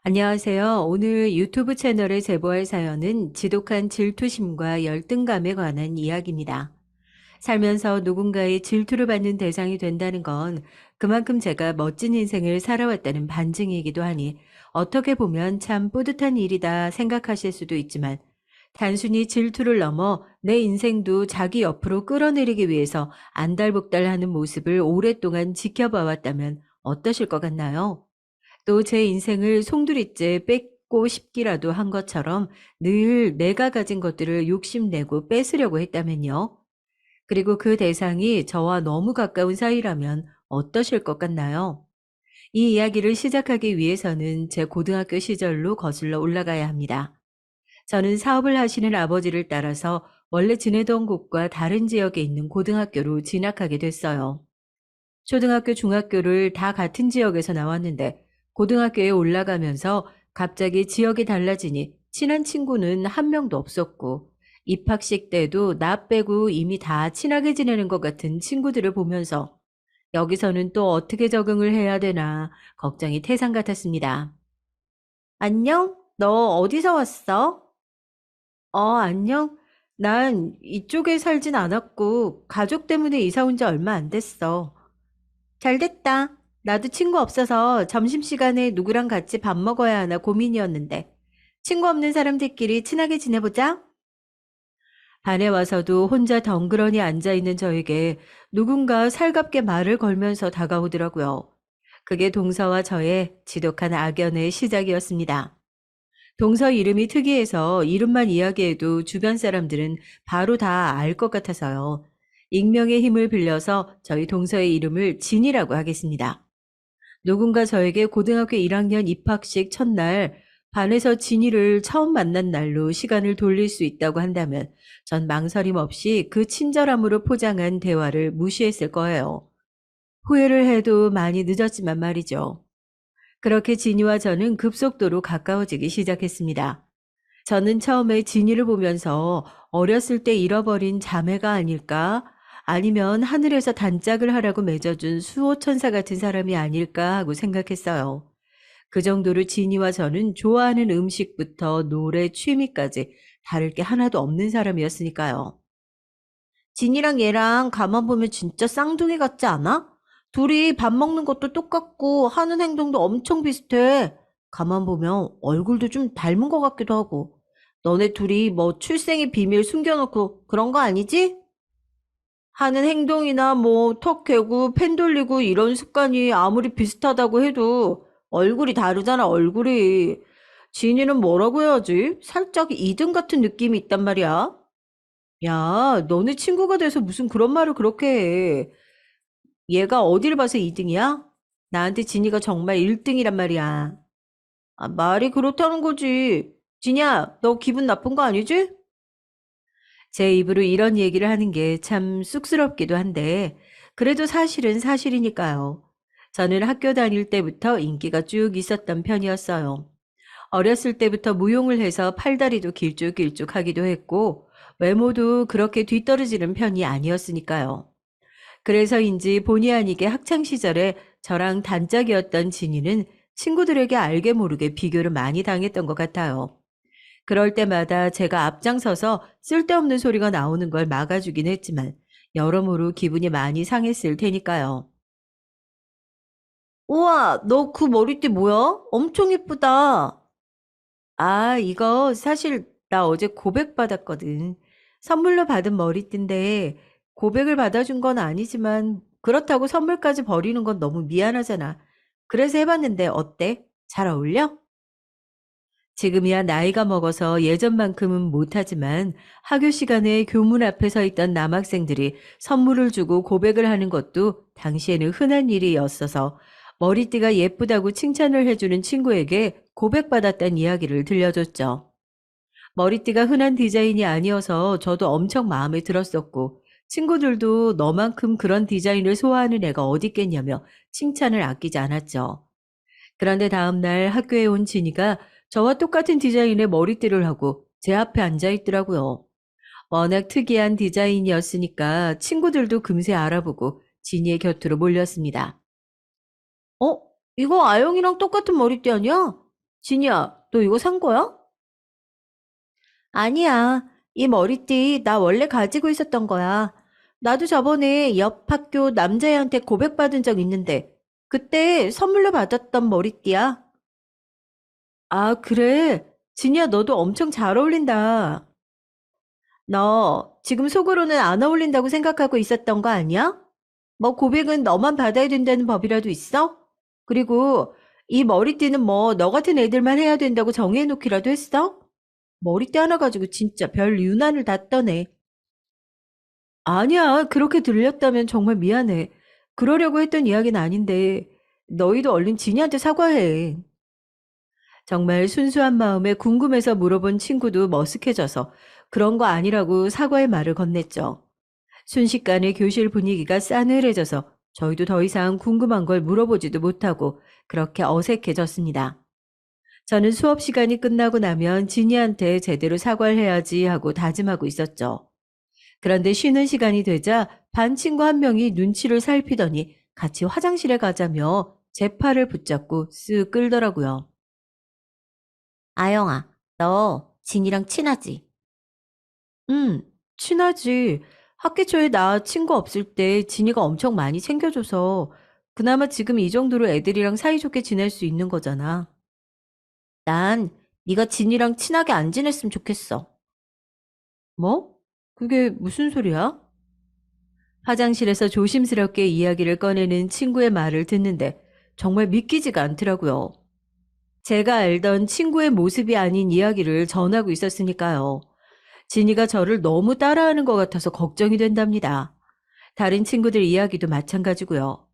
안녕하세요. 오늘 유튜브 채널에 제보할 사연은 지독한 질투심과 열등감에 관한 이야기입니다. 살면서 누군가의 질투를 받는 대상이 된다는 건 그만큼 제가 멋진 인생을 살아왔다는 반증이기도 하니 어떻게 보면 참 뿌듯한 일이다 생각하실 수도 있지만 단순히 질투를 넘어 내 인생도 자기 옆으로 끌어내리기 위해서 안달복달하는 모습을 오랫동안 지켜봐왔다면 어떠실 것 같나요? 또 제 인생을 송두리째 뺏고 싶기라도 한 것처럼 늘 내가 가진 것들을 욕심내고 뺏으려고 했다면요. 그리고 그 대상이 저와 너무 가까운 사이라면 어떠실 것 같나요? 이 이야기를 시작하기 위해서는 제 고등학교 시절로 거슬러 올라가야 합니다. 저는 사업을 하시는 아버지를 따라서 원래 지내던 곳과 다른 지역에 있는 고등학교로 진학하게 됐어요. 초등학교, 중학교를 다 같은 지역에서 나왔는데 고등학교에 올라가면서 갑자기 지역이 달라지니 친한 친구는 한 명도 없었고 입학식 때도 나 빼고 이미 다 친하게 지내는 것 같은 친구들을 보면서 여기서는 또 어떻게 적응을 해야 되나 걱정이 태산 같았습니다. 안녕? 너 어디서 왔어? 안녕? 난 이쪽에 살진 않았고 가족 때문에 이사 온 지 얼마 안 됐어. 잘 됐다. 나도 친구 없어서 점심시간에 누구랑 같이 밥 먹어야 하나 고민이었는데. 친구 없는 사람들끼리 친하게 지내보자. 반에 와서도 혼자 덩그러니 앉아있는 저에게 누군가 살갑게 말을 걸면서 다가오더라고요. 그게 동서와 저의 지독한 악연의 시작이었습니다. 동서 이름이 특이해서 이름만 이야기해도 주변 사람들은 바로 다 알 것 같아서요. 익명의 힘을 빌려서 저희 동서의 이름을 진이라고 하겠습니다. 누군가 저에게 고등학교 1학년 입학식 첫날 반에서 진이를 처음 만난 날로 시간을 돌릴 수 있다고 한다면 전 망설임 없이 그 친절함으로 포장한 대화를 무시했을 거예요. 후회를 해도 많이 늦었지만 말이죠. 그렇게 진이와 저는 급속도로 가까워지기 시작했습니다. 저는 처음에 진이를 보면서 어렸을 때 잃어버린 자매가 아닐까? 아니면 하늘에서 단짝을 하라고 맺어준 수호천사 같은 사람이 아닐까 하고 생각했어요. 그 정도로 진이와 저는 좋아하는 음식부터 노래, 취미까지 다를 게 하나도 없는 사람이었으니까요. 진이랑 얘랑 가만 보면 진짜 쌍둥이 같지 않아? 둘이 밥 먹는 것도 똑같고 하는 행동도 엄청 비슷해. 가만 보면 얼굴도 좀 닮은 것 같기도 하고. 너네 둘이 뭐 출생의 비밀 숨겨놓고 그런 거 아니지? 하는 행동이나 뭐 턱 괴고 펜 돌리고 이런 습관이 아무리 비슷하다고 해도 얼굴이 다르잖아, 얼굴이. 진이는 뭐라고 해야지? 살짝 이등 같은 느낌이 있단 말이야. 야, 너네 친구가 돼서 무슨 그런 말을 그렇게 해. 얘가 어디를 봐서 2등이야? 나한테 진이가 정말 1등이란 말이야. 아, 말이 그렇다는 거지. 진이야, 너 기분 나쁜 거 아니지? 제 입으로 이런 얘기를 하는 게 참 쑥스럽기도 한데, 그래도 사실은 사실이니까요. 저는 학교 다닐 때부터 인기가 쭉 있었던 편이었어요. 어렸을 때부터 무용을 해서 팔다리도 길쭉길쭉하기도 했고, 외모도 그렇게 뒤떨어지는 편이 아니었으니까요. 그래서인지 본의 아니게 학창 시절에 저랑 단짝이었던 진이는 친구들에게 알게 모르게 비교를 많이 당했던 것 같아요. 그럴 때마다 제가 앞장서서 쓸데없는 소리가 나오는 걸 막아주긴 했지만 여러모로 기분이 많이 상했을 테니까요. 우와, 너 그 머리띠 뭐야? 엄청 예쁘다. 아, 이거 사실 나 어제 고백받았거든. 선물로 받은 머리띠인데 고백을 받아준 건 아니지만 그렇다고 선물까지 버리는 건 너무 미안하잖아. 그래서 해봤는데 어때? 잘 어울려? 지금이야 나이가 먹어서 예전만큼은 못하지만 학교 시간에 교문 앞에 서 있던 남학생들이 선물을 주고 고백을 하는 것도 당시에는 흔한 일이었어서 머리띠가 예쁘다고 칭찬을 해주는 친구에게 고백받았다는 이야기를 들려줬죠. 머리띠가 흔한 디자인이 아니어서 저도 엄청 마음에 들었었고 친구들도 너만큼 그런 디자인을 소화하는 애가 어디 있겠냐며 칭찬을 아끼지 않았죠. 그런데 다음날 학교에 온 진이가 저와 똑같은 디자인의 머리띠를 하고 제 앞에 앉아 있더라고요. 워낙 특이한 디자인이었으니까 친구들도 금세 알아보고 진이의 곁으로 몰렸습니다. 어? 이거 아영이랑 똑같은 머리띠 아니야? 진이야, 너 이거 산 거야? 아니야. 이 머리띠 나 원래 가지고 있었던 거야. 나도 저번에 옆 학교 남자애한테 고백받은 적 있는데, 그때 선물로 받았던 머리띠야. 아, 그래? 진이야, 너도 엄청 잘 어울린다. 너 지금 속으로는 안 어울린다고 생각하고 있었던 거 아니야? 뭐 고백은 너만 받아야 된다는 법이라도 있어? 그리고 이 머리띠는 뭐 너 같은 애들만 해야 된다고 정해놓기라도 했어? 머리띠 하나 가지고 진짜 별 유난을 다 떠네. 아니야, 그렇게 들렸다면 정말 미안해. 그러려고 했던 이야기는 아닌데, 너희도 얼른 진이한테 사과해. 정말 순수한 마음에 궁금해서 물어본 친구도 머쓱해져서 그런 거 아니라고 사과의 말을 건넸죠. 순식간에 교실 분위기가 싸늘해져서 저희도 더 이상 궁금한 걸 물어보지도 못하고 그렇게 어색해졌습니다. 저는 수업 시간이 끝나고 나면 진이한테 제대로 사과를 해야지 하고 다짐하고 있었죠. 그런데 쉬는 시간이 되자 반 친구 한 명이 눈치를 살피더니 같이 화장실에 가자며 제 팔을 붙잡고 쓱 끌더라고요. 아영아, 너 진이랑 친하지? 응, 친하지. 학기 초에 나 친구 없을 때 진이가 엄청 많이 챙겨줘서 그나마 지금 이 정도로 애들이랑 사이좋게 지낼 수 있는 거잖아. 난 네가 진이랑 친하게 안 지냈으면 좋겠어. 뭐? 그게 무슨 소리야? 화장실에서 조심스럽게 이야기를 꺼내는 친구의 말을 듣는데 정말 믿기지가 않더라고요. 제가 알던 친구의 모습이 아닌 이야기를 전하고 있었으니까요. 진이가 저를 너무 따라하는 것 같아서 걱정이 된답니다. 다른 친구들 이야기도 마찬가지고요.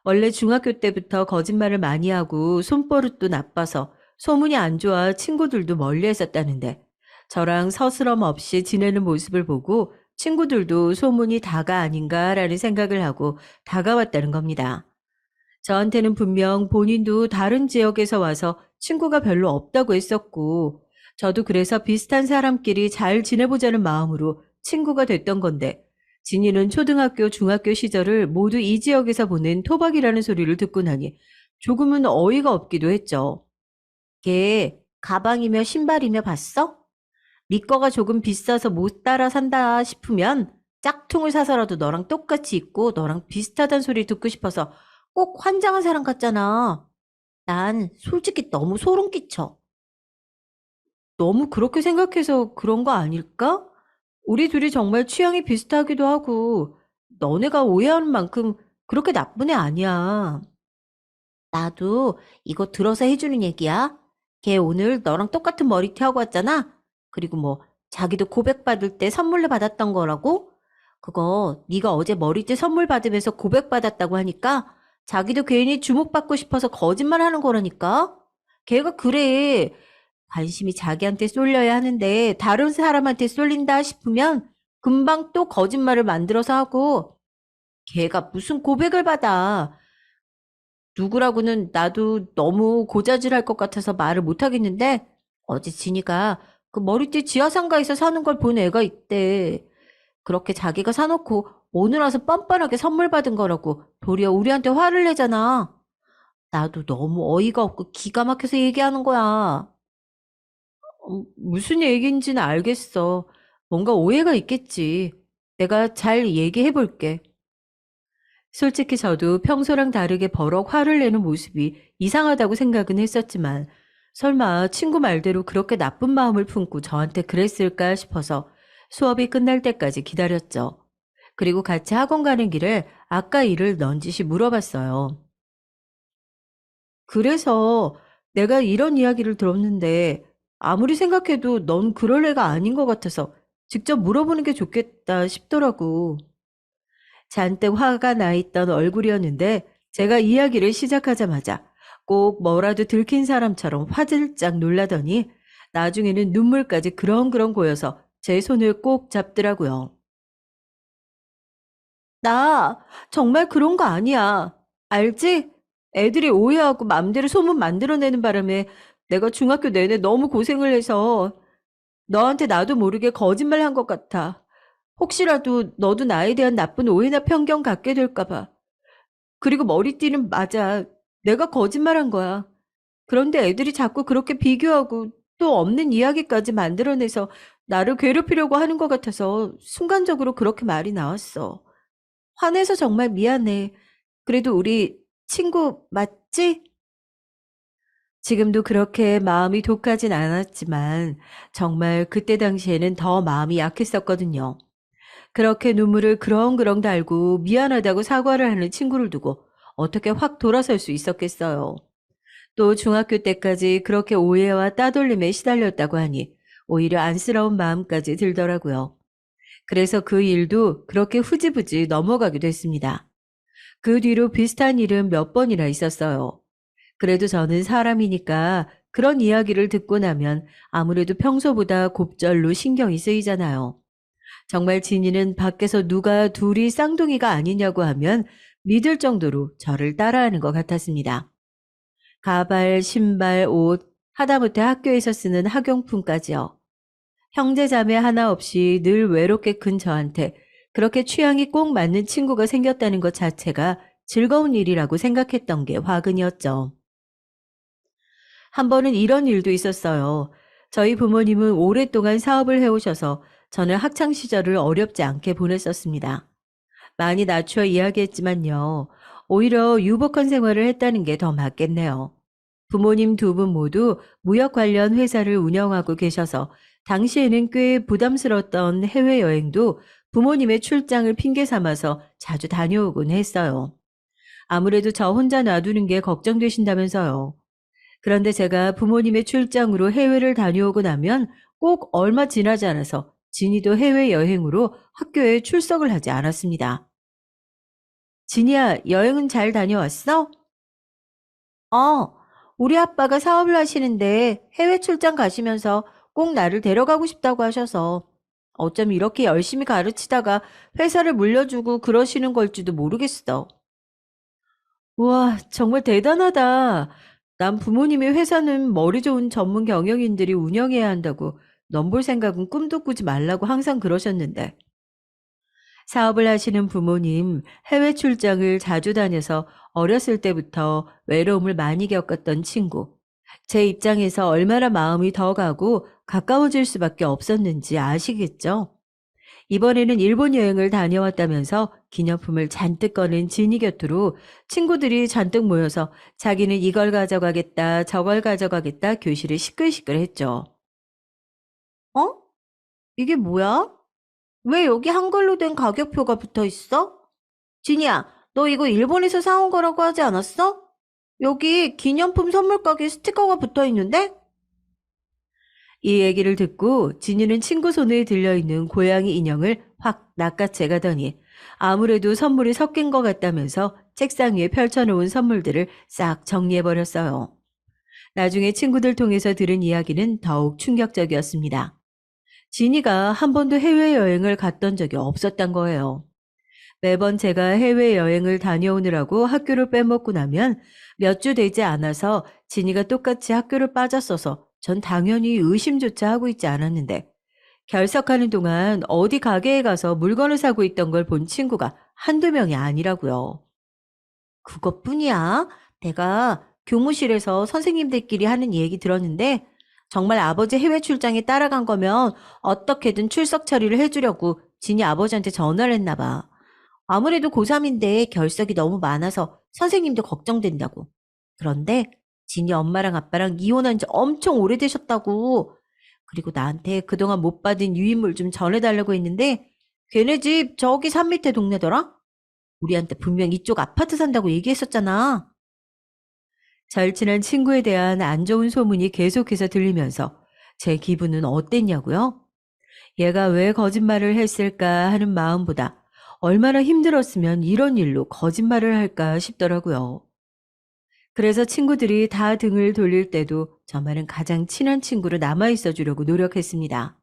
원래 중학교 때부터 거짓말을 많이 하고 손버릇도 나빠서 소문이 안 좋아 친구들도 멀리 했었다는데 저랑 서스럼 없이 지내는 모습을 보고 친구들도 소문이 다가 아닌가라는 생각을 하고 다가왔다는 겁니다. 저한테는 분명 본인도 다른 지역에서 와서 친구가 별로 없다고 했었고 저도 그래서 비슷한 사람끼리 잘 지내보자는 마음으로 친구가 됐던 건데 진이는 초등학교, 중학교 시절을 모두 이 지역에서 보낸 토박이라는 소리를 듣고 나니 조금은 어이가 없기도 했죠. 걔 가방이며 신발이며 봤어? 네 거가 조금 비싸서 못 따라 산다 싶으면 짝퉁을 사서라도 너랑 똑같이 입고 너랑 비슷하단 소리 듣고 싶어서 꼭 환장한 사람 같잖아. 난 솔직히 너무 소름 끼쳐. 너무 그렇게 생각해서 그런 거 아닐까? 우리 둘이 정말 취향이 비슷하기도 하고, 너네가 오해하는 만큼 그렇게 나쁜 애 아니야. 나도 이거 들어서 해주는 얘기야. 걔 오늘 너랑 똑같은 머리띠 하고 왔잖아. 그리고 뭐 자기도 고백받을 때 선물로 받았던 거라고? 그거 네가 어제 머리띠 선물 받으면서 고백받았다고 하니까 자기도 괜히 주목받고 싶어서 거짓말하는 거라니까. 걔가 그래. 관심이 자기한테 쏠려야 하는데 다른 사람한테 쏠린다 싶으면 금방 또 거짓말을 만들어서 하고 걔가 무슨 고백을 받아. 누구라고는 나도 너무 고자질할 것 같아서 말을 못 하겠는데 어제 진이가 그 머리띠 지하상가에서 사는 걸 본 애가 있대. 그렇게 자기가 사놓고 오늘 와서 뻔뻔하게 선물 받은 거라고 도리어 우리한테 화를 내잖아. 나도 너무 어이가 없고 기가 막혀서 얘기하는 거야. 무슨 얘기인지는 알겠어. 뭔가 오해가 있겠지. 내가 잘 얘기해 볼게. 솔직히 저도 평소랑 다르게 버럭 화를 내는 모습이 이상하다고 생각은 했었지만 설마 친구 말대로 그렇게 나쁜 마음을 품고 저한테 그랬을까 싶어서 수업이 끝날 때까지 기다렸죠. 그리고 같이 학원 가는 길에 아까 일을 넌지시 물어봤어요. 그래서 내가 이런 이야기를 들었는데 아무리 생각해도 넌 그럴 애가 아닌 것 같아서 직접 물어보는 게 좋겠다 싶더라고. 잔뜩 화가 나 있던 얼굴이었는데 제가 이야기를 시작하자마자 꼭 뭐라도 들킨 사람처럼 화들짝 놀라더니 나중에는 눈물까지 그렁그렁 고여서 제 손을 꼭 잡더라고요. 나 정말 그런 거 아니야. 알지? 애들이 오해하고 맘대로 소문 만들어내는 바람에 내가 중학교 내내 너무 고생을 해서 너한테 나도 모르게 거짓말 한 것 같아. 혹시라도 너도 나에 대한 나쁜 오해나 편견 갖게 될까 봐. 그리고 머리띠는 맞아. 내가 거짓말한 거야. 그런데 애들이 자꾸 그렇게 비교하고 또 없는 이야기까지 만들어내서 나를 괴롭히려고 하는 것 같아서 순간적으로 그렇게 말이 나왔어. 화내서 정말 미안해. 그래도 우리 친구 맞지? 지금도 그렇게 마음이 독하진 않았지만 정말 그때 당시에는 더 마음이 약했었거든요. 그렇게 눈물을 그렁그렁 달고 미안하다고 사과를 하는 친구를 두고 어떻게 확 돌아설 수 있었겠어요. 또 중학교 때까지 그렇게 오해와 따돌림에 시달렸다고 하니 오히려 안쓰러운 마음까지 들더라고요. 그래서 그 일도 그렇게 후지부지 넘어가게 됐습니다. 그 뒤로 비슷한 일은 몇 번이나 있었어요. 그래도 저는 사람이니까 그런 이야기를 듣고 나면 아무래도 평소보다 곱절로 신경이 쓰이잖아요. 정말 진이는 밖에서 누가 둘이 쌍둥이가 아니냐고 하면 믿을 정도로 저를 따라하는 것 같았습니다. 가발, 신발, 옷, 하다못해 학교에서 쓰는 학용품까지요. 형제자매 하나 없이 늘 외롭게 큰 저한테 그렇게 취향이 꼭 맞는 친구가 생겼다는 것 자체가 즐거운 일이라고 생각했던 게 화근이었죠. 한 번은 이런 일도 있었어요. 저희 부모님은 오랫동안 사업을 해오셔서 저는 학창 시절을 어렵지 않게 보냈었습니다. 많이 낮춰 이야기했지만요. 오히려 유복한 생활을 했다는 게 더 맞겠네요. 부모님 두 분 모두 무역 관련 회사를 운영하고 계셔서 당시에는 꽤 부담스러웠던 해외여행도 부모님의 출장을 핑계 삼아서 자주 다녀오곤 했어요. 아무래도 저 혼자 놔두는 게 걱정되신다면서요. 그런데 제가 부모님의 출장으로 해외를 다녀오고 나면 꼭 얼마 지나지 않아서 진이도 해외여행으로 학교에 출석을 하지 않았습니다. 진이야, 여행은 잘 다녀왔어? 어, 우리 아빠가 사업을 하시는데 해외 출장 가시면서 꼭 나를 데려가고 싶다고 하셔서 어쩜 이렇게 열심히 가르치다가 회사를 물려주고 그러시는 걸지도 모르겠어. 우와, 정말 대단하다. 난 부모님의 회사는 머리 좋은 전문 경영인들이 운영해야 한다고 넘볼 생각은 꿈도 꾸지 말라고 항상 그러셨는데. 사업을 하시는 부모님 해외 출장을 자주 다녀서 어렸을 때부터 외로움을 많이 겪었던 친구. 제 입장에서 얼마나 마음이 더 가고 가까워질 수밖에 없었는지 아시겠죠? 이번에는 일본 여행을 다녀왔다면서 기념품을 잔뜩 꺼낸 진이 곁으로 친구들이 잔뜩 모여서 자기는 이걸 가져가겠다, 저걸 가져가겠다 교실을 시끌시끌했죠. 어? 이게 뭐야? 왜 여기 한글로 된 가격표가 붙어 있어? 진이야, 너 이거 일본에서 사온 거라고 하지 않았어? 여기 기념품 선물 가게 스티커가 붙어 있는데? 이 얘기를 듣고 진이는 친구 손에 들려있는 고양이 인형을 확 낚아채 가더니 아무래도 선물이 섞인 것 같다면서 책상 위에 펼쳐놓은 선물들을 싹 정리해버렸어요. 나중에 친구들 통해서 들은 이야기는 더욱 충격적이었습니다. 진이가 한 번도 해외여행을 갔던 적이 없었단 거예요. 매번 제가 해외여행을 다녀오느라고 학교를 빼먹고 나면 몇 주 되지 않아서 진이가 똑같이 학교를 빠졌어서 전 당연히 의심조차 하고 있지 않았는데 결석하는 동안 어디 가게에 가서 물건을 사고 있던 걸 본 친구가 한두 명이 아니라고요. 그것뿐이야. 내가 교무실에서 선생님들끼리 하는 얘기 들었는데 정말 아버지 해외 출장에 따라간 거면 어떻게든 출석 처리를 해주려고 진이 아버지한테 전화를 했나 봐. 아무래도 고3인데 결석이 너무 많아서 선생님도 걱정된다고. 그런데 진이 엄마랑 아빠랑 이혼한 지 엄청 오래되셨다고. 그리고 나한테 그동안 못 받은 유인물 좀 전해달라고 했는데 걔네 집 저기 산 밑에 동네더라? 우리한테 분명 이쪽 아파트 산다고 얘기했었잖아. 절친한 친구에 대한 안 좋은 소문이 계속해서 들리면서 제 기분은 어땠냐고요? 얘가 왜 거짓말을 했을까 하는 마음보다 얼마나 힘들었으면 이런 일로 거짓말을 할까 싶더라고요. 그래서 친구들이 다 등을 돌릴 때도 저만은 가장 친한 친구로 남아있어 주려고 노력했습니다.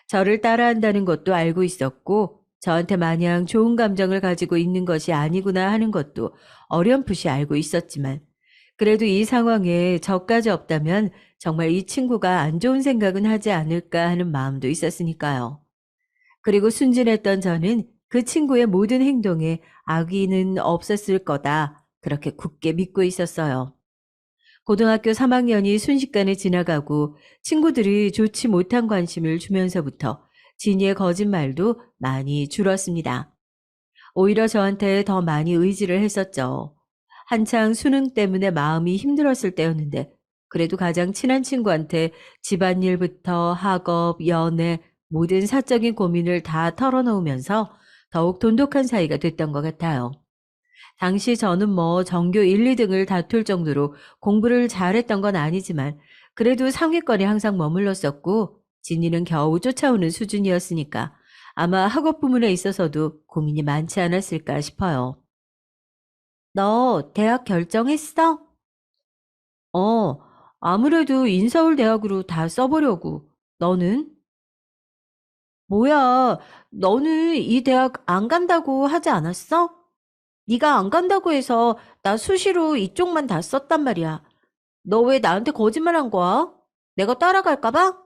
저를 따라한다는 것도 알고 있었고 저한테 마냥 좋은 감정을 가지고 있는 것이 아니구나 하는 것도 어렴풋이 알고 있었지만 그래도 이 상황에 저까지 없다면 정말 이 친구가 안 좋은 생각은 하지 않을까 하는 마음도 있었으니까요. 그리고 순진했던 저는 그 친구의 모든 행동에 악의는 없었을 거다. 그렇게 굳게 믿고 있었어요. 고등학교 3학년이 순식간에 지나가고 친구들이 좋지 못한 관심을 주면서부터 진이의 거짓말도 많이 줄었습니다. 오히려 저한테 더 많이 의지를 했었죠. 한창 수능 때문에 마음이 힘들었을 때였는데 그래도 가장 친한 친구한테 집안일부터 학업, 연애, 모든 사적인 고민을 다 털어놓으면서 더욱 돈독한 사이가 됐던 것 같아요. 당시 저는 뭐 전교 1, 2등을 다툴 정도로 공부를 잘했던 건 아니지만 그래도 상위권에 항상 머물렀었고 진이는 겨우 쫓아오는 수준이었으니까 아마 학업 부문에 있어서도 고민이 많지 않았을까 싶어요. 너 대학 결정했어? 어, 아무래도 인서울 대학으로 다 써보려고. 너는? 뭐야, 너는 이 대학 안 간다고 하지 않았어? 네가 안 간다고 해서 나 수시로 이쪽만 다 썼단 말이야. 너 왜 나한테 거짓말한 거야? 내가 따라갈까 봐?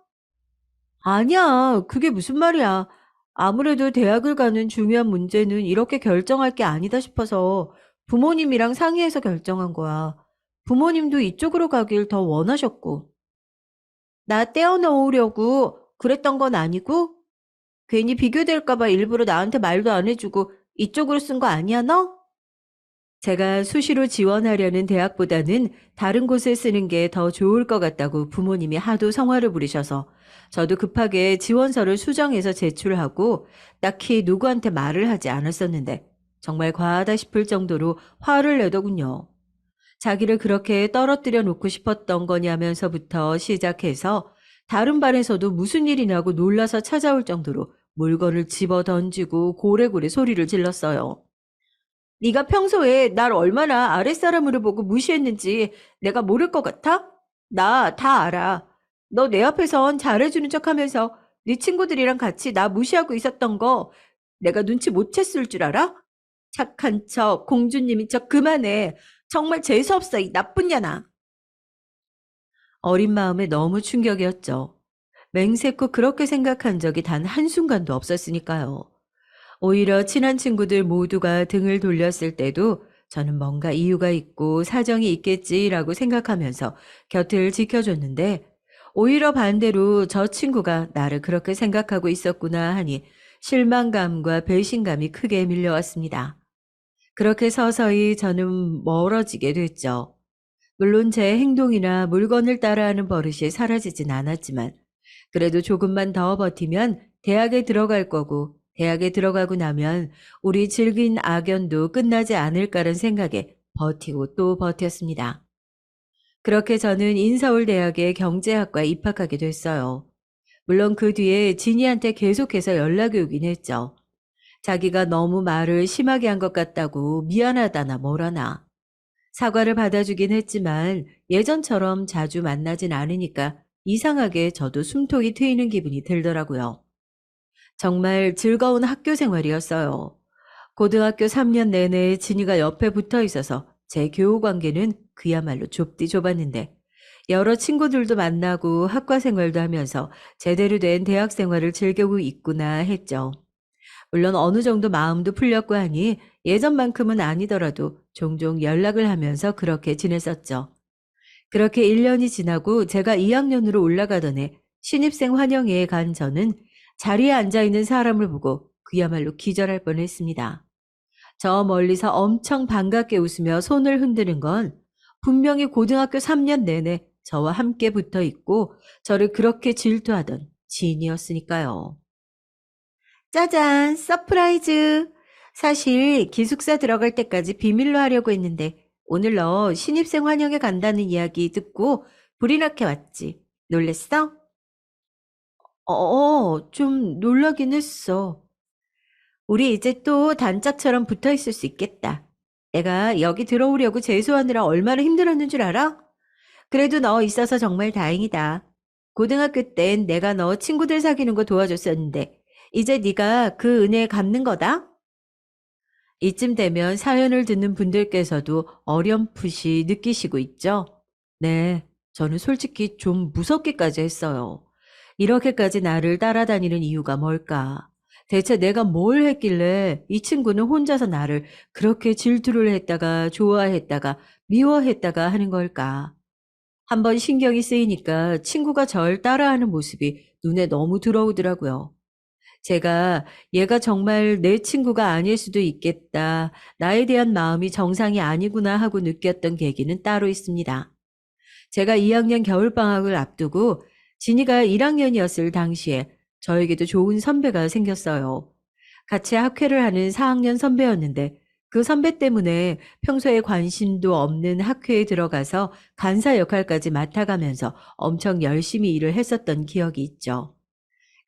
아니야, 그게 무슨 말이야. 아무래도 대학을 가는 중요한 문제는 이렇게 결정할 게 아니다 싶어서 부모님이랑 상의해서 결정한 거야. 부모님도 이쪽으로 가길 더 원하셨고. 나 떼어놓으려고 그랬던 건 아니고 괜히 비교될까 봐 일부러 나한테 말도 안 해주고 이쪽으로 쓴 거 아니야, 너? 제가 수시로 지원하려는 대학보다는 다른 곳에 쓰는 게 더 좋을 것 같다고 부모님이 하도 성화를 부리셔서 저도 급하게 지원서를 수정해서 제출하고 딱히 누구한테 말을 하지 않았었는데 정말 과하다 싶을 정도로 화를 내더군요. 자기를 그렇게 떨어뜨려 놓고 싶었던 거냐면서부터 시작해서 다른 반에서도 무슨 일이 나고 놀라서 찾아올 정도로 물건을 집어 던지고 고래고래 소리를 질렀어요. 네가 평소에 날 얼마나 아랫사람으로 보고 무시했는지 내가 모를 것 같아? 나 다 알아. 너 내 앞에선 잘해주는 척하면서 네 친구들이랑 같이 나 무시하고 있었던 거 내가 눈치 못 챘을 줄 알아? 착한 척, 공주님인 척 그만해. 정말 재수없어, 이 나쁜 년아. 어린 마음에 너무 충격이었죠. 맹세코 그렇게 생각한 적이 단 한순간도 없었으니까요. 오히려 친한 친구들 모두가 등을 돌렸을 때도 저는 뭔가 이유가 있고 사정이 있겠지라고 생각하면서 곁을 지켜줬는데 오히려 반대로 저 친구가 나를 그렇게 생각하고 있었구나 하니 실망감과 배신감이 크게 밀려왔습니다. 그렇게 서서히 저는 멀어지게 됐죠. 물론 제 행동이나 물건을 따라하는 버릇이 사라지진 않았지만 그래도 조금만 더 버티면 대학에 들어갈 거고 대학에 들어가고 나면 우리 질긴 악연도 끝나지 않을까란 생각에 버티고 또 버텼습니다. 그렇게 저는 인서울대학의 경제학과에 입학하게 됐어요. 물론 그 뒤에 진이한테 계속해서 연락이 오긴 했죠. 자기가 너무 말을 심하게 한 것 같다고 미안하다나 뭐라나. 사과를 받아주긴 했지만 예전처럼 자주 만나진 않으니까 이상하게 저도 숨통이 트이는 기분이 들더라고요. 정말 즐거운 학교 생활이었어요. 고등학교 3년 내내 진이가 옆에 붙어 있어서 제 교우 관계는 그야말로 좁디 좁았는데 여러 친구들도 만나고 학과 생활도 하면서 제대로 된 대학 생활을 즐기고 있구나 했죠. 물론 어느 정도 마음도 풀렸고 하니 예전만큼은 아니더라도 종종 연락을 하면서 그렇게 지냈었죠. 그렇게 1년이 지나고 제가 2학년으로 올라가던 해 신입생 환영회에 간 저는 자리에 앉아있는 사람을 보고 그야말로 기절할 뻔했습니다. 저 멀리서 엄청 반갑게 웃으며 손을 흔드는 건 분명히 고등학교 3년 내내 저와 함께 붙어 있고 저를 그렇게 질투하던 지인이었으니까요. 짜잔, 서프라이즈. 사실 기숙사 들어갈 때까지 비밀로 하려고 했는데 오늘 너 신입생 환영회 간다는 이야기 듣고 불이 나게 왔지. 놀랬어? 좀 놀라긴 했어. 우리 이제 또 단짝처럼 붙어 있을 수 있겠다. 내가 여기 들어오려고 재수하느라 얼마나 힘들었는 줄 알아? 그래도 너 있어서 정말 다행이다. 고등학교 땐 내가 너 친구들 사귀는 거 도와줬었는데 이제 네가 그 은혜 갚는 거다. 이쯤 되면 사연을 듣는 분들께서도 어렴풋이 느끼시고 있죠? 네, 저는 솔직히 좀 무섭기까지 했어요. 이렇게까지 나를 따라다니는 이유가 뭘까? 대체 내가 뭘 했길래 이 친구는 혼자서 나를 그렇게 질투를 했다가 좋아했다가 미워했다가 하는 걸까? 한번 신경이 쓰이니까 친구가 절 따라하는 모습이 눈에 너무 들어오더라고요. 제가 얘가 정말 내 친구가 아닐 수도 있겠다. 나에 대한 마음이 정상이 아니구나 하고 느꼈던 계기는 따로 있습니다. 제가 2학년 겨울방학을 앞두고 진이가 1학년이었을 당시에 저에게도 좋은 선배가 생겼어요. 같이 학회를 하는 4학년 선배였는데 그 선배 때문에 평소에 관심도 없는 학회에 들어가서 간사 역할까지 맡아가면서 엄청 열심히 일을 했었던 기억이 있죠.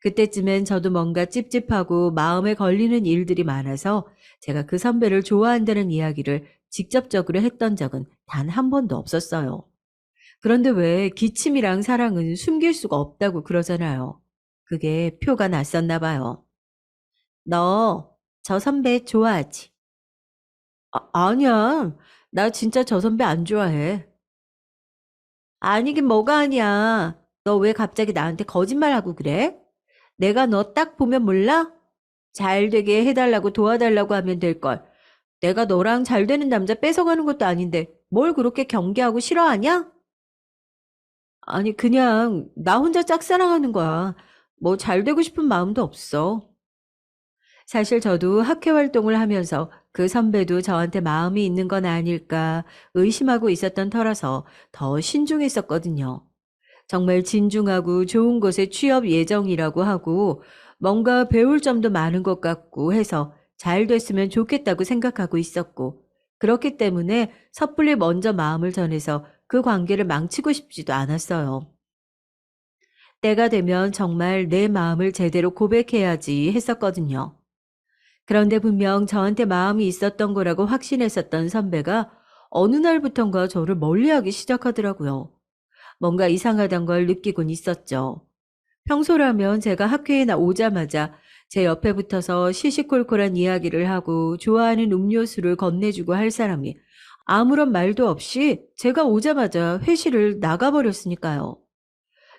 그때쯤엔 저도 뭔가 찝찝하고 마음에 걸리는 일들이 많아서 제가 그 선배를 좋아한다는 이야기를 직접적으로 했던 적은 단 한 번도 없었어요. 그런데 왜 기침이랑 사랑은 숨길 수가 없다고 그러잖아요. 그게 표가 났었나 봐요. 너 저 선배 좋아하지? 아니야. 나 진짜 저 선배 안 좋아해. 아니긴 뭐가 아니야. 너 왜 갑자기 나한테 거짓말하고 그래? 내가 너 딱 보면 몰라? 잘 되게 해달라고 도와달라고 하면 될걸. 내가 너랑 잘 되는 남자 뺏어가는 것도 아닌데 뭘 그렇게 경계하고 싫어하냐? 아니, 그냥 나 혼자 짝사랑하는 거야. 뭐 잘 되고 싶은 마음도 없어. 사실 저도 학회 활동을 하면서 그 선배도 저한테 마음이 있는 건 아닐까 의심하고 있었던 터라서 더 신중했었거든요. 정말 진중하고 좋은 곳에 취업 예정이라고 하고 뭔가 배울 점도 많은 것 같고 해서 잘 됐으면 좋겠다고 생각하고 있었고 그렇기 때문에 섣불리 먼저 마음을 전해서 그 관계를 망치고 싶지도 않았어요. 때가 되면 정말 내 마음을 제대로 고백해야지 했었거든요. 그런데 분명 저한테 마음이 있었던 거라고 확신했었던 선배가 어느 날부턴가 저를 멀리하기 시작하더라고요. 뭔가 이상하단 걸 느끼곤 있었죠. 평소라면 제가 학교에 오자마자 제 옆에 붙어서 시시콜콜한 이야기를 하고 좋아하는 음료수를 건네주고 할 사람이 아무런 말도 없이 제가 오자마자 회실을 나가버렸으니까요.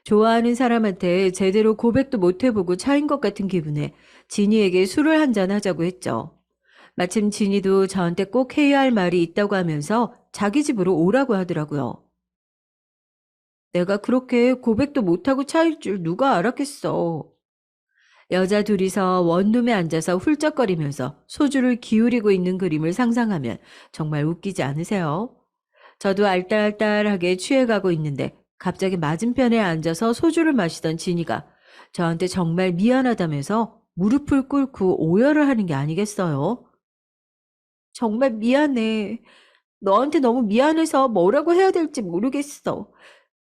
좋아하는 사람한테 제대로 고백도 못 해보고 차인 것 같은 기분에 진이에게 술을 한잔 하자고 했죠. 마침 진이도 저한테 꼭 해야 할 말이 있다고 하면서 자기 집으로 오라고 하더라고요. 내가 그렇게 고백도 못하고 차일 줄 누가 알았겠어. 여자 둘이서 원룸에 앉아서 훌쩍거리면서 소주를 기울이고 있는 그림을 상상하면 정말 웃기지 않으세요? 저도 알딸딸하게 취해가고 있는데 갑자기 맞은편에 앉아서 소주를 마시던 진이가 저한테 정말 미안하다면서 무릎을 꿇고 오열을 하는 게 아니겠어요? 정말 미안해. 너한테 너무 미안해서 뭐라고 해야 될지 모르겠어.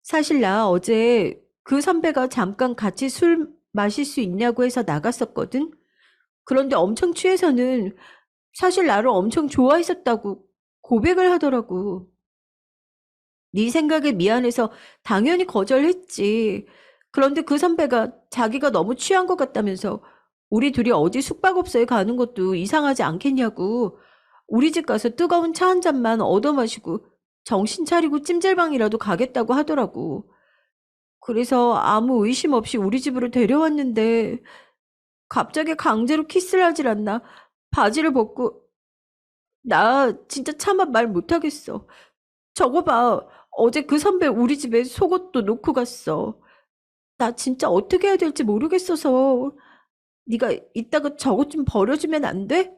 사실 나 어제 그 선배가 잠깐 같이 술 마실 수 있냐고 해서 나갔었거든? 그런데 엄청 취해서는 사실 나를 엄청 좋아했었다고 고백을 하더라고. 네 생각에 미안해서 당연히 거절했지. 그런데 그 선배가 자기가 너무 취한 것 같다면서 우리 둘이 어디 숙박업소에 가는 것도 이상하지 않겠냐고. 우리 집 가서 뜨거운 차 한 잔만 얻어 마시고 정신 차리고 찜질방이라도 가겠다고 하더라고. 그래서 아무 의심 없이 우리 집으로 데려왔는데 갑자기 강제로 키스를 하질 않나. 바지를 벗고 나 진짜 차마 말 못하겠어. 저거 봐. 어제 그 선배 우리 집에 속옷도 놓고 갔어. 나 진짜 어떻게 해야 될지 모르겠어서 네가 이따가 저것 좀 버려주면 안 돼?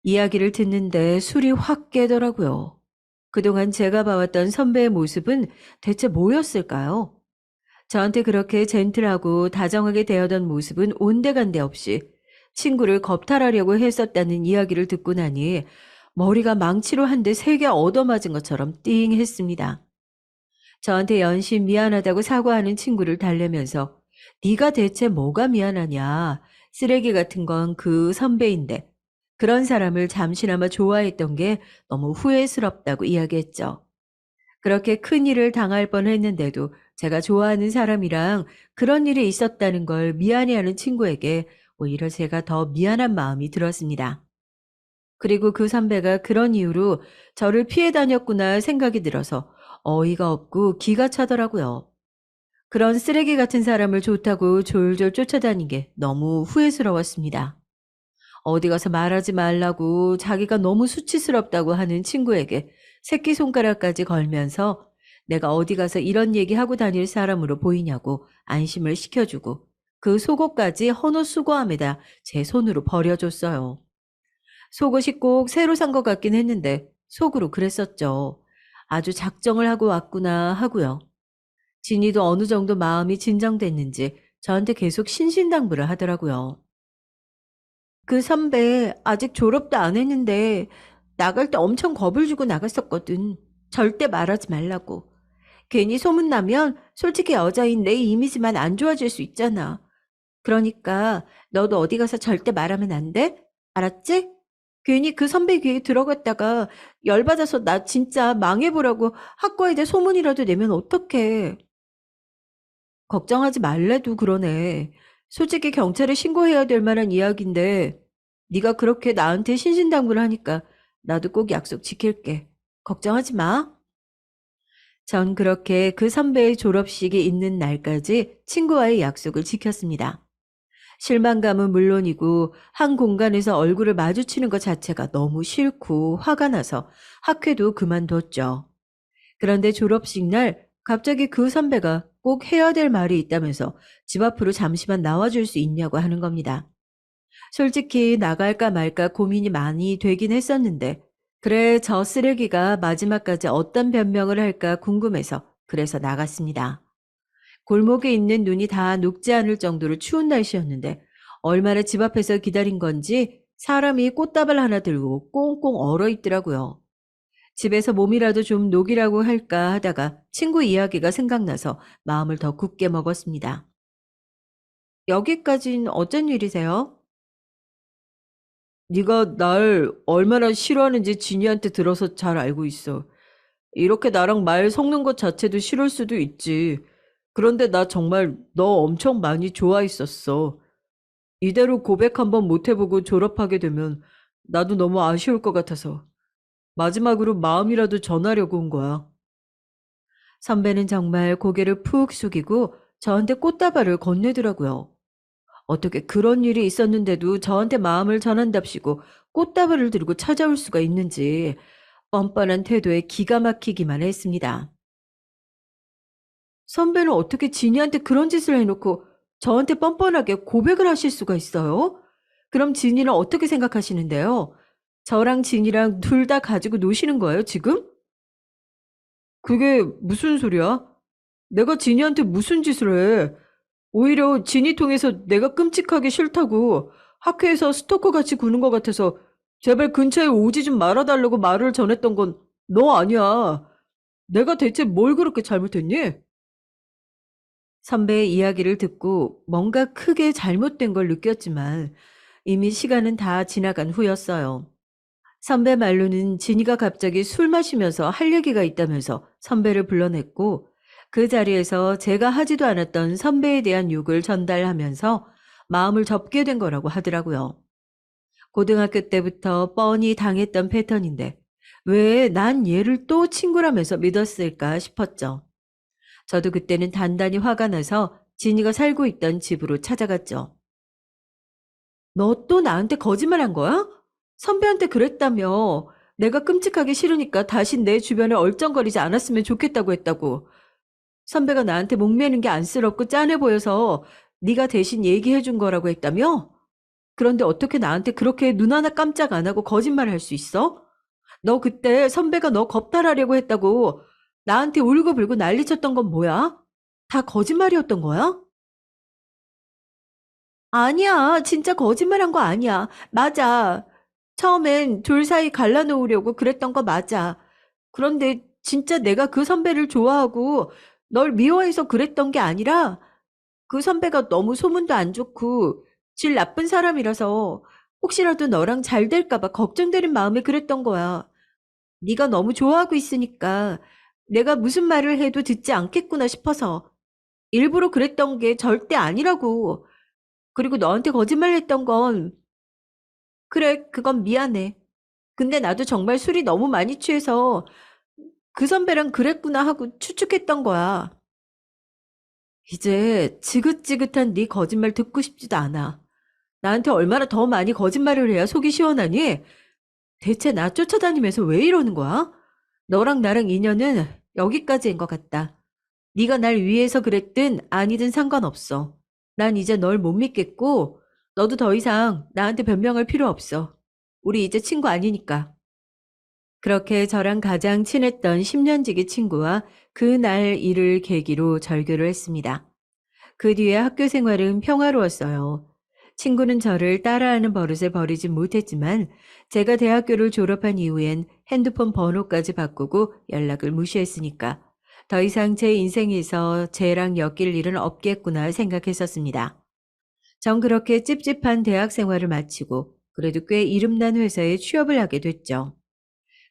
이야기를 듣는데 술이 확 깨더라고요. 그동안 제가 봐왔던 선배의 모습은 대체 뭐였을까요? 저한테 그렇게 젠틀하고 다정하게 대하던 모습은 온데간데 없이 친구를 겁탈하려고 했었다는 이야기를 듣고 나니 머리가 망치로 한 대 3개 얻어맞은 것처럼 띵 했습니다. 저한테 연신 미안하다고 사과하는 친구를 달래면서 네가 대체 뭐가 미안하냐. 쓰레기 같은 건 그 선배인데 그런 사람을 잠시나마 좋아했던 게 너무 후회스럽다고 이야기했죠. 그렇게 큰일을 당할 뻔했는데도 제가 좋아하는 사람이랑 그런 일이 있었다는 걸 미안해하는 친구에게 오히려 제가 더 미안한 마음이 들었습니다. 그리고 그 선배가 그런 이유로 저를 피해 다녔구나 생각이 들어서 어이가 없고 기가 차더라고요. 그런 쓰레기 같은 사람을 좋다고 졸졸 쫓아다닌 게 너무 후회스러웠습니다. 어디 가서 말하지 말라고 자기가 너무 수치스럽다고 하는 친구에게 새끼손가락까지 걸면서 내가 어디 가서 이런 얘기하고 다닐 사람으로 보이냐고 안심을 시켜주고 그 속옷까지 헌옷 수거함에다 제 손으로 버려줬어요. 속옷이 꼭 새로 산 것 같긴 했는데 속으로 그랬었죠. 아주 작정을 하고 왔구나 하고요. 진이도 어느 정도 마음이 진정됐는지 저한테 계속 신신당부를 하더라고요. 그 선배 아직 졸업도 안 했는데 나갈 때 엄청 겁을 주고 나갔었거든. 절대 말하지 말라고. 괜히 소문나면 솔직히 여자인 내 이미지만 안 좋아질 수 있잖아. 그러니까 너도 어디 가서 절대 말하면 안 돼? 알았지? 괜히 그 선배 귀에 들어갔다가 열받아서 나 진짜 망해보라고 학과에다 소문이라도 내면 어떡해. 걱정하지 말래도 그러네. 솔직히 경찰에 신고해야 될 만한 이야기인데 네가 그렇게 나한테 신신당부를 하니까 나도 꼭 약속 지킬게. 걱정하지 마. 전 그렇게 그 선배의 졸업식이 있는 날까지 친구와의 약속을 지켰습니다. 실망감은 물론이고 한 공간에서 얼굴을 마주치는 것 자체가 너무 싫고 화가 나서 학회도 그만뒀죠. 그런데 졸업식 날 갑자기 그 선배가 꼭 해야 될 말이 있다면서 집 앞으로 잠시만 나와줄 수 있냐고 하는 겁니다. 솔직히 나갈까 말까 고민이 많이 되긴 했었는데 그래 저 쓰레기가 마지막까지 어떤 변명을 할까 궁금해서 그래서 나갔습니다. 골목에 있는 눈이 다 녹지 않을 정도로 추운 날씨였는데 얼마나 집 앞에서 기다린 건지 사람이 꽃다발 하나 들고 꽁꽁 얼어 있더라고요. 집에서 몸이라도 좀 녹이라고 할까 하다가 친구 이야기가 생각나서 마음을 더 굳게 먹었습니다. 여기까진 어쩐 일이세요? 네가 날 얼마나 싫어하는지 진이한테 들어서 잘 알고 있어. 이렇게 나랑 말 섞는 것 자체도 싫을 수도 있지. 그런데 나 정말 너 엄청 많이 좋아했었어. 이대로 고백 한번 못 해보고 졸업하게 되면 나도 너무 아쉬울 것 같아서 마지막으로 마음이라도 전하려고 온 거야. 선배는 정말 고개를 푹 숙이고 저한테 꽃다발을 건네더라고요. 어떻게 그런 일이 있었는데도 저한테 마음을 전한답시고 꽃다발을 들고 찾아올 수가 있는지 뻔뻔한 태도에 기가 막히기만 했습니다. 선배는 어떻게 진이한테 그런 짓을 해놓고 저한테 뻔뻔하게 고백을 하실 수가 있어요? 그럼 진이는 어떻게 생각하시는데요? 저랑 진이랑 둘 다 가지고 노시는 거예요, 지금? 그게 무슨 소리야? 내가 진이한테 무슨 짓을 해? 오히려 진이 통해서 내가 끔찍하기 싫다고 학회에서 스토커 같이 구는 것 같아서 제발 근처에 오지 좀 말아달라고 말을 전했던 건 너 아니야. 내가 대체 뭘 그렇게 잘못했니? 선배의 이야기를 듣고 뭔가 크게 잘못된 걸 느꼈지만 이미 시간은 다 지나간 후였어요. 선배 말로는 진이가 갑자기 술 마시면서 할 얘기가 있다면서 선배를 불러냈고 그 자리에서 제가 하지도 않았던 선배에 대한 욕을 전달하면서 마음을 접게 된 거라고 하더라고요. 고등학교 때부터 뻔히 당했던 패턴인데 왜 난 얘를 또 친구라면서 믿었을까 싶었죠. 저도 그때는 단단히 화가 나서 진이가 살고 있던 집으로 찾아갔죠. 너 또 나한테 거짓말한 거야? 선배한테 그랬다며. 내가 끔찍하기 싫으니까 다신 내 주변에 얼쩡거리지 않았으면 좋겠다고 했다고. 선배가 나한테 목매는 게 안쓰럽고 짠해 보여서 네가 대신 얘기해 준 거라고 했다며? 그런데 어떻게 나한테 그렇게 눈 하나 깜짝 안 하고 거짓말 할 수 있어? 너 그때 선배가 너 겁탈하려고 했다고 나한테 울고불고 난리쳤던 건 뭐야? 다 거짓말이었던 거야? 아니야. 진짜 거짓말한 거 아니야. 맞아. 처음엔 둘 사이 갈라놓으려고 그랬던 거 맞아. 그런데 진짜 내가 그 선배를 좋아하고 널 미워해서 그랬던 게 아니라 그 선배가 너무 소문도 안 좋고 질 나쁜 사람이라서 혹시라도 너랑 잘 될까 봐 걱정되는 마음에 그랬던 거야. 네가 너무 좋아하고 있으니까 내가 무슨 말을 해도 듣지 않겠구나 싶어서 일부러 그랬던 게 절대 아니라고. 그리고 너한테 거짓말했던 건 그래, 그건 미안해. 근데 나도 정말 술이 너무 많이 취해서 그 선배랑 그랬구나 하고 추측했던 거야. 이제 지긋지긋한 네 거짓말 듣고 싶지도 않아. 나한테 얼마나 더 많이 거짓말을 해야 속이 시원하니? 대체 나 쫓아다니면서 왜 이러는 거야? 너랑 나랑 인연은 여기까지인 것 같다. 네가 날 위해서 그랬든 아니든 상관없어. 난 이제 널 못 믿겠고 너도 더 이상 나한테 변명할 필요 없어. 우리 이제 친구 아니니까. 그렇게 저랑 가장 친했던 10년 지기 친구와 그날 일을 계기로 절교를 했습니다. 그 뒤에 학교 생활은 평화로웠어요. 친구는 저를 따라하는 버릇을 버리진 못했지만 제가 대학교를 졸업한 이후엔 핸드폰 번호까지 바꾸고 연락을 무시했으니까 더 이상 제 인생에서 쟤랑 엮일 일은 없겠구나 생각했었습니다. 전 그렇게 찝찝한 대학 생활을 마치고 그래도 꽤 이름난 회사에 취업을 하게 됐죠.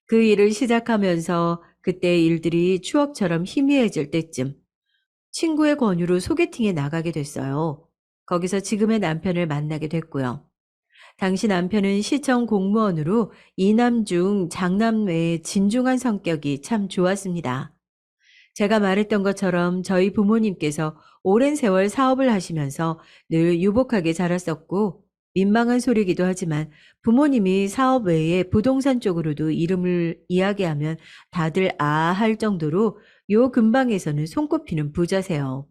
그 일을 시작하면서 그때 일들이 추억처럼 희미해질 때쯤 친구의 권유로 소개팅에 나가게 됐어요. 거기서 지금의 남편을 만나게 됐고요. 당시 남편은 시청 공무원으로 이남 중 장남 외에 진중한 성격이 참 좋았습니다. 제가 말했던 것처럼 저희 부모님께서 오랜 세월 사업을 하시면서 늘 유복하게 자랐었고 민망한 소리기도 하지만 부모님이 사업 외에 부동산 쪽으로도 이름을 이야기하면 다들 아 할 정도로 요 근방에서는 손꼽히는 부자세요.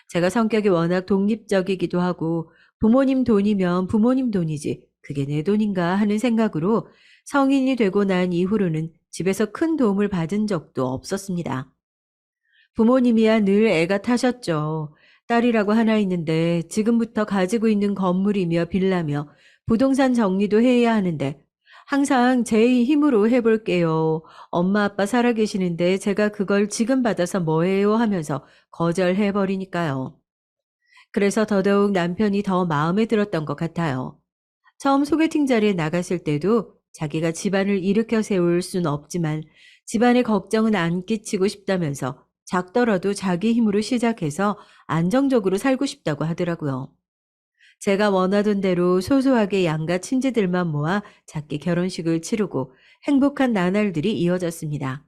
제가 성격이 워낙 독립적이기도 하고 부모님 돈이면 부모님 돈이지 그게 내 돈인가 하는 생각으로 성인이 되고 난 이후로는 집에서 큰 도움을 받은 적도 없었습니다. 부모님이야 늘 애가 타셨죠. 딸이라고 하나 있는데 지금부터 가지고 있는 건물이며 빌라며 부동산 정리도 해야 하는데 항상 제 힘으로 해볼게요. 엄마 아빠 살아계시는데 제가 그걸 지금 받아서 뭐해요 하면서 거절해버리니까요. 그래서 더더욱 남편이 더 마음에 들었던 것 같아요. 처음 소개팅 자리에 나갔을 때도 자기가 집안을 일으켜 세울 순 없지만 집안의 걱정은 안 끼치고 싶다면서 작더라도 자기 힘으로 시작해서 안정적으로 살고 싶다고 하더라고요. 제가 원하던 대로 소소하게 양가 친지들만 모아 작게 결혼식을 치르고 행복한 나날들이 이어졌습니다.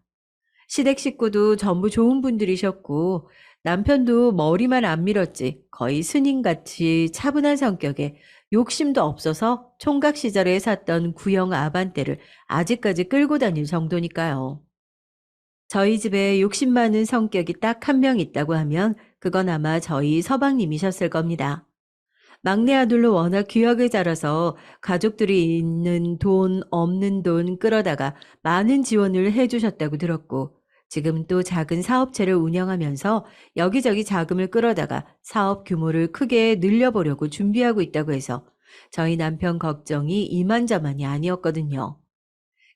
시댁 식구도 전부 좋은 분들이셨고 남편도 머리만 안 밀었지 거의 스님같이 차분한 성격에 욕심도 없어서 총각 시절에 샀던 구형 아반떼를 아직까지 끌고 다닐 정도니까요. 저희 집에 욕심 많은 성격이 딱 한 명 있다고 하면 그건 아마 저희 서방님이셨을 겁니다. 막내 아들로 워낙 귀하게 자라서 가족들이 있는 돈, 없는 돈 끌어다가 많은 지원을 해주셨다고 들었고, 지금 또 작은 사업체를 운영하면서 여기저기 자금을 끌어다가 사업 규모를 크게 늘려보려고 준비하고 있다고 해서 저희 남편 걱정이 이만저만이 아니었거든요.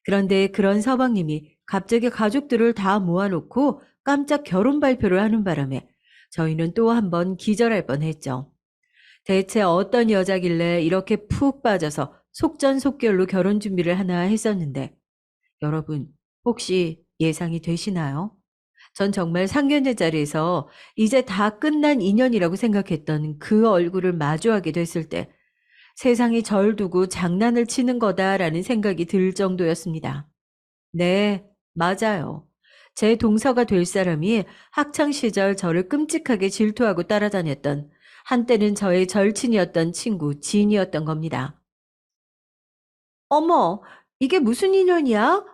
그런데 그런 서방님이 갑자기 가족들을 다 모아놓고 깜짝 결혼 발표를 하는 바람에 저희는 또 한 번 기절할 뻔했죠. 대체 어떤 여자길래 이렇게 푹 빠져서 속전속결로 결혼 준비를 하나 했었는데 여러분 혹시 예상이 되시나요? 전 정말 상견례 자리에서 이제 다 끝난 인연이라고 생각했던 그 얼굴을 마주하게 됐을 때 세상이 절 두고 장난을 치는 거다라는 생각이 들 정도였습니다. 네, 맞아요. 제 동서가 될 사람이 학창 시절 저를 끔찍하게 질투하고 따라다녔던 한때는 저의 절친이었던 친구 진이었던 겁니다. 어머, 이게 무슨 인연이야?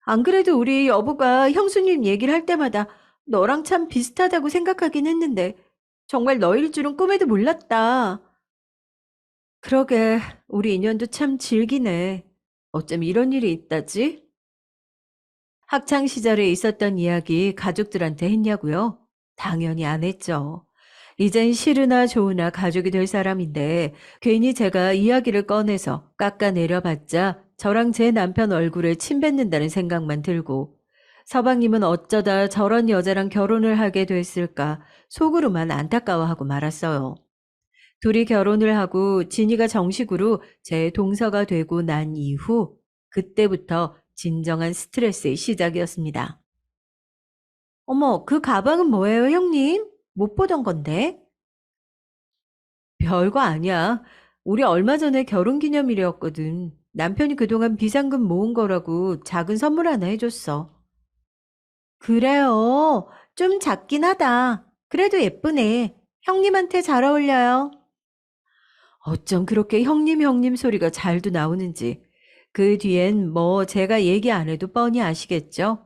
안 그래도 우리 여보가 형수님 얘기를 할 때마다 너랑 참 비슷하다고 생각하긴 했는데 정말 너일 줄은 꿈에도 몰랐다. 그러게, 우리 인연도 참 질기네. 어쩜 이런 일이 있다지? 학창 시절에 있었던 이야기 가족들한테 했냐고요? 당연히 안 했죠. 이젠 싫으나 좋으나 가족이 될 사람인데 괜히 제가 이야기를 꺼내서 깎아내려봤자 저랑 제 남편 얼굴에 침 뱉는다는 생각만 들고 서방님은 어쩌다 저런 여자랑 결혼을 하게 됐을까 속으로만 안타까워하고 말았어요. 둘이 결혼을 하고 진이가 정식으로 제 동서가 되고 난 이후 그때부터 진정한 스트레스의 시작이었습니다. 어머, 그 가방은 뭐예요, 형님? 못 보던 건데. 별거 아니야. 우리 얼마 전에 결혼기념일이었거든. 남편이 그동안 비상금 모은 거라고 작은 선물 하나 해줬어. 그래요. 좀 작긴 하다. 그래도 예쁘네. 형님한테 잘 어울려요. 어쩜 그렇게 형님 소리가 잘도 나오는지. 그 뒤엔 뭐 제가 얘기 안 해도 뻔히 아시겠죠?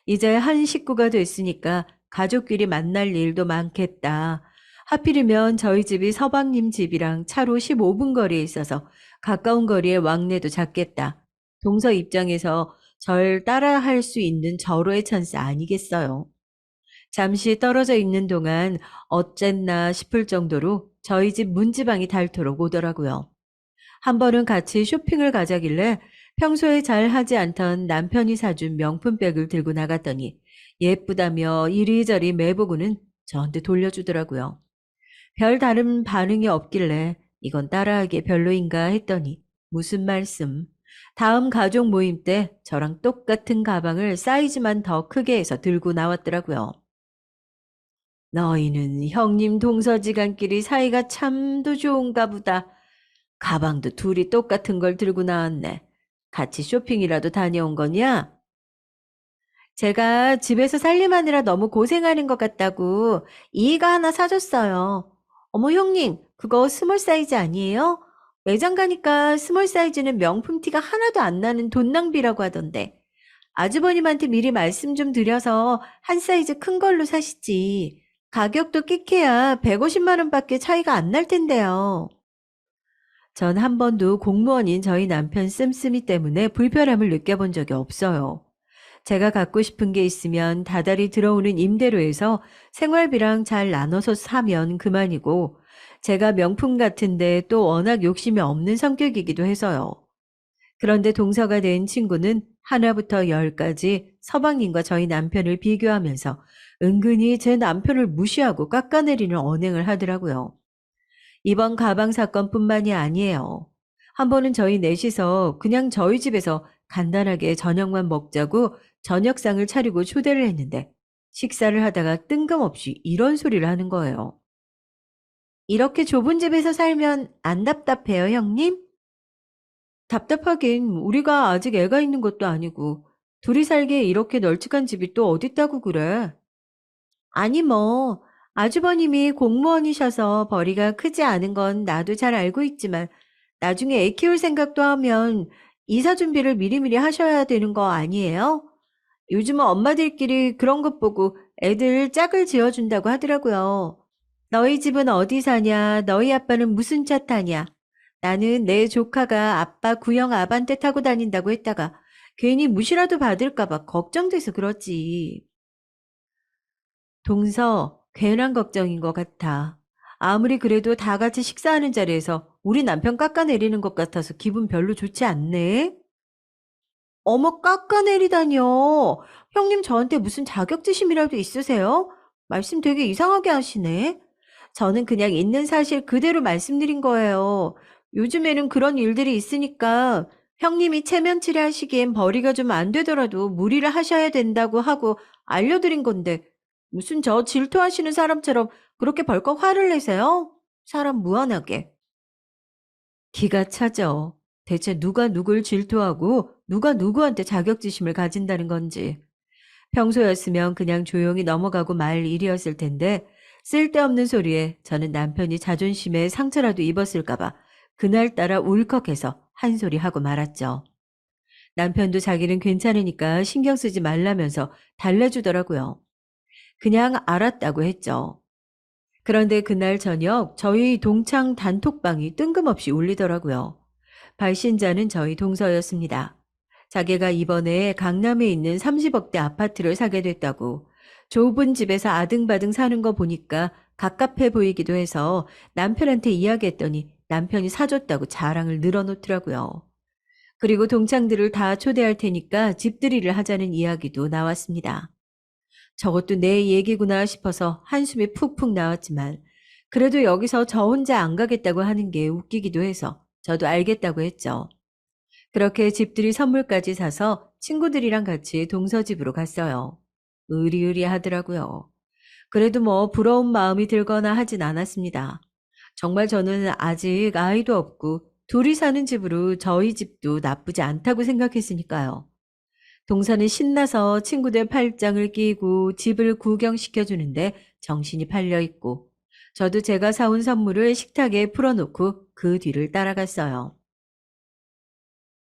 이제 한 식구가 됐으니까 가족끼리 만날 일도 많겠다. 하필이면 저희 집이 서방님 집이랑 차로 15분 거리에 있어서 가까운 거리에 왕래도 작겠다. 동서 입장에서 절 따라할 수 있는 절호의 찬스 아니겠어요. 잠시 떨어져 있는 동안 어쨌나 싶을 정도로 저희 집 문지방이 닳도록 오더라고요. 한 번은 같이 쇼핑을 가자길래 평소에 잘 하지 않던 남편이 사준 명품백을 들고 나갔더니 예쁘다며 이리저리 매보고는 저한테 돌려주더라고요. 별 다른 반응이 없길래 이건 따라하기에 별로인가 했더니 무슨 말씀. 다음 가족 모임 때 저랑 똑같은 가방을 사이즈만 더 크게 해서 들고 나왔더라고요. 너희는 형님 동서지간끼리 사이가 참도 좋은가 보다. 가방도 둘이 똑같은 걸 들고 나왔네. 같이 쇼핑이라도 다녀온 거냐? 제가 집에서 살림하느라 너무 고생하는 것 같다고 이가 하나 사줬어요. 어머, 형님, 그거 스몰 사이즈 아니에요? 매장 가니까 스몰 사이즈는 명품 티가 하나도 안 나는 돈 낭비라고 하던데. 아주버님한테 미리 말씀 좀 드려서 한 사이즈 큰 걸로 사시지. 가격도 끽해야 150만 원밖에 차이가 안 날 텐데요. 전 한 번도 공무원인 저희 남편 씀씀이 때문에 불편함을 느껴본 적이 없어요. 제가 갖고 싶은 게 있으면 다달이 들어오는 임대료에서 생활비랑 잘 나눠서 사면 그만이고, 제가 명품 같은데 또 워낙 욕심이 없는 성격이기도 해서요. 그런데 동서가 된 친구는 하나부터 열까지 서방님과 저희 남편을 비교하면서 은근히 제 남편을 무시하고 깎아내리는 언행을 하더라고요. 이번 가방 사건뿐만이 아니에요. 한 번은 저희 넷이서 그냥 저희 집에서 간단하게 저녁만 먹자고 저녁상을 차리고 초대를 했는데 식사를 하다가 뜬금없이 이런 소리를 하는 거예요. 이렇게 좁은 집에서 살면 안 답답해요, 형님? 답답하긴 우리가 아직 애가 있는 것도 아니고 둘이 살기에 이렇게 널찍한 집이 또 어딨다고 그래. 아니 뭐 아주버님이 공무원이셔서 벌이가 크지 않은 건 나도 잘 알고 있지만 나중에 애 키울 생각도 하면 이사 준비를 미리미리 하셔야 되는 거 아니에요? 요즘은 엄마들끼리 그런 것 보고 애들 짝을 지어준다고 하더라고요. 너희 집은 어디 사냐? 너희 아빠는 무슨 차 타냐? 나는 내 조카가 아빠 구형 아반떼 타고 다닌다고 했다가 괜히 무시라도 받을까 봐 걱정돼서 그렇지. 동서, 괜한 걱정인 것 같아. 아무리 그래도 다 같이 식사하는 자리에서 우리 남편 깎아내리는 것 같아서 기분 별로 좋지 않네? 어머, 깎아내리다뇨. 형님 저한테 무슨 자격지심이라도 있으세요? 말씀 되게 이상하게 하시네. 저는 그냥 있는 사실 그대로 말씀드린 거예요. 요즘에는 그런 일들이 있으니까 형님이 체면치레 하시기엔 벌이가 좀 안 되더라도 무리를 하셔야 된다고 하고 알려드린 건데 무슨 저 질투하시는 사람처럼 그렇게 벌컥 화를 내세요? 사람 무한하게. 기가 차죠. 대체 누가 누굴 질투하고 누가 누구한테 자격지심을 가진다는 건지. 평소였으면 그냥 조용히 넘어가고 말 일이었을 텐데 쓸데없는 소리에 저는 남편이 자존심에 상처라도 입었을까봐 그날따라 울컥해서 한 소리 하고 말았죠. 남편도 자기는 괜찮으니까 신경 쓰지 말라면서 달래주더라고요. 그냥 알았다고 했죠. 그런데 그날 저녁 저희 동창 단톡방이 뜬금없이 울리더라고요. 발신자는 저희 동서였습니다. 자기가 이번에 강남에 있는 30억대 아파트를 사게 됐다고 좁은 집에서 아등바등 사는 거 보니까 갑갑해 보이기도 해서 남편한테 이야기했더니 남편이 사줬다고 자랑을 늘어놓더라고요. 그리고 동창들을 다 초대할 테니까 집들이를 하자는 이야기도 나왔습니다. 저것도 내 얘기구나 싶어서 한숨이 푹푹 나왔지만 그래도 여기서 저 혼자 안 가겠다고 하는 게 웃기기도 해서 저도 알겠다고 했죠. 그렇게 집들이 선물까지 사서 친구들이랑 같이 동서집으로 갔어요. 의리의리 하더라고요. 그래도 뭐 부러운 마음이 들거나 하진 않았습니다. 정말 저는 아직 아이도 없고 둘이 사는 집으로 저희 집도 나쁘지 않다고 생각했으니까요. 동서는 신나서 친구들 팔짱을 끼고 집을 구경시켜 주는데 정신이 팔려 있고 저도 제가 사온 선물을 식탁에 풀어놓고 그 뒤를 따라갔어요.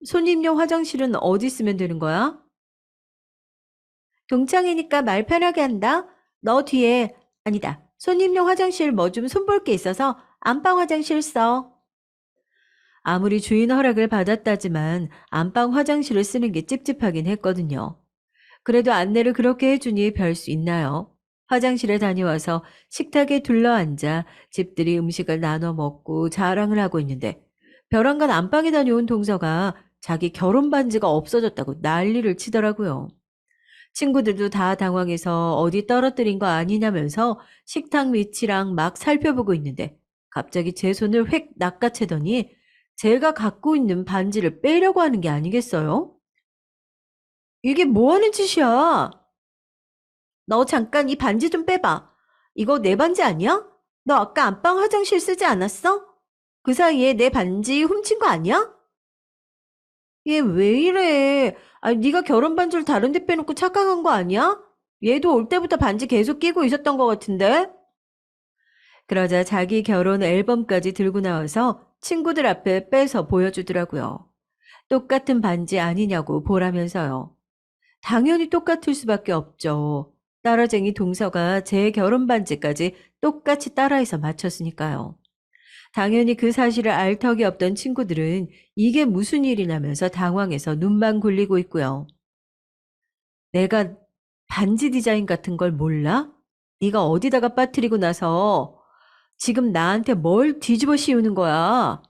손님용 화장실은 어디 쓰면 되는 거야? 동창이니까 말 편하게 한다. 너 뒤에, 아니다. 손님용 화장실 뭐 좀 손볼 게 있어서 안방 화장실 써. 아무리 주인 허락을 받았다지만 안방 화장실을 쓰는 게 찝찝하긴 했거든요. 그래도 안내를 그렇게 해주니 별 수 있나요? 화장실에 다녀와서 식탁에 둘러앉아 집들이 음식을 나눠 먹고 자랑을 하고 있는데 벼랑간 안방에 다녀온 동서가 자기 결혼 반지가 없어졌다고 난리를 치더라고요. 친구들도 다 당황해서 어디 떨어뜨린 거 아니냐면서 식탁 위치랑 막 살펴보고 있는데 갑자기 제 손을 획 낚아채더니 제가 갖고 있는 반지를 빼려고 하는 게 아니겠어요? 이게 뭐 하는 짓이야? 너 잠깐 이 반지 좀 빼봐. 이거 내 반지 아니야? 너 아까 안방 화장실 쓰지 않았어? 그 사이에 내 반지 훔친 거 아니야? 얘 왜 이래? 아, 네가 결혼 반지를 다른 데 빼놓고 착각한 거 아니야? 얘도 올 때부터 반지 계속 끼고 있었던 것 같은데? 그러자 자기 결혼 앨범까지 들고 나와서 친구들 앞에 빼서 보여주더라고요. 똑같은 반지 아니냐고 보라면서요. 당연히 똑같을 수밖에 없죠. 따라쟁이 동서가 제 결혼 반지까지 똑같이 따라해서 맞췄으니까요. 당연히 그 사실을 알 턱이 없던 친구들은 이게 무슨 일이냐면서 당황해서 눈만 굴리고 있고요. 내가 반지 디자인 같은 걸 몰라? 네가 어디다가 빠뜨리고 나서 지금 나한테 뭘 뒤집어 씌우는 거야?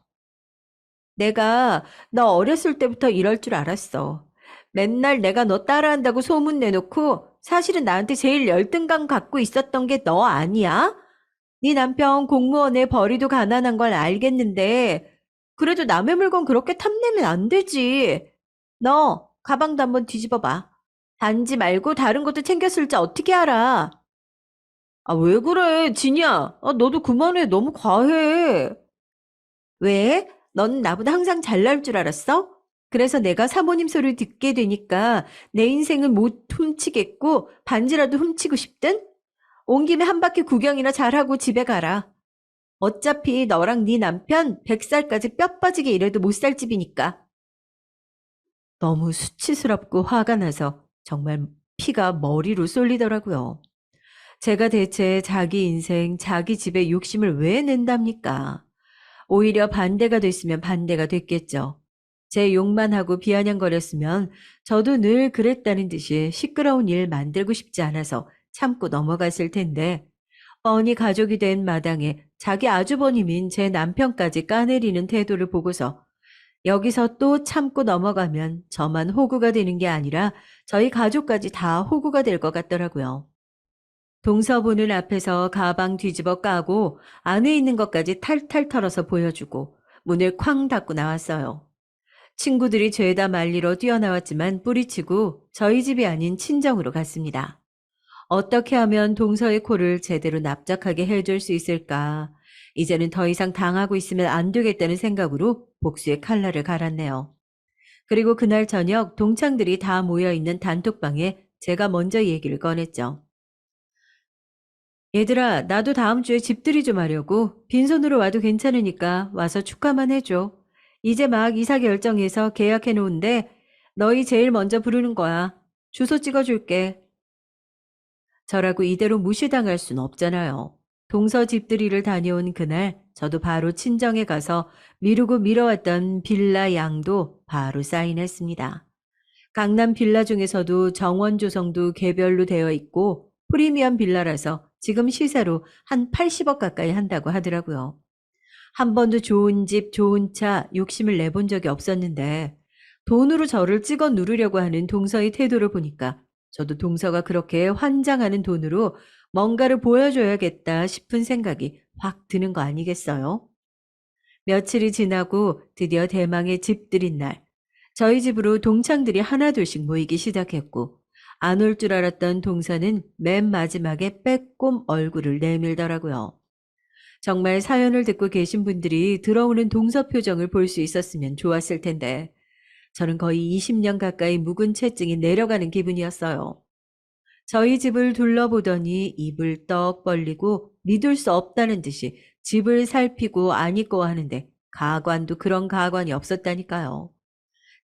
내가 너 어렸을 때부터 이럴 줄 알았어. 맨날 내가 너 따라한다고 소문 내놓고 사실은 나한테 제일 열등감 갖고 있었던 게 너 아니야? 네 남편 공무원에 벌이도 가난한 걸 알겠는데 그래도 남의 물건 그렇게 탐내면 안 되지. 너 가방도 한번 뒤집어 봐. 반지 말고 다른 것도 챙겼을지 어떻게 알아? 아, 왜 그래, 진이야? 아, 너도 그만해. 너무 과해. 왜? 넌 나보다 항상 잘날 줄 알았어? 그래서 내가 사모님 소리를 듣게 되니까 내 인생을 못 훔치겠고 반지라도 훔치고 싶든? 온 김에 한 바퀴 구경이나 잘하고 집에 가라. 어차피 너랑 네 남편 100살까지 뼈 빠지게 일해도 못 살 집이니까. 너무 수치스럽고 화가 나서 정말 피가 머리로 쏠리더라고요. 제가 대체 자기 인생, 자기 집에 욕심을 왜 낸답니까? 오히려 반대가 됐으면 반대가 됐겠죠. 제 욕만 하고 비아냥거렸으면 저도 늘 그랬다는 듯이 시끄러운 일 만들고 싶지 않아서 참고 넘어갔을 텐데 뻔히 가족이 된 마당에 자기 아주버님인 제 남편까지 까내리는 태도를 보고서 여기서 또 참고 넘어가면 저만 호구가 되는 게 아니라 저희 가족까지 다 호구가 될 것 같더라고요. 동서 보는 앞에서 가방 뒤집어 까고 안에 있는 것까지 탈탈 털어서 보여주고 문을 쾅 닫고 나왔어요. 친구들이 죄다 말리러 뛰어나왔지만 뿌리치고 저희 집이 아닌 친정으로 갔습니다. 어떻게 하면 동서의 코를 제대로 납작하게 해줄 수 있을까? 이제는 더 이상 당하고 있으면 안 되겠다는 생각으로 복수의 칼날을 갈았네요. 그리고 그날 저녁 동창들이 다 모여있는 단톡방에 제가 먼저 얘기를 꺼냈죠. 얘들아, 나도 다음 주에 집들이 좀 하려고 빈손으로 와도 괜찮으니까 와서 축하만 해줘. 이제 막 이사 결정해서 계약해 놓은데 너희 제일 먼저 부르는 거야. 주소 찍어줄게. 저라고 이대로 무시당할 순 없잖아요. 동서 집들이를 다녀온 그날 저도 바로 친정에 가서 미루고 미뤄왔던 빌라 양도 바로 사인했습니다. 강남 빌라 중에서도 정원 조성도 개별로 되어 있고 프리미엄 빌라라서 지금 시세로 한 80억 가까이 한다고 하더라고요. 한 번도 좋은 집, 좋은 차 욕심을 내본 적이 없었는데 돈으로 저를 찍어 누르려고 하는 동서의 태도를 보니까 저도 동서가 그렇게 환장하는 돈으로 뭔가를 보여줘야겠다 싶은 생각이 확 드는 거 아니겠어요? 며칠이 지나고 드디어 대망의 집들인 날. 저희 집으로 동창들이 하나둘씩 모이기 시작했고 안 올 줄 알았던 동서는 맨 마지막에 빼꼼 얼굴을 내밀더라고요. 정말 사연을 듣고 계신 분들이 들어오는 동서 표정을 볼 수 있었으면 좋았을 텐데 저는 거의 20년 가까이 묵은 채증이 내려가는 기분이었어요. 저희 집을 둘러보더니 입을 떡 벌리고 믿을 수 없다는 듯이 집을 살피고 안 있고 하는데 가관도 그런 가관이 없었다니까요.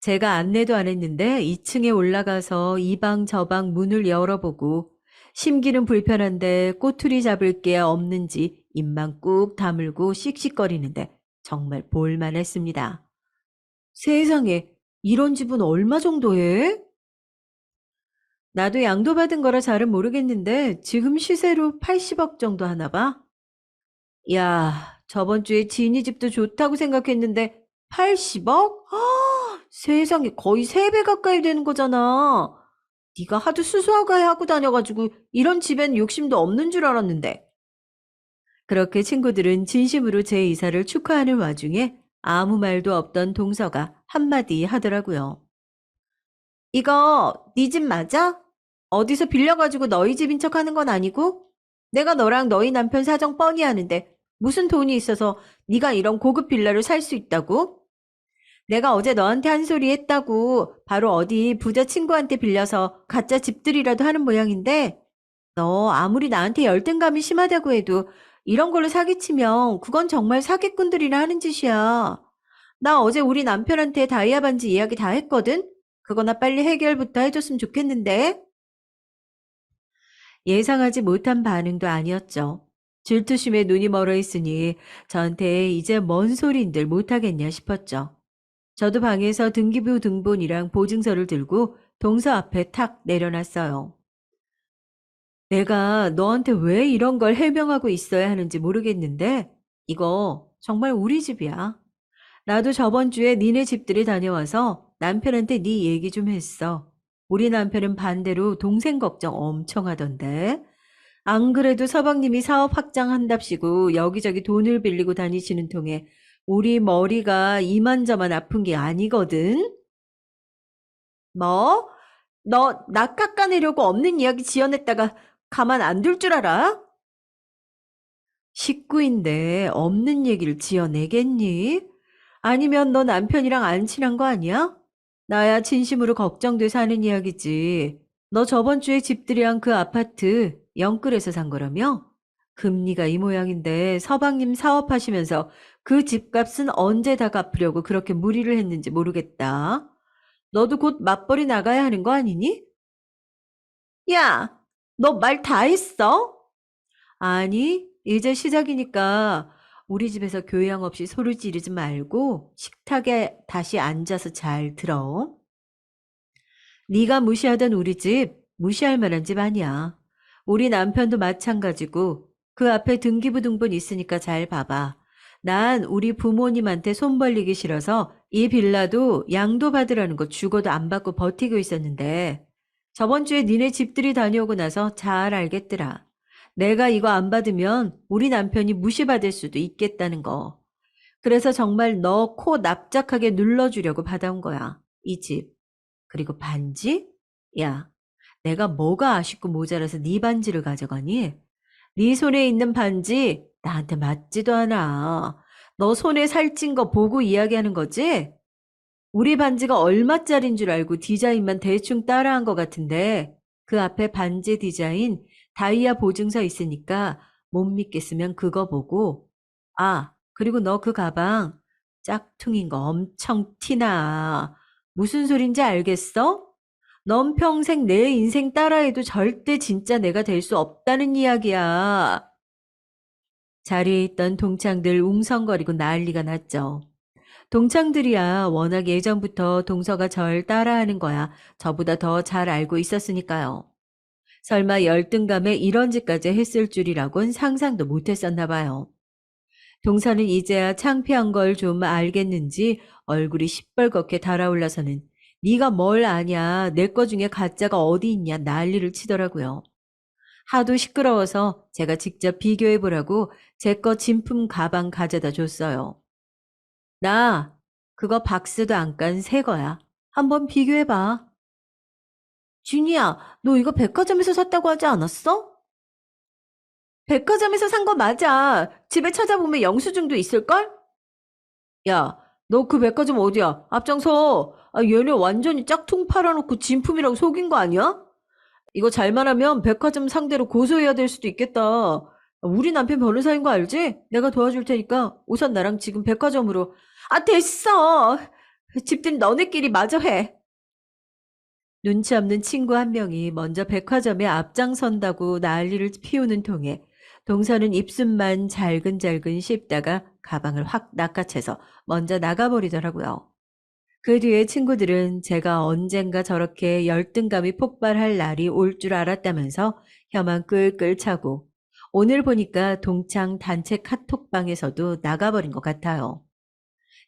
제가 안내도 안 했는데 2층에 올라가서 이 방 저 방 문을 열어보고 심기는 불편한데 꼬투리 잡을 게 없는지 입만 꾹 다물고 씩씩거리는데 정말 볼만했습니다. 세상에, 이런 집은 얼마 정도 해? 나도 양도받은 거라 잘은 모르겠는데 지금 시세로 80억 정도 하나 봐? 야, 저번 주에 지니 집도 좋다고 생각했는데 80억? 세상에 거의 3배 가까이 되는 거잖아. 네가 하도 수수하게 하고 다녀가지고 이런 집엔 욕심도 없는 줄 알았는데. 그렇게 친구들은 진심으로 제 이사를 축하하는 와중에 아무 말도 없던 동서가 한마디 하더라고요. 이거 네 집 맞아? 어디서 빌려가지고 너희 집인 척 하는 건 아니고? 내가 너랑 너희 남편 사정 뻔히 아는데 무슨 돈이 있어서 네가 이런 고급 빌라를 살 수 있다고? 내가 어제 너한테 한 소리 했다고 바로 어디 부자 친구한테 빌려서 가짜 집들이라도 하는 모양인데 너 아무리 나한테 열등감이 심하다고 해도 이런 걸로 사기치면 그건 정말 사기꾼들이나 하는 짓이야. 나 어제 우리 남편한테 다이아 반지 이야기 다 했거든? 그거나 빨리 해결부터 해줬으면 좋겠는데. 예상하지 못한 반응도 아니었죠. 질투심에 눈이 멀어 있으니 저한테 이제 뭔 소린들 못하겠냐 싶었죠. 저도 방에서 등기부 등본이랑 보증서를 들고 동서 앞에 탁 내려놨어요. 내가 너한테 왜 이런 걸 해명하고 있어야 하는지 모르겠는데 이거 정말 우리 집이야. 나도 저번 주에 니네 집들이 다녀와서 남편한테 네 얘기 좀 했어. 우리 남편은 반대로 동생 걱정 엄청 하던데. 안 그래도 서방님이 사업 확장한답시고 여기저기 돈을 빌리고 다니시는 통에 우리 머리가 이만저만 아픈 게 아니거든. 뭐? 너 나 깎아내려고 없는 이야기 지어냈다가 가만 안 둘 줄 알아? 식구인데 없는 얘기를 지어내겠니? 아니면 너 남편이랑 안 친한 거 아니야? 나야 진심으로 걱정돼서 하는 이야기지. 너 저번 주에 집들이한 그 아파트 영끌에서 산 거라며? 금리가 이 모양인데 서방님 사업하시면서 그 집값은 언제 다 갚으려고 그렇게 무리를 했는지 모르겠다. 너도 곧 맞벌이 나가야 하는 거 아니니? 야, 너 말 다 했어? 아니, 이제 시작이니까 우리 집에서 교양 없이 소리 지르지 말고 식탁에 다시 앉아서 잘 들어. 네가 무시하던 우리 집 무시할 만한 집 아니야. 우리 남편도 마찬가지고 그 앞에 등기부 등본 있으니까 잘 봐봐. 난 우리 부모님한테 손 벌리기 싫어서 이 빌라도 양도 받으라는 거 죽어도 안 받고 버티고 있었는데 저번 주에 니네 집들이 다녀오고 나서 잘 알겠더라. 내가 이거 안 받으면 우리 남편이 무시받을 수도 있겠다는 거. 그래서 정말 너 코 납작하게 눌러주려고 받아온 거야. 이 집. 그리고 반지? 야, 내가 뭐가 아쉽고 모자라서 네 반지를 가져가니? 네 손에 있는 반지 나한테 맞지도 않아. 너 손에 살찐 거 보고 이야기하는 거지? 우리 반지가 얼마짜린 줄 알고 디자인만 대충 따라한 것 같은데 그 앞에 반지 디자인 다이아 보증서 있으니까 못 믿겠으면 그거 보고 아, 그리고 너 그 가방 짝퉁인 거 엄청 티나. 무슨 소린지 알겠어? 넌 평생 내 인생 따라해도 절대 진짜 내가 될 수 없다는 이야기야. 자리에 있던 동창들 웅성거리고 난리가 났죠. 동창들이야 워낙 예전부터 동서가 절 따라하는 거야 저보다 더 잘 알고 있었으니까요. 설마 열등감에 이런 짓까지 했을 줄이라곤 상상도 못했었나 봐요. 동서는 이제야 창피한 걸 좀 알겠는지 얼굴이 시뻘겋게 달아올라서는 네가 뭘 아냐 내 거 중에 가짜가 어디 있냐 난리를 치더라고요. 하도 시끄러워서 제가 직접 비교해보라고 제 거 진품 가방 가져다 줬어요. 나 그거 박스도 안 깐 새 거야. 한번 비교해봐. 준이야, 너 이거 백화점에서 샀다고 하지 않았어? 백화점에서 산 거 맞아. 집에 찾아보면 영수증도 있을걸? 야, 너 그 백화점 어디야? 앞장서. 아, 얘네 완전히 짝퉁 팔아놓고 진품이라고 속인 거 아니야? 이거 잘만 하면 백화점 상대로 고소해야 될 수도 있겠다. 우리 남편 변호사인 거 알지? 내가 도와줄 테니까 우선 나랑 지금 백화점으로. 아, 됐어. 집들 너네끼리 마저 해. 눈치 없는 친구 한 명이 먼저 백화점에 앞장선다고 난리를 피우는 통에 동서는 입술만 잘근잘근 씹다가 가방을 확 낚아채서 먼저 나가버리더라고요. 그 뒤에 친구들은 제가 언젠가 저렇게 열등감이 폭발할 날이 올 줄 알았다면서 혀만 끌끌 차고 오늘 보니까 동창 단체 카톡방에서도 나가버린 것 같아요.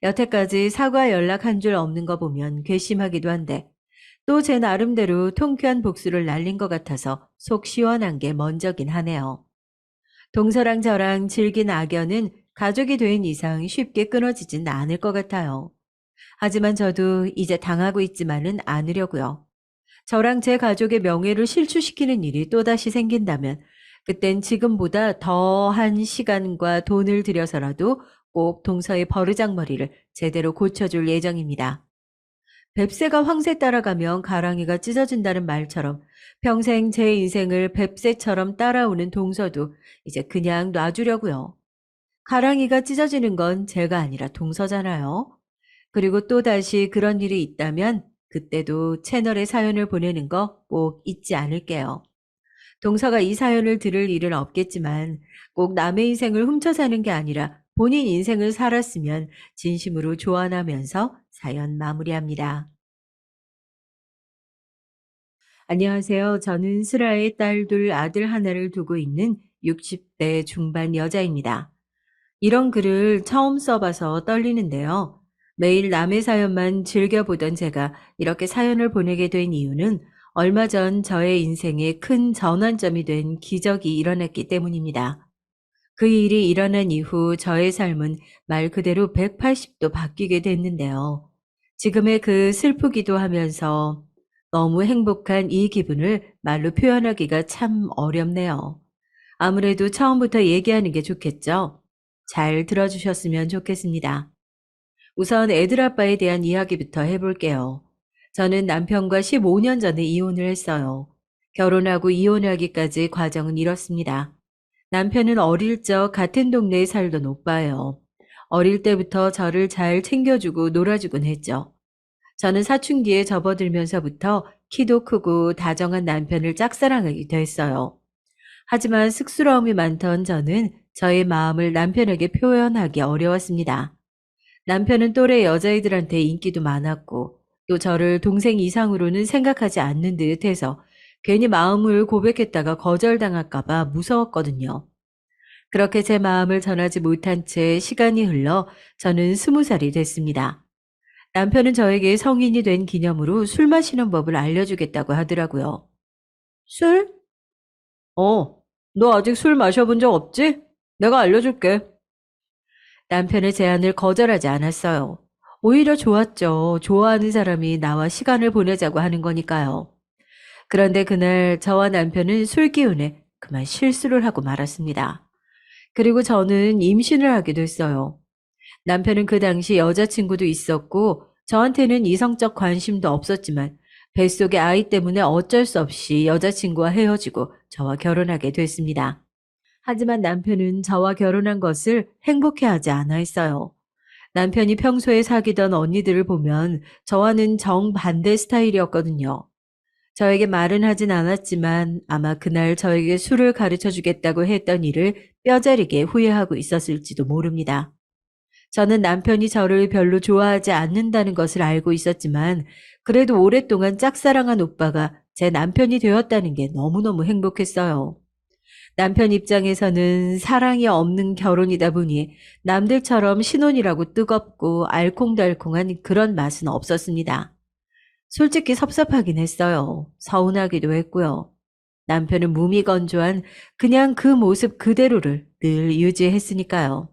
여태까지 사과 연락 한 줄 없는 거 보면 괘씸하기도 한데 또 제 나름대로 통쾌한 복수를 날린 것 같아서 속 시원한 게 먼저긴 하네요. 동서랑 저랑 즐긴 악연은 가족이 된 이상 쉽게 끊어지진 않을 것 같아요. 하지만 저도 이제 당하고 있지만은 않으려고요. 저랑 제 가족의 명예를 실추시키는 일이 또다시 생긴다면 그땐 지금보다 더한 시간과 돈을 들여서라도 꼭 동서의 버르장머리를 제대로 고쳐줄 예정입니다. 뱁새가 황새 따라가면 가랑이가 찢어진다는 말처럼 평생 제 인생을 뱁새처럼 따라오는 동서도 이제 그냥 놔주려고요. 가랑이가 찢어지는 건 제가 아니라 동서잖아요. 그리고 또다시 그런 일이 있다면 그때도 채널에 사연을 보내는 거 꼭 잊지 않을게요. 동서가 이 사연을 들을 일은 없겠지만 꼭 남의 인생을 훔쳐 사는 게 아니라 본인 인생을 살았으면 진심으로 조언하면서 사연 마무리합니다. 안녕하세요. 저는 슬아의 딸 둘, 아들 하나를 두고 있는 60대 중반 여자입니다. 이런 글을 처음 써봐서 떨리는데요. 매일 남의 사연만 즐겨보던 제가 이렇게 사연을 보내게 된 이유는 얼마 전 저의 인생에 큰 전환점이 된 기적이 일어났기 때문입니다. 그 일이 일어난 이후 저의 삶은 말 그대로 180도 바뀌게 됐는데요. 지금의 그 슬프기도 하면서 너무 행복한 이 기분을 말로 표현하기가 참 어렵네요. 아무래도 처음부터 얘기하는 게 좋겠죠? 잘 들어주셨으면 좋겠습니다. 우선 애들 아빠에 대한 이야기부터 해볼게요. 저는 남편과 15년 전에 이혼을 했어요. 결혼하고 이혼하기까지 과정은 이렇습니다. 남편은 어릴 적 같은 동네에 살던 오빠예요. 어릴 때부터 저를 잘 챙겨주고 놀아주곤 했죠. 저는 사춘기에 접어들면서부터 키도 크고 다정한 남편을 짝사랑하게 됐어요. 하지만 쑥스러움이 많던 저는 저의 마음을 남편에게 표현하기 어려웠습니다. 남편은 또래 여자애들한테 인기도 많았고 또 저를 동생 이상으로는 생각하지 않는 듯 해서 괜히 마음을 고백했다가 거절당할까봐 무서웠거든요. 그렇게 제 마음을 전하지 못한 채 시간이 흘러 저는 20살이 됐습니다. 남편은 저에게 성인이 된 기념으로 술 마시는 법을 알려주겠다고 하더라고요. 술? 너 아직 술 마셔본 적 없지? 내가 알려줄게. 남편의 제안을 거절하지 않았어요. 오히려 좋았죠. 좋아하는 사람이 나와 시간을 보내자고 하는 거니까요. 그런데 그날 저와 남편은 술 기운에 그만 실수를 하고 말았습니다. 그리고 저는 임신을 하게 됐어요. 남편은 그 당시 여자친구도 있었고 저한테는 이성적 관심도 없었지만 뱃속의 아이 때문에 어쩔 수 없이 여자친구와 헤어지고 저와 결혼하게 됐습니다. 하지만 남편은 저와 결혼한 것을 행복해하지 않아 했어요. 남편이 평소에 사귀던 언니들을 보면 저와는 정반대 스타일이었거든요. 저에게 말은 하진 않았지만 아마 그날 저에게 술을 가르쳐 주겠다고 했던 일을 뼈저리게 후회하고 있었을지도 모릅니다. 저는 남편이 저를 별로 좋아하지 않는다는 것을 알고 있었지만 그래도 오랫동안 짝사랑한 오빠가 제 남편이 되었다는 게 너무너무 행복했어요. 남편 입장에서는 사랑이 없는 결혼이다 보니 남들처럼 신혼이라고 뜨겁고 알콩달콩한 그런 맛은 없었습니다. 솔직히 섭섭하긴 했어요. 서운하기도 했고요. 남편은 무미건조한 그냥 그 모습 그대로를 늘 유지했으니까요.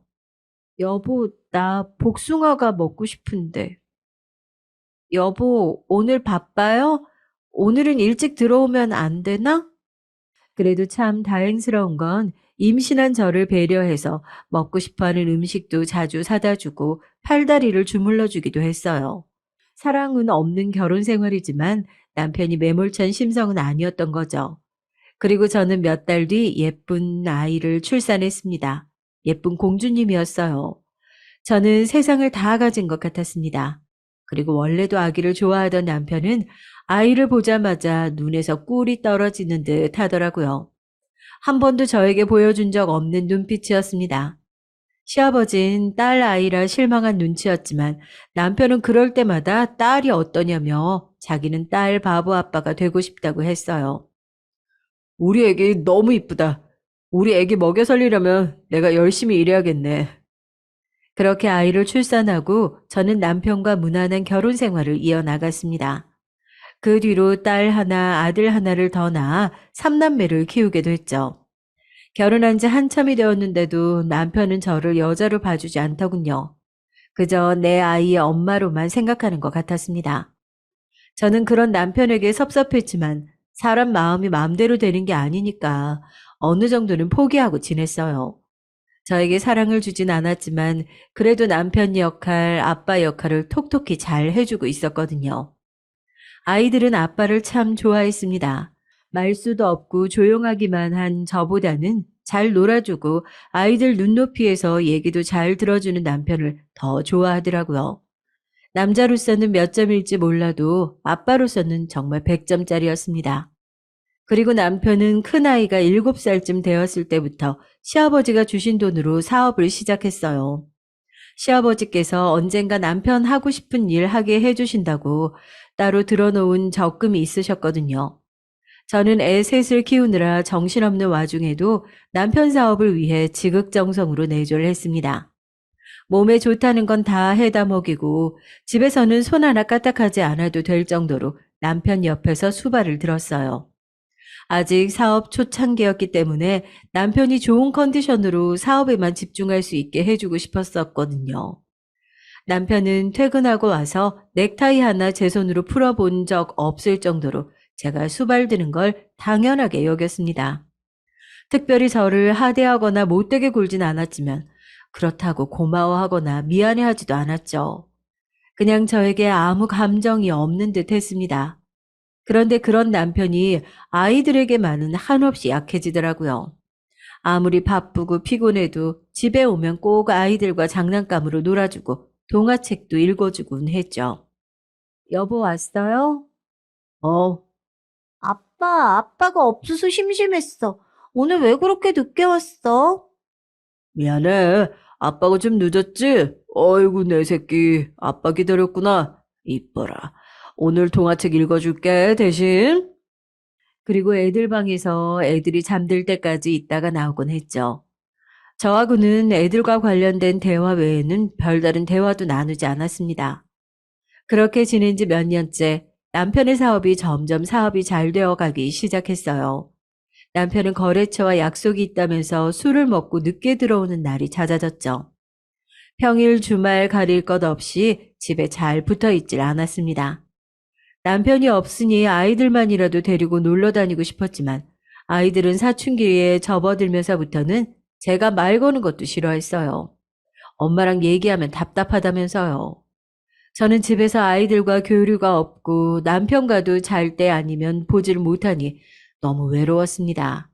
여보, 나 복숭아가 먹고 싶은데. 여보, 오늘 바빠요? 오늘은 일찍 들어오면 안 되나? 그래도 참 다행스러운 건 임신한 저를 배려해서 먹고 싶어 하는 음식도 자주 사다 주고 팔다리를 주물러 주기도 했어요. 사랑은 없는 결혼 생활이지만 남편이 매몰찬 심성은 아니었던 거죠. 그리고 저는 몇 달 뒤 예쁜 아이를 출산했습니다. 예쁜 공주님이었어요. 저는 세상을 다 가진 것 같았습니다. 그리고 원래도 아기를 좋아하던 남편은 아이를 보자마자 눈에서 꿀이 떨어지는 듯 하더라고요. 한 번도 저에게 보여준 적 없는 눈빛이었습니다. 시아버진 딸 아이라 실망한 눈치였지만 남편은 그럴 때마다 딸이 어떠냐며 자기는 딸 바보 아빠가 되고 싶다고 했어요. 우리 애기 너무 이쁘다. 우리 애기 먹여 살리려면 내가 열심히 일해야겠네. 그렇게 아이를 출산하고 저는 남편과 무난한 결혼 생활을 이어나갔습니다. 그 뒤로 딸 하나, 아들 하나를 더 낳아 3남매를 키우게 됐죠. 결혼한 지 한참이 되었는데도 남편은 저를 여자로 봐주지 않더군요. 그저 내 아이의 엄마로만 생각하는 것 같았습니다. 저는 그런 남편에게 섭섭했지만 사람 마음이 마음대로 되는 게 아니니까 어느 정도는 포기하고 지냈어요. 저에게 사랑을 주진 않았지만 그래도 남편 역할, 아빠 역할을 톡톡히 잘 해주고 있었거든요. 아이들은 아빠를 참 좋아했습니다. 말수도 없고 조용하기만 한 저보다는 잘 놀아주고 아이들 눈높이에서 얘기도 잘 들어주는 남편을 더 좋아하더라고요. 남자로서는 몇 점일지 몰라도 아빠로서는 정말 100점짜리였습니다. 그리고 남편은 큰아이가 7살쯤 되었을 때부터 시아버지가 주신 돈으로 사업을 시작했어요. 시아버지께서 언젠가 남편 하고 싶은 일 하게 해주신다고 따로 들어놓은 적금이 있으셨거든요. 저는 애 셋을 키우느라 정신없는 와중에도 남편 사업을 위해 지극정성으로 내조를 했습니다. 몸에 좋다는 건 다 해다 먹이고 집에서는 손 하나 까딱하지 않아도 될 정도로 남편 옆에서 수발을 들었어요. 아직 사업 초창기였기 때문에 남편이 좋은 컨디션으로 사업에만 집중할 수 있게 해주고 싶었었거든요. 남편은 퇴근하고 와서 넥타이 하나 제 손으로 풀어본 적 없을 정도로 제가 수발드는 걸 당연하게 여겼습니다. 특별히 저를 하대하거나 못되게 굴진 않았지만 그렇다고 고마워하거나 미안해하지도 않았죠. 그냥 저에게 아무 감정이 없는 듯 했습니다. 그런데 그런 남편이 아이들에게만은 한없이 약해지더라고요. 아무리 바쁘고 피곤해도 집에 오면 꼭 아이들과 장난감으로 놀아주고 동화책도 읽어주곤 했죠. 여보 왔어요? 어, 아빠가 없어서 심심했어. 오늘 왜 그렇게 늦게 왔어? 미안해. 아빠가 좀 늦었지? 어이구, 내 새끼. 아빠 기다렸구나. 이뻐라. 오늘 동화책 읽어줄게, 대신. 그리고 애들 방에서 애들이 잠들 때까지 있다가 나오곤 했죠. 저하고는 애들과 관련된 대화 외에는 별다른 대화도 나누지 않았습니다. 그렇게 지낸 지 몇 년째 남편의 사업이 점점 사업이 잘 되어 가기 시작했어요. 남편은 거래처와 약속이 있다면서 술을 먹고 늦게 들어오는 날이 잦아졌죠. 평일 주말 가릴 것 없이 집에 잘 붙어 있질 않았습니다. 남편이 없으니 아이들만이라도 데리고 놀러 다니고 싶었지만 아이들은 사춘기에 접어들면서부터는 제가 말 거는 것도 싫어했어요. 엄마랑 얘기하면 답답하다면서요. 저는 집에서 아이들과 교류가 없고 남편과도 잘 때 아니면 보지를 못하니 너무 외로웠습니다.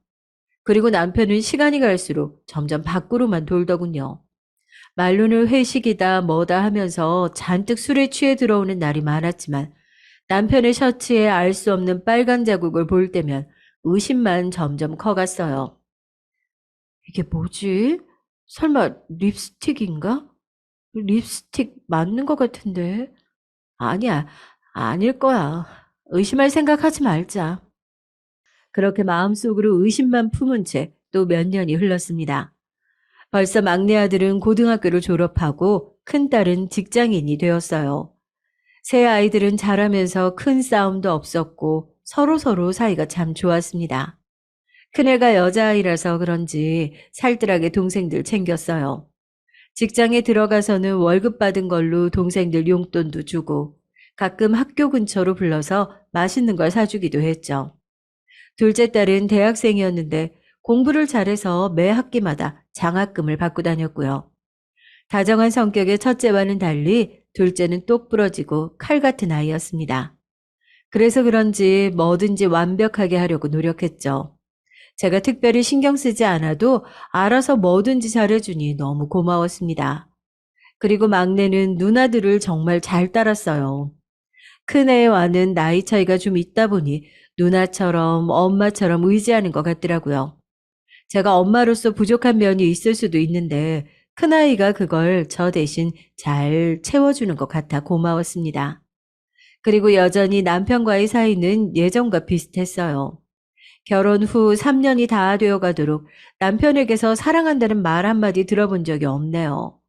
그리고 남편은 시간이 갈수록 점점 밖으로만 돌더군요. 말로는 회식이다 뭐다 하면서 잔뜩 술에 취해 들어오는 날이 많았지만 남편의 셔츠에 알 수 없는 빨간 자국을 볼 때면 의심만 점점 커갔어요. 이게 뭐지? 설마 립스틱인가? 립스틱 맞는 것 같은데. 아니야, 아닐 거야. 의심할 생각하지 말자. 그렇게 마음속으로 의심만 품은 채 또 몇 년이 흘렀습니다. 벌써 막내 아들은 고등학교를 졸업하고 큰딸은 직장인이 되었어요. 새 아이들은 자라면서 큰 싸움도 없었고 서로서로 사이가 참 좋았습니다. 큰애가 여자아이라서 그런지 살뜰하게 동생들 챙겼어요. 직장에 들어가서는 월급 받은 걸로 동생들 용돈도 주고 가끔 학교 근처로 불러서 맛있는 걸 사주기도 했죠. 둘째 딸은 대학생이었는데 공부를 잘해서 매 학기마다 장학금을 받고 다녔고요. 다정한 성격의 첫째와는 달리 둘째는 똑부러지고 칼 같은 아이였습니다. 그래서 그런지 뭐든지 완벽하게 하려고 노력했죠. 제가 특별히 신경 쓰지 않아도 알아서 뭐든지 잘해주니 너무 고마웠습니다. 그리고 막내는 누나들을 정말 잘 따랐어요. 큰애와는 나이 차이가 좀 있다 보니 누나처럼 엄마처럼 의지하는 것 같더라고요. 제가 엄마로서 부족한 면이 있을 수도 있는데 큰아이가 그걸 저 대신 잘 채워주는 것 같아 고마웠습니다. 그리고 여전히 남편과의 사이는 예전과 비슷했어요. 결혼 후 3년이 다 되어 가도록 남편에게서 사랑한다는 말 한마디 들어본 적이 없네요.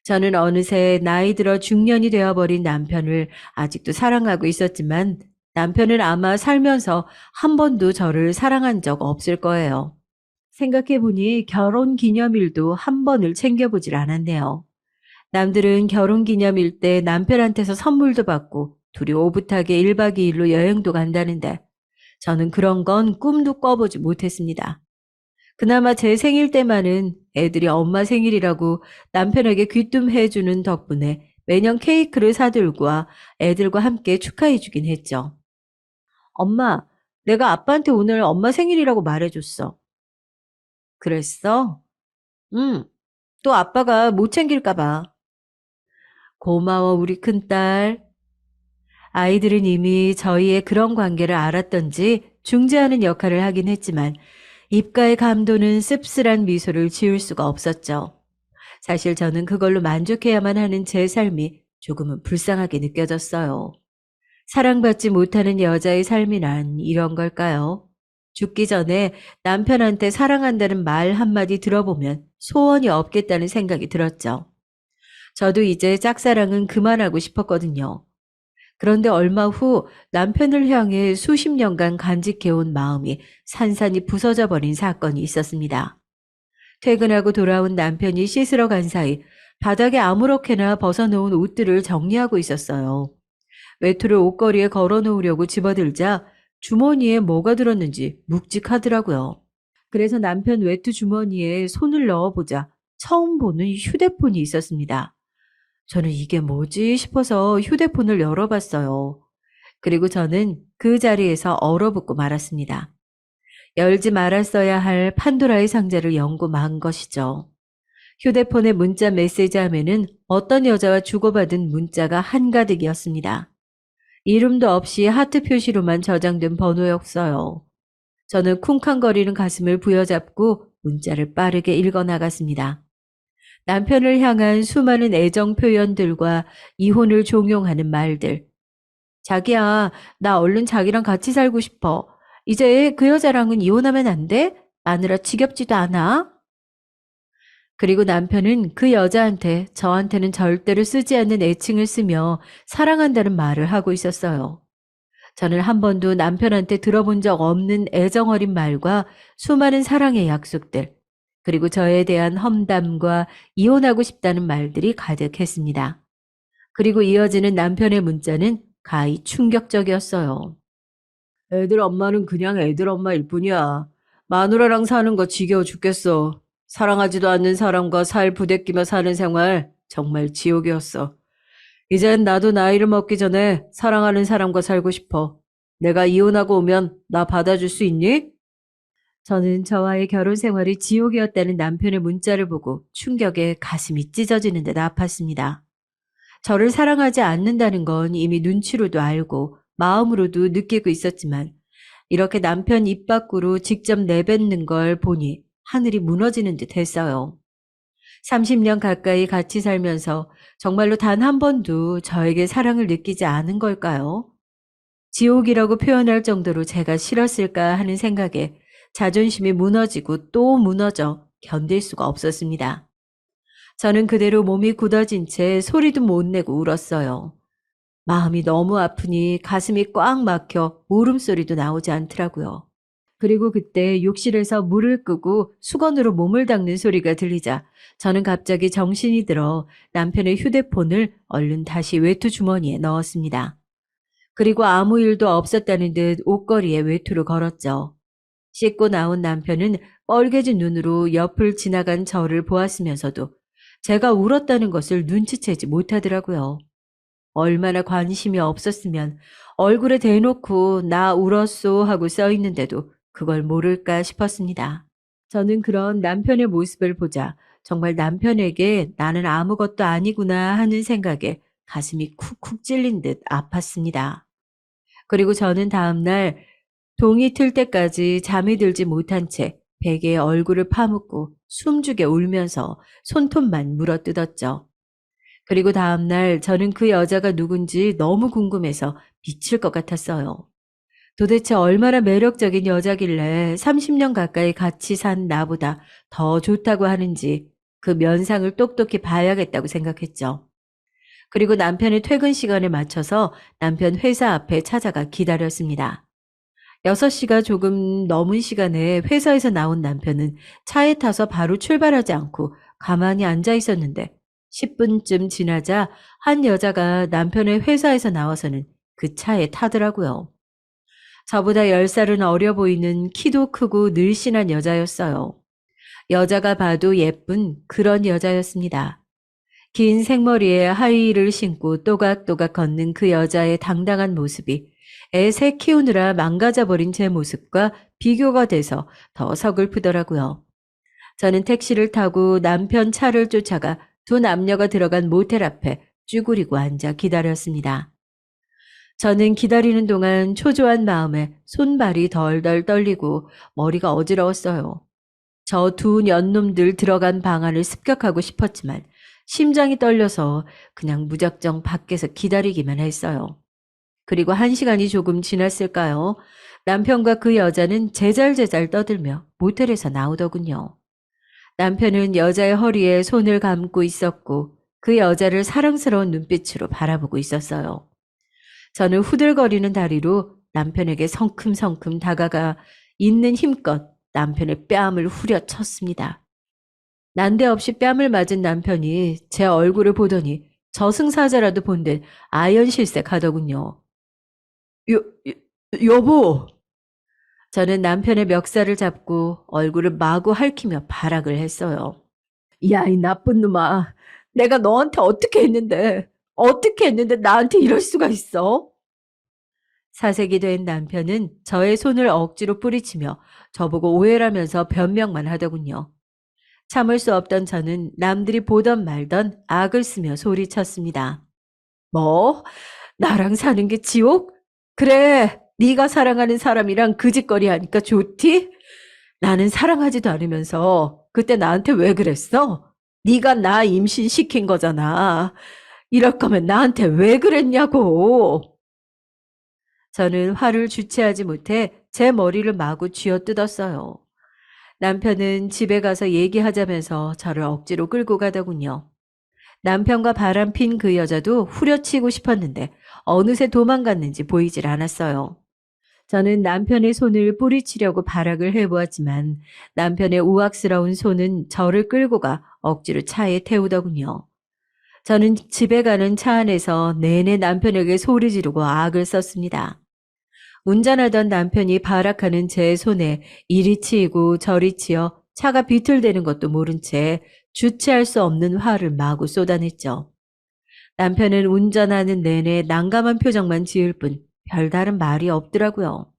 저는 어느새 나이 들어 중년이 되어버린 남편을 아직도 사랑하고 있었지만 남편은 아마 살면서 한 번도 저를 사랑한 적 없을 거예요. 생각해보니 결혼 기념일도 한 번을 챙겨보질 않았네요. 남들은 결혼 기념일 때 남편한테서 선물도 받고 둘이 오붓하게 1박 2일로 여행도 간다는데 저는 그런 건 꿈도 꿔보지 못했습니다. 그나마 제 생일 때만은 애들이 엄마 생일이라고 남편에게 귀뜸해주는 덕분에 매년 케이크를 사들고 와 애들과 함께 축하해주긴 했죠. 엄마, 내가 아빠한테 오늘 엄마 생일이라고 말해줬어. 그랬어? 응. 또 아빠가 못 챙길까 봐. 고마워, 우리 큰딸. 아이들은 이미 저희의 그런 관계를 알았던지 중재하는 역할을 하긴 했지만 입가의 감도는 씁쓸한 미소를 지울 수가 없었죠. 사실 저는 그걸로 만족해야만 하는 제 삶이 조금은 불쌍하게 느껴졌어요. 사랑받지 못하는 여자의 삶이란 이런 걸까요? 죽기 전에 남편한테 사랑한다는 말 한마디 들어보면 소원이 없겠다는 생각이 들었죠. 저도 이제 짝사랑은 그만하고 싶었거든요. 그런데 얼마 후 남편을 향해 수십 년간 간직해온 마음이 산산이 부서져 버린 사건이 있었습니다. 퇴근하고 돌아온 남편이 씻으러 간 사이 바닥에 아무렇게나 벗어놓은 옷들을 정리하고 있었어요. 외투를 옷걸이에 걸어놓으려고 집어들자 주머니에 뭐가 들었는지 묵직하더라고요. 그래서 남편 외투 주머니에 손을 넣어보자 처음 보는 휴대폰이 있었습니다. 저는 이게 뭐지 싶어서 휴대폰을 열어봤어요. 그리고 저는 그 자리에서 얼어붙고 말았습니다. 열지 말았어야 할 판도라의 상자를 연고 만 것이죠. 휴대폰의 문자 메시지 화면은 어떤 여자와 주고받은 문자가 한가득이었습니다. 이름도 없이 하트 표시로만 저장된 번호였어요. 저는 쿵쾅거리는 가슴을 부여잡고 문자를 빠르게 읽어나갔습니다. 남편을 향한 수많은 애정 표현들과 이혼을 종용하는 말들. 자기야, 나 얼른 자기랑 같이 살고 싶어. 이제 그 여자랑은 이혼하면 안 돼? 마누라 지겹지도 않아? 그리고 남편은 그 여자한테 저한테는 절대로 쓰지 않는 애칭을 쓰며 사랑한다는 말을 하고 있었어요. 저는 한 번도 남편한테 들어본 적 없는 애정어린 말과 수많은 사랑의 약속들, 그리고 저에 대한 험담과 이혼하고 싶다는 말들이 가득했습니다. 그리고 이어지는 남편의 문자는 가히 충격적이었어요. 애들 엄마는 그냥 애들 엄마일 뿐이야. 마누라랑 사는 거 지겨워 죽겠어. 사랑하지도 않는 사람과 살 부대끼며 사는 생활 정말 지옥이었어. 이젠 나도 나이를 먹기 전에 사랑하는 사람과 살고 싶어. 내가 이혼하고 오면 나 받아줄 수 있니? 저는 저와의 결혼 생활이 지옥이었다는 남편의 문자를 보고 충격에 가슴이 찢어지는 듯 아팠습니다. 저를 사랑하지 않는다는 건 이미 눈치로도 알고 마음으로도 느끼고 있었지만 이렇게 남편 입 밖으로 직접 내뱉는 걸 보니 하늘이 무너지는 듯 했어요. 30년 가까이 같이 살면서 정말로 단 한 번도 저에게 사랑을 느끼지 않은 걸까요? 지옥이라고 표현할 정도로 제가 싫었을까 하는 생각에 자존심이 무너지고 또 무너져 견딜 수가 없었습니다. 저는 그대로 몸이 굳어진 채 소리도 못 내고 울었어요. 마음이 너무 아프니 가슴이 꽉 막혀 울음소리도 나오지 않더라고요. 그리고 그때 욕실에서 물을 끄고 수건으로 몸을 닦는 소리가 들리자 저는 갑자기 정신이 들어 남편의 휴대폰을 얼른 다시 외투 주머니에 넣었습니다. 그리고 아무 일도 없었다는 듯 옷걸이에 외투를 걸었죠. 씻고 나온 남편은 뻘개진 눈으로 옆을 지나간 저를 보았으면서도 제가 울었다는 것을 눈치채지 못하더라고요. 얼마나 관심이 없었으면 얼굴에 대놓고 나 울었소 하고 써 있는데도 그걸 모를까 싶었습니다. 저는 그런 남편의 모습을 보자 정말 남편에게 나는 아무것도 아니구나 하는 생각에 가슴이 쿡쿡 찔린 듯 아팠습니다. 그리고 저는 다음날 동이 틀 때까지 잠이 들지 못한 채 베개에 얼굴을 파묻고 숨죽여 울면서 손톱만 물어뜯었죠. 그리고 다음날 저는 그 여자가 누군지 너무 궁금해서 미칠 것 같았어요. 도대체 얼마나 매력적인 여자길래 30년 가까이 같이 산 나보다 더 좋다고 하는지 그 면상을 똑똑히 봐야겠다고 생각했죠. 그리고 남편의 퇴근 시간에 맞춰서 남편 회사 앞에 찾아가 기다렸습니다. 6시가 조금 넘은 시간에 회사에서 나온 남편은 차에 타서 바로 출발하지 않고 가만히 앉아 있었는데 10분쯤 지나자 한 여자가 남편의 회사에서 나와서는 그 차에 타더라고요. 저보다 10살은 어려 보이는 키도 크고 늘씬한 여자였어요. 여자가 봐도 예쁜 그런 여자였습니다. 긴 생머리에 하이힐을 신고 또각또각 걷는 그 여자의 당당한 모습이 애 새 키우느라 망가져버린 제 모습과 비교가 돼서 더 서글프더라고요. 저는 택시를 타고 남편 차를 쫓아가 두 남녀가 들어간 모텔 앞에 쭈그리고 앉아 기다렸습니다. 저는 기다리는 동안 초조한 마음에 손발이 덜덜 떨리고 머리가 어지러웠어요. 저 두 년놈들 들어간 방 안을 습격하고 싶었지만 심장이 떨려서 그냥 무작정 밖에서 기다리기만 했어요. 그리고 1시간이 조금 지났을까요? 남편과 그 여자는 제잘제잘 떠들며 모텔에서 나오더군요. 남편은 여자의 허리에 손을 감고 있었고 그 여자를 사랑스러운 눈빛으로 바라보고 있었어요. 저는 후들거리는 다리로 남편에게 성큼성큼 다가가 있는 힘껏 남편의 뺨을 후려쳤습니다. 난데없이 뺨을 맞은 남편이 제 얼굴을 보더니 저승사자라도 본 듯 아연실색하더군요. 여보! 저는 남편의 멱살을 잡고 얼굴을 마구 핥히며 발악을 했어요. 야, 이 나쁜 놈아. 내가 너한테 어떻게 했는데 나한테 이럴 수가 있어? 사색이 된 남편은 저의 손을 억지로 뿌리치며 저보고 오해라면서 변명만 하더군요. 참을 수 없던 저는 남들이 보던 말던 악을 쓰며 소리쳤습니다. 뭐? 나랑 사는 게 지옥? 그래, 네가 사랑하는 사람이랑 그 짓거리 하니까 좋디? 나는 사랑하지도 않으면서 그때 나한테 왜 그랬어? 네가 나 임신시킨 거잖아. 이럴 거면 나한테 왜 그랬냐고. 저는 화를 주체하지 못해 제 머리를 마구 쥐어뜯었어요. 남편은 집에 가서 얘기하자면서 저를 억지로 끌고 가더군요. 남편과 바람핀 그 여자도 후려치고 싶었는데 어느새 도망갔는지 보이질 않았어요. 저는 남편의 손을 뿌리치려고 발악을 해보았지만 남편의 우악스러운 손은 저를 끌고 가 억지로 차에 태우더군요. 저는 집에 가는 차 안에서 내내 남편에게 소리 지르고 악을 썼습니다. 운전하던 남편이 발악하는 제 손에 이리 치이고 저리 치여 차가 비틀대는 것도 모른 채 주체할 수 없는 화를 마구 쏟아냈죠. 남편은 운전하는 내내 난감한 표정만 지을 뿐 별다른 말이 없더라고요.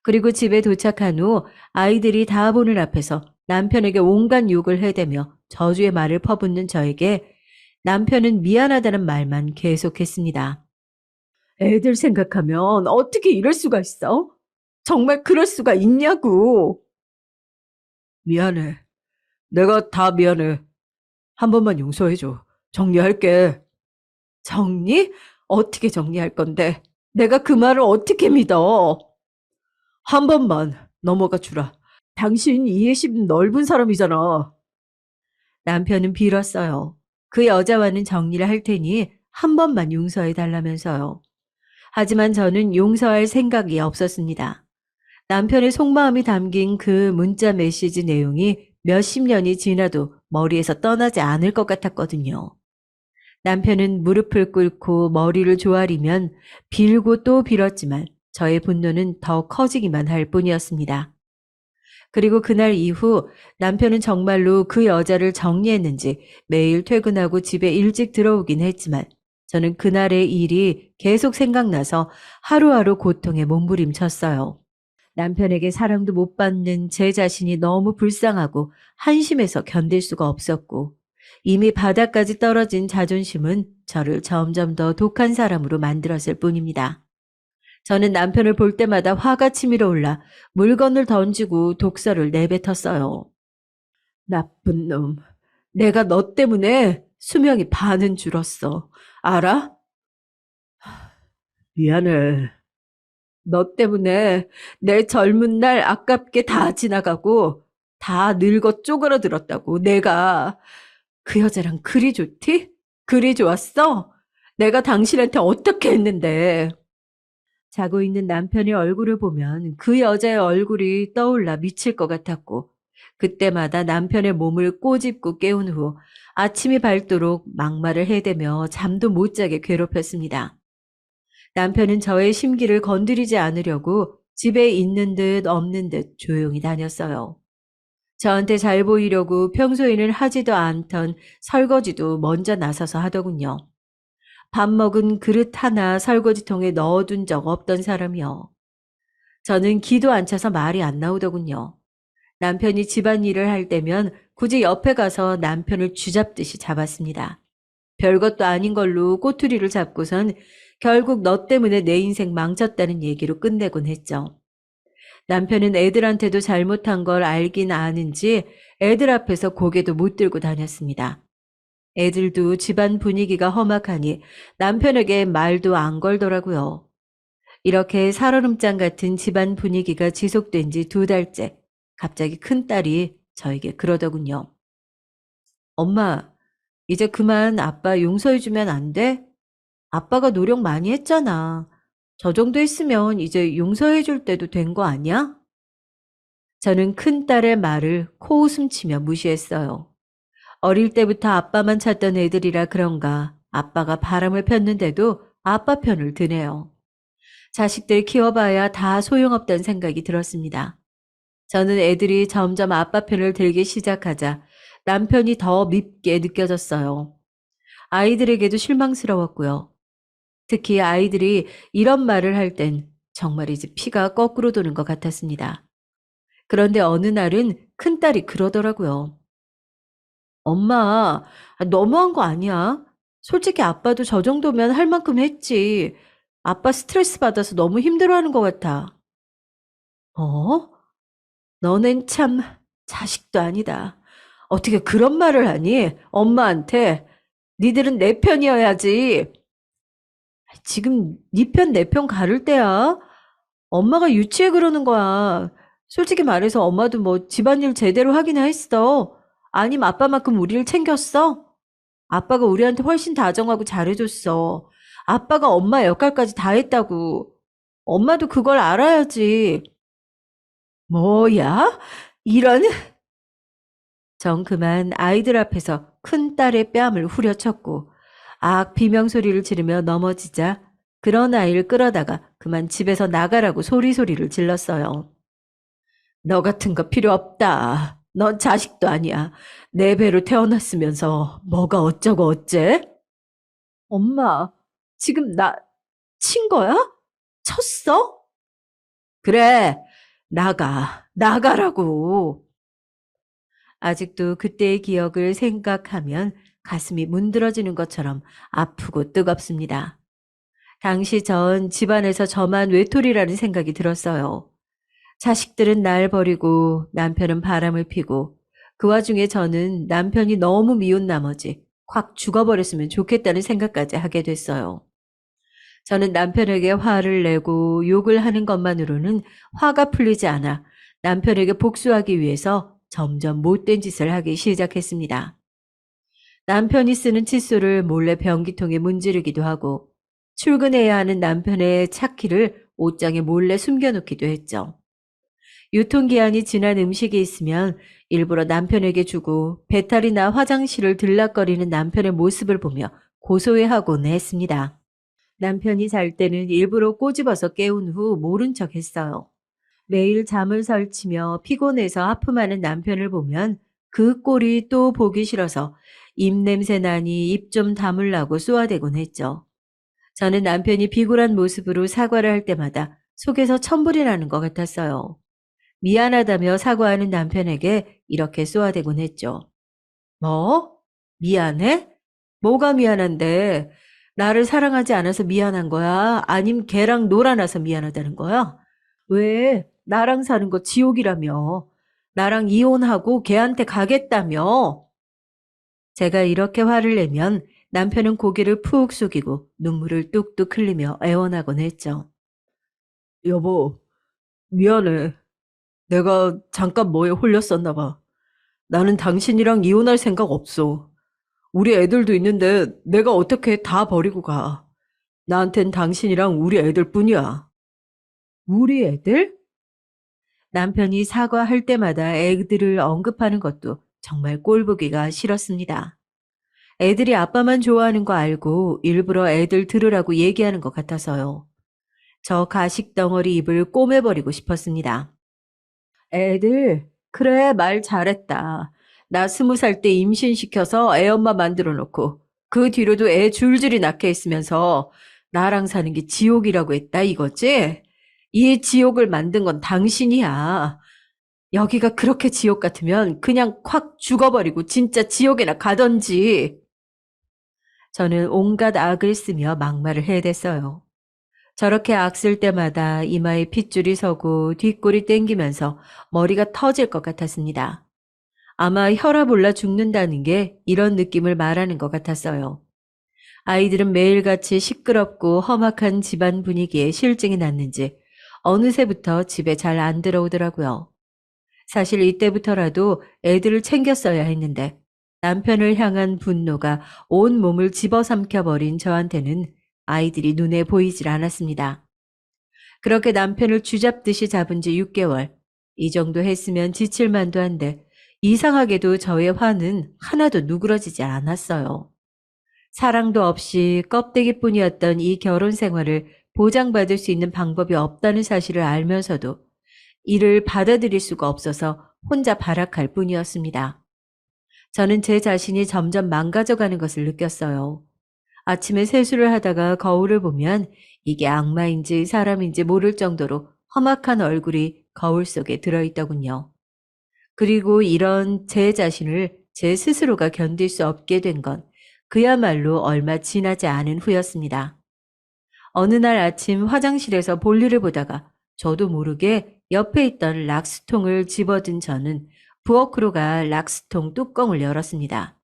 그리고 집에 도착한 후 아이들이 다 보는 앞에서 남편에게 온갖 욕을 해대며 저주의 말을 퍼붓는 저에게 남편은 미안하다는 말만 계속했습니다. 애들 생각하면 어떻게 이럴 수가 있어? 정말 그럴 수가 있냐고. 미안해. 내가 다 미안해. 한 번만 용서해줘. 정리할게. 정리? 어떻게 정리할 건데? 내가 그 말을 어떻게 믿어? 한 번만 넘어가 주라. 당신 이해심 넓은 사람이잖아. 남편은 빌었어요. 그 여자와는 정리를 할 테니 한 번만 용서해 달라면서요. 하지만 저는 용서할 생각이 없었습니다. 남편의 속마음이 담긴 그 문자 메시지 내용이 몇십 년이 지나도 머리에서 떠나지 않을 것 같았거든요. 남편은 무릎을 꿇고 머리를 조아리면 빌고 또 빌었지만 저의 분노는 더 커지기만 할 뿐이었습니다. 그리고 그날 이후 남편은 정말로 그 여자를 정리했는지 매일 퇴근하고 집에 일찍 들어오긴 했지만 저는 그날의 일이 계속 생각나서 하루하루 고통에 몸부림쳤어요. 남편에게 사랑도 못 받는 제 자신이 너무 불쌍하고 한심해서 견딜 수가 없었고, 이미 바닥까지 떨어진 자존심은 저를 점점 더 독한 사람으로 만들었을 뿐입니다. 저는 남편을 볼 때마다 화가 치밀어 올라 물건을 던지고 독서를 내뱉었어요. 나쁜 놈. 내가 너 때문에 수명이 반은 줄었어. 알아? 미안해. 너 때문에 내 젊은 날 아깝게 다 지나가고 다 늙어 쪼그러들었다고. 내가 그 여자랑 그리 좋디? 그리 좋았어? 내가 당신한테 어떻게 했는데. 자고 있는 남편의 얼굴을 보면 그 여자의 얼굴이 떠올라 미칠 것 같았고, 그때마다 남편의 몸을 꼬집고 깨운 후 아침이 밝도록 막말을 해대며 잠도 못 자게 괴롭혔습니다. 남편은 저의 심기를 건드리지 않으려고 집에 있는 듯 없는 듯 조용히 다녔어요. 저한테 잘 보이려고 평소에는 하지도 않던 설거지도 먼저 나서서 하더군요. 밥 먹은 그릇 하나 설거지통에 넣어둔 적 없던 사람이요. 저는 기도 안 차서 말이 안 나오더군요. 남편이 집안일을 할 때면 굳이 옆에 가서 남편을 쥐잡듯이 잡았습니다. 별것도 아닌 걸로 꼬투리를 잡고선 결국 너 때문에 내 인생 망쳤다는 얘기로 끝내곤 했죠. 남편은 애들한테도 잘못한 걸 알긴 아는지 애들 앞에서 고개도 못 들고 다녔습니다. 애들도 집안 분위기가 험악하니 남편에게 말도 안 걸더라고요. 이렇게 살얼음장 같은 집안 분위기가 지속된 지 2달째, 갑자기 큰딸이 저에게 그러더군요. 엄마, 이제 그만 아빠 용서해주면 안 돼? 아빠가 노력 많이 했잖아. 저 정도 했으면 이제 용서해줄 때도 된 거 아니야? 저는 큰딸의 말을 코웃음 치며 무시했어요. 어릴 때부터 아빠만 찾던 애들이라 그런가 아빠가 바람을 폈는데도 아빠 편을 드네요. 자식들 키워봐야 다 소용없다는 생각이 들었습니다. 저는 애들이 점점 아빠 편을 들기 시작하자 남편이 더 밉게 느껴졌어요. 아이들에게도 실망스러웠고요. 특히 아이들이 이런 말을 할 땐 정말이지 피가 거꾸로 도는 것 같았습니다. 그런데 어느 날은 큰딸이 그러더라고요. 엄마, 너무한 거 아니야? 솔직히 아빠도 저 정도면 할 만큼 했지. 아빠 스트레스 받아서 너무 힘들어하는 것 같아. 어? 너넨 참 자식도 아니다. 어떻게 그런 말을 하니? 엄마한테. 니들은 내 편이어야지. 지금 니 편 내 편 가를 때야. 엄마가 유치해 그러는 거야. 솔직히 말해서 엄마도 뭐 집안일 제대로 하긴 했어. 아님 아빠만큼 우리를 챙겼어? 아빠가 우리한테 훨씬 다정하고 잘해줬어. 아빠가 엄마 역할까지 다 했다고. 엄마도 그걸 알아야지. 뭐야? 이런? 정 그만 아이들 앞에서 큰딸의 뺨을 후려쳤고 악 비명소리를 지르며 넘어지자 그런 아이를 끌어다가 그만 집에서 나가라고 소리소리를 질렀어요. 너 같은 거 필요 없다. 넌 자식도 아니야. 내 배로 태어났으면서 뭐가 어쩌고 어째? 엄마, 지금 나 친 거야? 쳤어? 그래, 나가라고. 아직도 그때의 기억을 생각하면 가슴이 문드러지는 것처럼 아프고 뜨겁습니다. 당시 전 집안에서 저만 외톨이라는 생각이 들었어요. 자식들은 날 버리고 남편은 바람을 피고 그 와중에 저는 남편이 너무 미운 나머지 확 죽어버렸으면 좋겠다는 생각까지 하게 됐어요. 저는 남편에게 화를 내고 욕을 하는 것만으로는 화가 풀리지 않아 남편에게 복수하기 위해서 점점 못된 짓을 하기 시작했습니다. 남편이 쓰는 칫솔을 몰래 변기통에 문지르기도 하고 출근해야 하는 남편의 차키를 옷장에 몰래 숨겨놓기도 했죠. 유통기한이 지난 음식이 있으면 일부러 남편에게 주고 배탈이나 화장실을 들락거리는 남편의 모습을 보며 고소해하곤 했습니다. 남편이 잘 때는 일부러 꼬집어서 깨운 후 모른 척 했어요. 매일 잠을 설치며 피곤해서 하품하는 남편을 보면 그 꼴이 또 보기 싫어서 입냄새 나니 입 좀 다물라고 쏘아대곤 했죠. 저는 남편이 비굴한 모습으로 사과를 할 때마다 속에서 천불이 나는 것 같았어요. 미안하다며 사과하는 남편에게 이렇게 쏘아대곤 했죠. 뭐? 미안해? 뭐가 미안한데? 나를 사랑하지 않아서 미안한 거야? 아님 걔랑 놀아나서 미안하다는 거야? 왜? 나랑 사는 거 지옥이라며. 나랑 이혼하고 걔한테 가겠다며. 제가 이렇게 화를 내면 남편은 고개를 푹 숙이고 눈물을 뚝뚝 흘리며 애원하곤 했죠. 여보, 미안해. 내가 잠깐 뭐에 홀렸었나 봐. 나는 당신이랑 이혼할 생각 없어. 우리 애들도 있는데 내가 어떻게 다 버리고 가. 나한텐 당신이랑 우리 애들 뿐이야. 우리 애들? 남편이 사과할 때마다 애들을 언급하는 것도 정말 꼴보기가 싫었습니다. 애들이 아빠만 좋아하는 거 알고 일부러 애들 들으라고 얘기하는 것 같아서요. 저 가식 덩어리 입을 꼬매버리고 싶었습니다. 애들, 그래, 말 잘했다. 나 20살 때 임신시켜서 애엄마 만들어 놓고 그 뒤로도 애 줄줄이 낳게 했으면서 나랑 사는 게 지옥이라고 했다 이거지? 이 지옥을 만든 건 당신이야. 여기가 그렇게 지옥 같으면 그냥 콱 죽어버리고 진짜 지옥에나 가던지. 저는 온갖 악을 쓰며 막말을 해댔어요. 저렇게 악 쓸 때마다 이마에 핏줄이 서고 뒷골이 땡기면서 머리가 터질 것 같았습니다. 아마 혈압 올라 죽는다는 게 이런 느낌을 말하는 것 같았어요. 아이들은 매일같이 시끄럽고 험악한 집안 분위기에 실증이 났는지 어느새부터 집에 잘 안 들어오더라고요. 사실 이때부터라도 애들을 챙겼어야 했는데 남편을 향한 분노가 온 몸을 집어삼켜버린 저한테는 아이들이 눈에 보이질 않았습니다. 그렇게 남편을 쥐잡듯이 잡은 지 6개월. 이 정도 했으면 지칠 만도 한데 이상하게도 저의 화는 하나도 누그러지지 않았어요. 사랑도 없이 껍데기뿐이었던 이 결혼 생활을 보장받을 수 있는 방법이 없다는 사실을 알면서도 이를 받아들일 수가 없어서 혼자 발악할 뿐이었습니다. 저는 제 자신이 점점 망가져가는 것을 느꼈어요. 아침에 세수를 하다가 거울을 보면 이게 악마인지 사람인지 모를 정도로 험악한 얼굴이 거울 속에 들어있더군요. 그리고 이런 제 자신을 제 스스로가 견딜 수 없게 된 건 그야말로 얼마 지나지 않은 후였습니다. 어느 날 아침 화장실에서 볼일을 보다가 저도 모르게 옆에 있던 락스통을 집어든 저는 부엌으로 락스통 뚜껑을 열었습니다.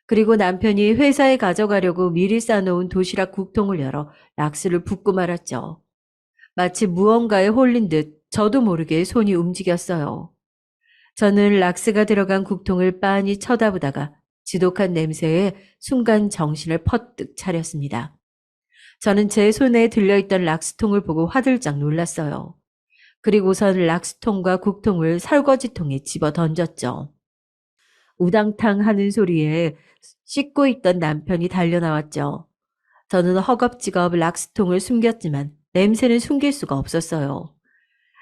그리고 남편이 회사에 가져가려고 미리 싸놓은 도시락 국통을 열어 락스를 붓고 말았죠. 마치 무언가에 홀린 듯 저도 모르게 손이 움직였어요. 저는 락스가 들어간 국통을 빤히 쳐다보다가 지독한 냄새에 순간 정신을 퍼뜩 차렸습니다. 저는 제 손에 들려있던 락스통을 보고 화들짝 놀랐어요. 그리고선 락스통과 국통을 설거지통에 집어 던졌죠. 우당탕 하는 소리에 씻고 있던 남편이 달려나왔죠. 저는 허겁지겁 락스통을 숨겼지만 냄새는 숨길 수가 없었어요.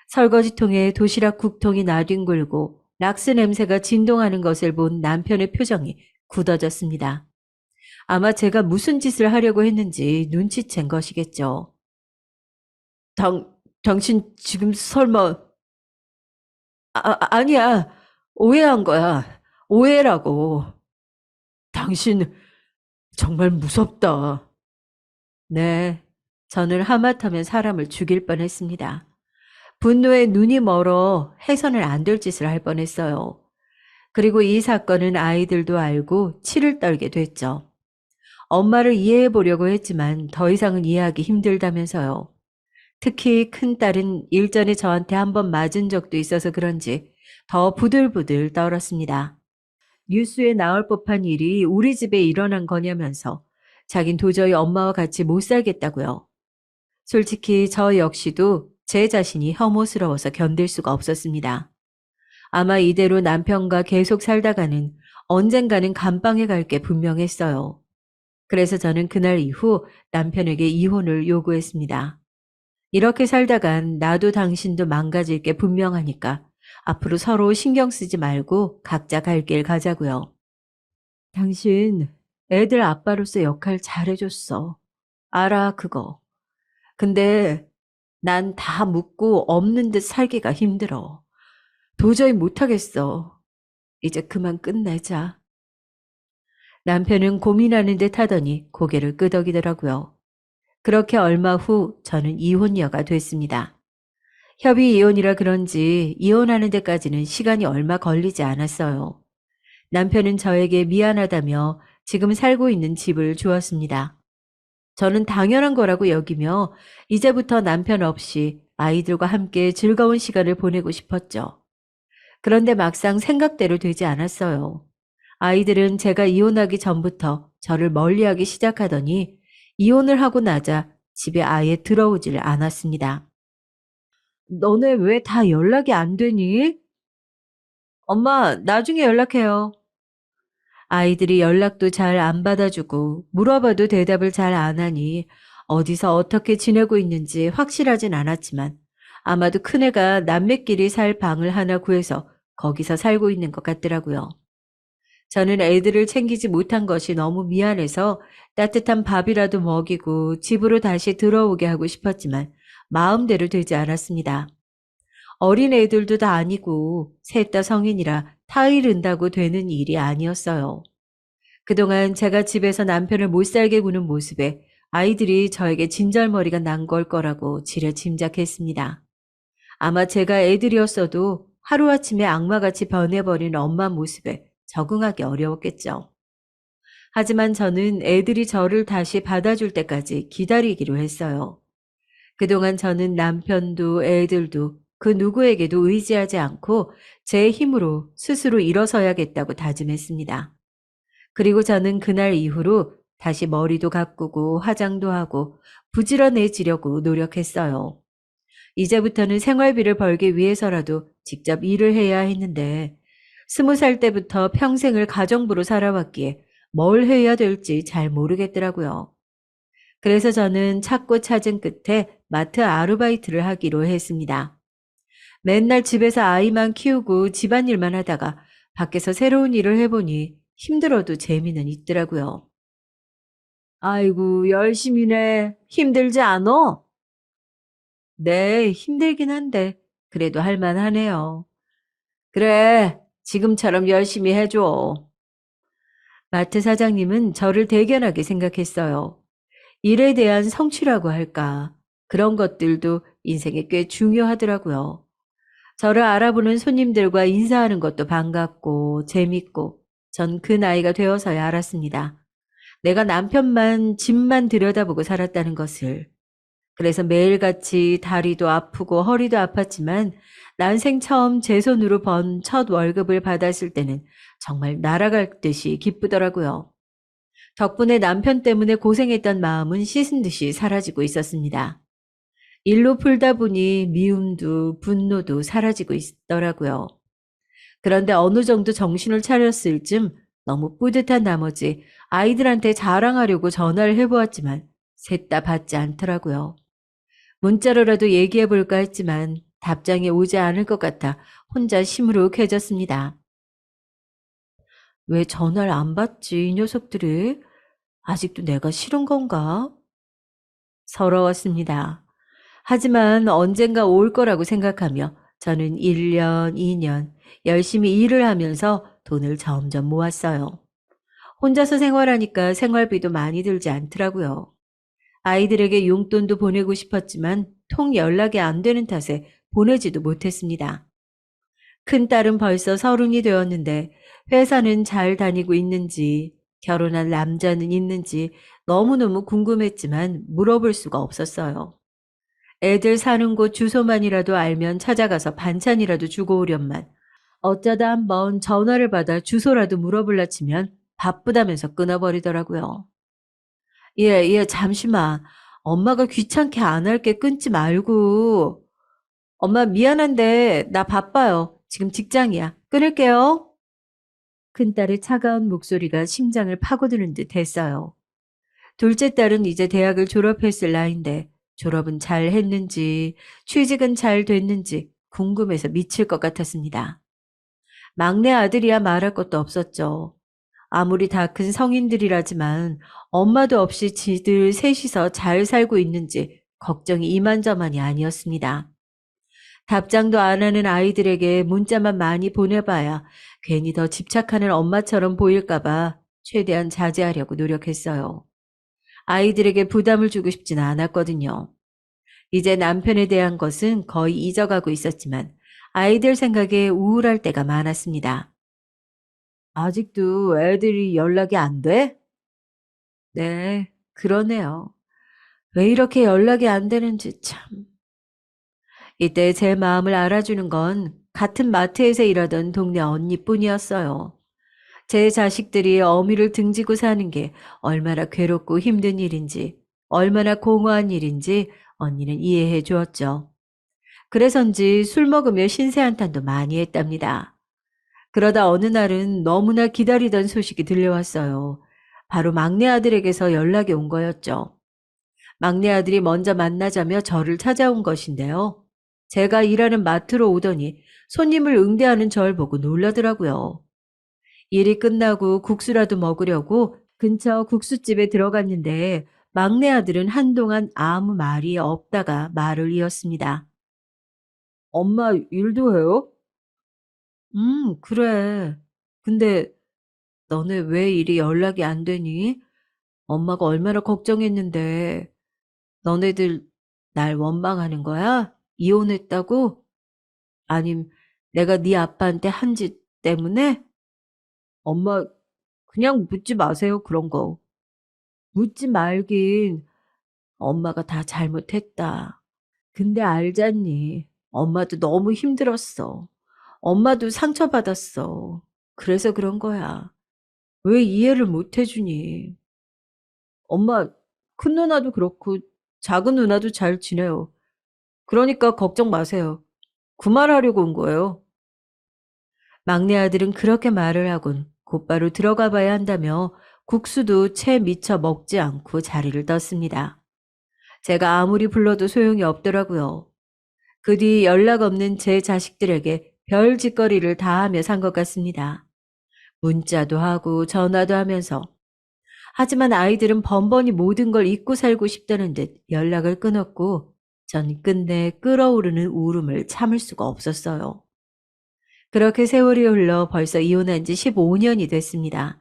설거지통에 도시락 국통이 나뒹굴고 락스 냄새가 진동하는 것을 본 남편의 표정이 굳어졌습니다. 아마 제가 무슨 짓을 하려고 했는지 눈치챈 것이겠죠. 당신 지금 설마... 아니야. 오해한 거야. 오해라고. 당신 정말 무섭다. 네. 저는 하마터면 사람을 죽일 뻔했습니다. 분노에 눈이 멀어 해서는 안 될 짓을 할 뻔했어요. 그리고 이 사건은 아이들도 알고 치를 떨게 됐죠. 엄마를 이해해 보려고 했지만 더 이상은 이해하기 힘들다면서요. 특히 큰딸은 일전에 저한테 한번 맞은 적도 있어서 그런지 더 부들부들 떨었습니다. 뉴스에 나올 법한 일이 우리 집에 일어난 거냐면서 자긴 도저히 엄마와 같이 못 살겠다고요. 솔직히 저 역시도 제 자신이 혐오스러워서 견딜 수가 없었습니다. 아마 이대로 남편과 계속 살다가는 언젠가는 감방에 갈 게 분명했어요. 그래서 저는 그날 이후 남편에게 이혼을 요구했습니다. 이렇게 살다간 나도 당신도 망가질 게 분명하니까 앞으로 서로 신경 쓰지 말고 각자 갈 길 가자고요. 당신 애들 아빠로서 역할 잘해줬어. 알아, 그거. 근데 난 다 묻고 없는 듯 살기가 힘들어. 도저히 못하겠어. 이제 그만 끝내자. 남편은 고민하는 듯 하더니 고개를 끄덕이더라고요. 그렇게 얼마 후 저는 이혼녀가 됐습니다. 협의 이혼이라 그런지 이혼하는 데까지는 시간이 얼마 걸리지 않았어요. 남편은 저에게 미안하다며 지금 살고 있는 집을 주었습니다. 저는 당연한 거라고 여기며 이제부터 남편 없이 아이들과 함께 즐거운 시간을 보내고 싶었죠. 그런데 막상 생각대로 되지 않았어요. 아이들은 제가 이혼하기 전부터 저를 멀리하기 시작하더니 이혼을 하고 나자 집에 아예 들어오질 않았습니다. 너네 왜 다 연락이 안 되니? 엄마, 나중에 연락해요. 아이들이 연락도 잘 안 받아주고 물어봐도 대답을 잘 안 하니 어디서 어떻게 지내고 있는지 확실하진 않았지만 아마도 큰애가 남매끼리 살 방을 하나 구해서 거기서 살고 있는 것 같더라고요. 저는 애들을 챙기지 못한 것이 너무 미안해서 따뜻한 밥이라도 먹이고 집으로 다시 들어오게 하고 싶었지만 마음대로 되지 않았습니다. 어린 애들도 다 아니고 셋 다 성인이라 타이른다고 되는 일이 아니었어요. 그동안 제가 집에서 남편을 못 살게 구는 모습에 아이들이 저에게 진절머리가 난 걸 거라고 지레 짐작했습니다. 아마 제가 애들이었어도 하루아침에 악마같이 변해버린 엄마 모습에 적응하기 어려웠겠죠. 하지만 저는 애들이 저를 다시 받아줄 때까지 기다리기로 했어요. 그동안 저는 남편도 애들도 그 누구에게도 의지하지 않고 제 힘으로 스스로 일어서야겠다고 다짐했습니다. 그리고 저는 그날 이후로 다시 머리도 가꾸고 화장도 하고 부지런해지려고 노력했어요. 이제부터는 생활비를 벌기 위해서라도 직접 일을 해야 했는데 20살 때부터 평생을 가정부로 살아왔기에 뭘 해야 될지 잘 모르겠더라고요. 그래서 저는 찾고 찾은 끝에 마트 아르바이트를 하기로 했습니다. 맨날 집에서 아이만 키우고 집안일만 하다가 밖에서 새로운 일을 해보니 힘들어도 재미는 있더라고요. 아이고, 열심히네. 힘들지 않어? 네, 힘들긴 한데 그래도 할만하네요. 그래, 지금처럼 열심히 해줘. 마트 사장님은 저를 대견하게 생각했어요. 일에 대한 성취라고 할까. 그런 것들도 인생에 꽤 중요하더라고요. 저를 알아보는 손님들과 인사하는 것도 반갑고 재밌고 전 그 나이가 되어서야 알았습니다. 내가 남편만 집만 들여다보고 살았다는 것을. 그래서 매일같이 다리도 아프고 허리도 아팠지만 난생 처음 제 손으로 번 첫 월급을 받았을 때는 정말 날아갈 듯이 기쁘더라고요. 덕분에 남편 때문에 고생했던 마음은 씻은 듯이 사라지고 있었습니다. 일로 풀다 보니 미움도 분노도 사라지고 있더라고요. 그런데 어느 정도 정신을 차렸을 쯤 너무 뿌듯한 나머지 아이들한테 자랑하려고 전화를 해보았지만 셋 다 받지 않더라고요. 문자로라도 얘기해 볼까 했지만 답장이 오지 않을 것 같아 혼자 시무룩해졌습니다. 왜 전화를 안 받지, 이 녀석들이? 아직도 내가 싫은 건가? 서러웠습니다. 하지만 언젠가 올 거라고 생각하며 저는 1년, 2년 열심히 일을 하면서 돈을 점점 모았어요. 혼자서 생활하니까 생활비도 많이 들지 않더라고요. 아이들에게 용돈도 보내고 싶었지만 통 연락이 안 되는 탓에 보내지도 못했습니다. 큰딸은 벌써 30이 되었는데 회사는 잘 다니고 있는지 결혼한 남자는 있는지 너무너무 궁금했지만 물어볼 수가 없었어요. 애들 사는 곳 주소만이라도 알면 찾아가서 반찬이라도 주고 오련만 어쩌다 한번 전화를 받아 주소라도 물어볼라 치면 바쁘다면서 끊어버리더라고요. 예, 잠시만. 엄마가 귀찮게 안 할게 끊지 말고. 엄마 미안한데 나 바빠요. 지금 직장이야. 끊을게요. 큰딸의 차가운 목소리가 심장을 파고드는 듯 했어요. 둘째 딸은 이제 대학을 졸업했을 나이인데 졸업은 잘 했는지 취직은 잘 됐는지 궁금해서 미칠 것 같았습니다. 막내 아들이야 말할 것도 없었죠. 아무리 다 큰 성인들이라지만 엄마도 없이 지들 셋이서 잘 살고 있는지 걱정이 이만저만이 아니었습니다. 답장도 안 하는 아이들에게 문자만 많이 보내봐야 괜히 더 집착하는 엄마처럼 보일까봐 최대한 자제하려고 노력했어요. 아이들에게 부담을 주고 싶지는 않았거든요. 이제 남편에 대한 것은 거의 잊어가고 있었지만 아이들 생각에 우울할 때가 많았습니다. 아직도 애들이 연락이 안 돼? 네, 그러네요. 왜 이렇게 연락이 안 되는지 참. 이때 제 마음을 알아주는 건 같은 마트에서 일하던 동네 언니뿐이었어요. 제 자식들이 어미를 등지고 사는 게 얼마나 괴롭고 힘든 일인지, 얼마나 공허한 일인지 언니는 이해해 주었죠. 그래서인지 술 먹으며 신세한탄도 많이 했답니다. 그러다 어느 날은 너무나 기다리던 소식이 들려왔어요. 바로 막내 아들에게서 연락이 온 거였죠. 막내 아들이 먼저 만나자며 저를 찾아온 것인데요. 제가 일하는 마트로 오더니 손님을 응대하는 절 보고 놀라더라고요. 일이 끝나고 국수라도 먹으려고 근처 국수집에 들어갔는데 막내 아들은 한동안 아무 말이 없다가 말을 이었습니다. 엄마 일도 해요? 그래. 근데 너네 왜 이리 연락이 안 되니? 엄마가 얼마나 걱정했는데. 너네들 날 원망하는 거야? 이혼했다고? 아님 내가 네 아빠한테 한 짓 때문에? 엄마 그냥 묻지 마세요, 그런 거. 묻지 말긴. 엄마가 다 잘못했다. 근데 알잖니. 엄마도 너무 힘들었어. 엄마도 상처받았어. 그래서 그런 거야. 왜 이해를 못 해주니? 엄마, 큰 누나도 그렇고 작은 누나도 잘 지내요. 그러니까 걱정 마세요. 그 말하려고 온 거예요. 막내 아들은 그렇게 말을 하곤 곧바로 들어가 봐야 한다며 국수도 채 미처 먹지 않고 자리를 떴습니다. 제가 아무리 불러도 소용이 없더라고요. 그 뒤 연락 없는 제 자식들에게 별 짓거리를 다 하며 산 것 같습니다. 문자도 하고 전화도 하면서. 하지만 아이들은 번번이 모든 걸 잊고 살고 싶다는 듯 연락을 끊었고 전 끝내 끓어오르는 울음을 참을 수가 없었어요. 그렇게 세월이 흘러 벌써 이혼한 지 15년이 됐습니다.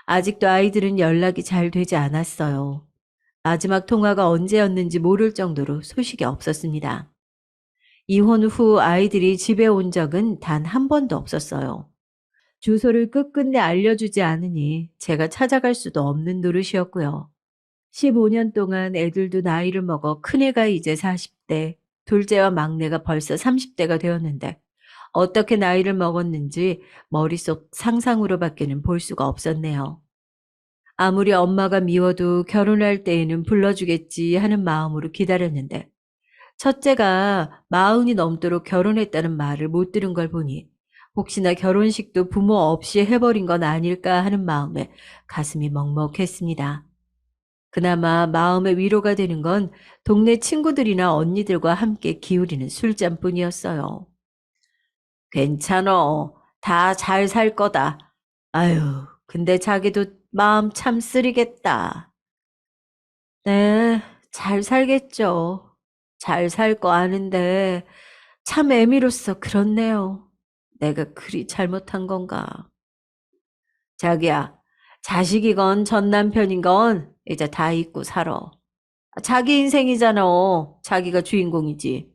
아직도 아이들은 연락이 잘 되지 않았어요. 마지막 통화가 언제였는지 모를 정도로 소식이 없었습니다. 이혼 후 아이들이 집에 온 적은 단 한 번도 없었어요. 주소를 끝끝내 알려주지 않으니 제가 찾아갈 수도 없는 노릇이었고요. 15년 동안 애들도 나이를 먹어 큰애가 이제 40대, 둘째와 막내가 벌써 30대가 되었는데 어떻게 나이를 먹었는지 머릿속 상상으로밖에는 볼 수가 없었네요. 아무리 엄마가 미워도 결혼할 때에는 불러주겠지 하는 마음으로 기다렸는데 첫째가 40이 넘도록 결혼했다는 말을 못 들은 걸 보니 혹시나 결혼식도 부모 없이 해버린 건 아닐까 하는 마음에 가슴이 먹먹했습니다. 그나마 마음의 위로가 되는 건 동네 친구들이나 언니들과 함께 기울이는 술잔뿐이었어요. 괜찮어. 다 잘 살 거다. 아유, 근데 자기도 마음 참 쓰리겠다. 네, 잘 살겠죠. 잘 살 거 아는데 참 애미로서 그렇네요. 내가 그리 잘못한 건가. 자기야, 자식이건 전 남편이건 이제 다 잊고 살아. 자기 인생이잖아. 자기가 주인공이지.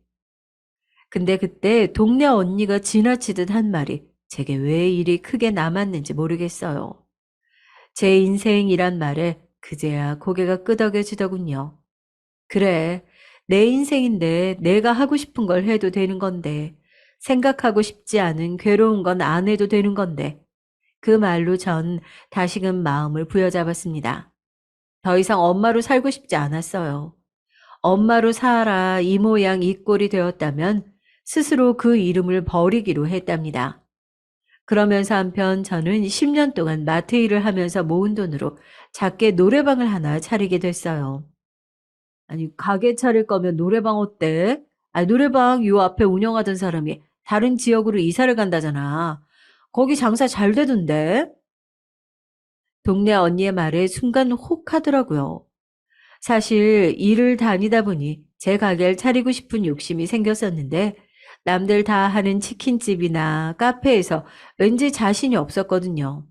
근데 그때 동네 언니가 지나치듯 한 말이 제게 왜 이리 크게 남았는지 모르겠어요. 제 인생이란 말에 그제야 고개가 끄덕여지더군요. 그래, 내 인생인데 내가 하고 싶은 걸 해도 되는 건데, 생각하고 싶지 않은 괴로운 건 안 해도 되는 건데, 그 말로 전 다시금 마음을 부여잡았습니다. 더 이상 엄마로 살고 싶지 않았어요. 엄마로 살아 이 모양 이 꼴이 되었다면 스스로 그 이름을 버리기로 했답니다. 그러면서 한편 저는 10년 동안 마트 일을 하면서 모은 돈으로 작게 노래방을 하나 차리게 됐어요. 아니, 가게 차릴 거면 노래방 어때? 아니, 노래방 요 앞에 운영하던 사람이 다른 지역으로 이사를 간다잖아. 거기 장사 잘 되던데? 동네 언니의 말에 순간 혹 하더라고요. 사실 일을 다니다 보니 제 가게를 차리고 싶은 욕심이 생겼었는데 남들 다 하는 치킨집이나 카페에서 왠지 자신이 없었거든요.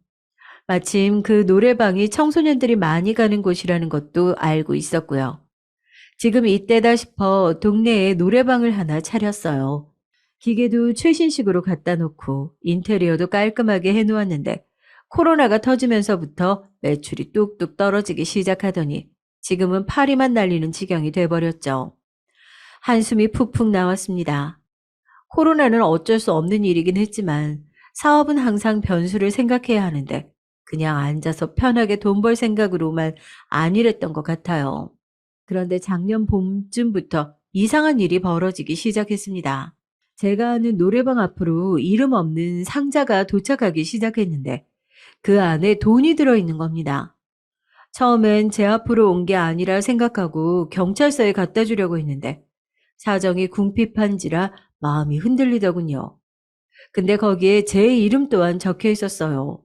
마침 그 노래방이 청소년들이 많이 가는 곳이라는 것도 알고 있었고요. 지금 이때다 싶어 동네에 노래방을 하나 차렸어요. 기계도 최신식으로 갖다 놓고 인테리어도 깔끔하게 해놓았는데 코로나가 터지면서부터 매출이 뚝뚝 떨어지기 시작하더니 지금은 파리만 날리는 지경이 돼버렸죠. 한숨이 푹푹 나왔습니다. 코로나는 어쩔 수 없는 일이긴 했지만 사업은 항상 변수를 생각해야 하는데 그냥 앉아서 편하게 돈 벌 생각으로만 안 일했던 것 같아요. 그런데 작년 봄쯤부터 이상한 일이 벌어지기 시작했습니다. 제가 아는 노래방 앞으로 이름 없는 상자가 도착하기 시작했는데 그 안에 돈이 들어있는 겁니다. 처음엔 제 앞으로 온 게 아니라 생각하고 경찰서에 갖다 주려고 했는데 사정이 궁핍한지라 마음이 흔들리더군요. 근데 거기에 제 이름 또한 적혀 있었어요.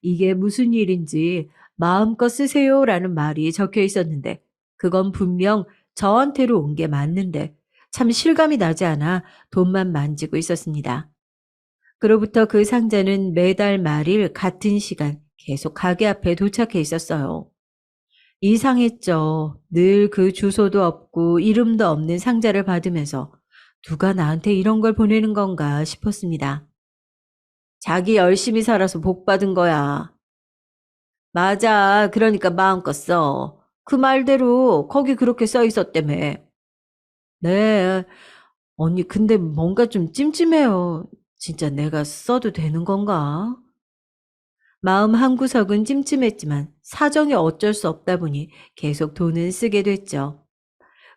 이게 무슨 일인지 마음껏 쓰세요라는 말이 적혀 있었는데 그건 분명 저한테로 온 게 맞는데 참 실감이 나지 않아 돈만 만지고 있었습니다. 그로부터 그 상자는 매달 말일 같은 시간 계속 가게 앞에 도착해 있었어요. 이상했죠. 늘 그 주소도 없고 이름도 없는 상자를 받으면서 누가 나한테 이런 걸 보내는 건가 싶었습니다. 자기 열심히 살아서 복 받은 거야. 맞아. 그러니까 마음껏 써. 그 말대로 거기 그렇게 써 있었다며. 네. 언니, 근데 뭔가 좀 찜찜해요. 진짜 내가 써도 되는 건가? 마음 한구석은 찜찜했지만 사정이 어쩔 수 없다 보니 계속 돈은 쓰게 됐죠.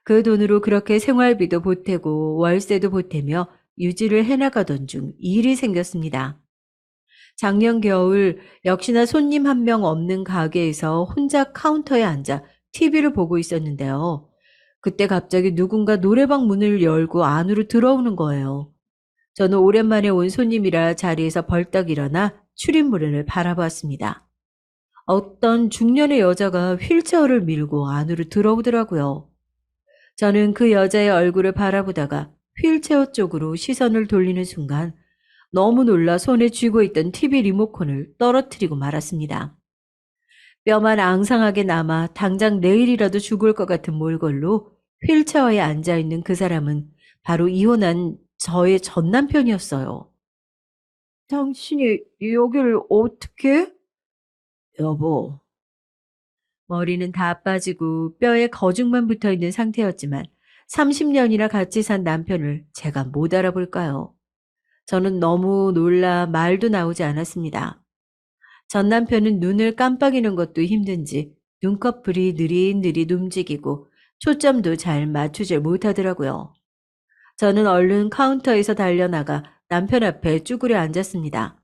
그 돈으로 그렇게 생활비도 보태고 월세도 보태며 유지를 해나가던 중 일이 생겼습니다. 작년 겨울 역시나 손님 한 명 없는 가게에서 혼자 카운터에 앉아 TV를 보고 있었는데요. 그때 갑자기 누군가 노래방 문을 열고 안으로 들어오는 거예요. 저는 오랜만에 온 손님이라 자리에서 벌떡 일어나 출입문을 바라보았습니다. 어떤 중년의 여자가 휠체어를 밀고 안으로 들어오더라고요. 저는 그 여자의 얼굴을 바라보다가 휠체어 쪽으로 시선을 돌리는 순간 너무 놀라 손에 쥐고 있던 TV 리모컨을 떨어뜨리고 말았습니다. 뼈만 앙상하게 남아 당장 내일이라도 죽을 것 같은 몰골로 휠체어에 앉아있는 그 사람은 바로 이혼한 저의 전 남편이었어요. 당신이 여기를 어떻게? 여보. 머리는 다 빠지고 뼈에 거죽만 붙어 있는 상태였지만 30년이나 같이 산 남편을 제가 못 알아볼까요? 저는 너무 놀라 말도 나오지 않았습니다. 전 남편은 눈을 깜빡이는 것도 힘든지 눈꺼풀이 느릿느릿 움직이고 초점도 잘 맞추질 못하더라고요. 저는 얼른 카운터에서 달려나가 남편 앞에 쭈그려 앉았습니다.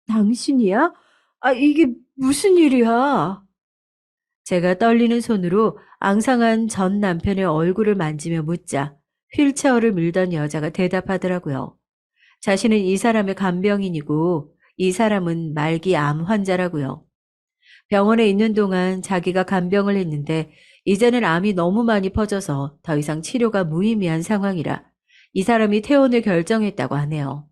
당신이야? 아, 이게 무슨 일이야? 제가 떨리는 손으로 앙상한 전 남편의 얼굴을 만지며 묻자 휠체어를 밀던 여자가 대답하더라고요. 자신은 이 사람의 간병인이고 이 사람은 말기 암 환자라고요. 병원에 있는 동안 자기가 간병을 했는데 이제는 암이 너무 많이 퍼져서 더 이상 치료가 무의미한 상황이라 이 사람이 퇴원을 결정했다고 하네요.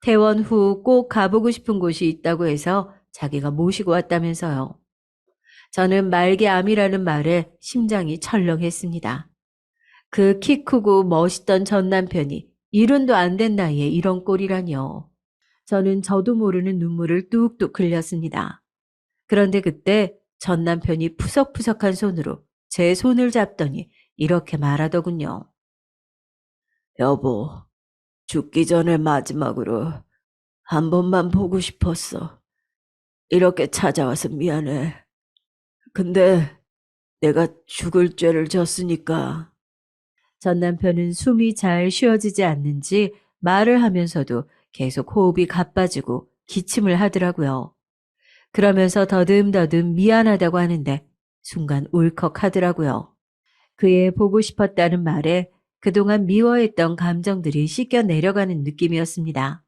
퇴원 후 꼭 가보고 싶은 곳이 있다고 해서 자기가 모시고 왔다면서요. 저는 말기 암이라는 말에 심장이 철렁했습니다. 그 키 크고 멋있던 전 남편이 70도 안 된 나이에 이런 꼴이라뇨. 저는 저도 모르는 눈물을 뚝뚝 흘렸습니다. 그런데 그때 전 남편이 푸석푸석한 손으로 제 손을 잡더니 이렇게 말하더군요. 여보, 죽기 전에 마지막으로 한 번만 보고 싶었어. 이렇게 찾아와서 미안해. 근데 내가 죽을 죄를 졌으니까. 전 남편은 숨이 잘 쉬어지지 않는지 말을 하면서도 계속 호흡이 가빠지고 기침을 하더라고요. 그러면서 더듬더듬 미안하다고 하는데 순간 울컥하더라고요. 그의 보고 싶었다는 말에 그동안 미워했던 감정들이 씻겨 내려가는 느낌이었습니다.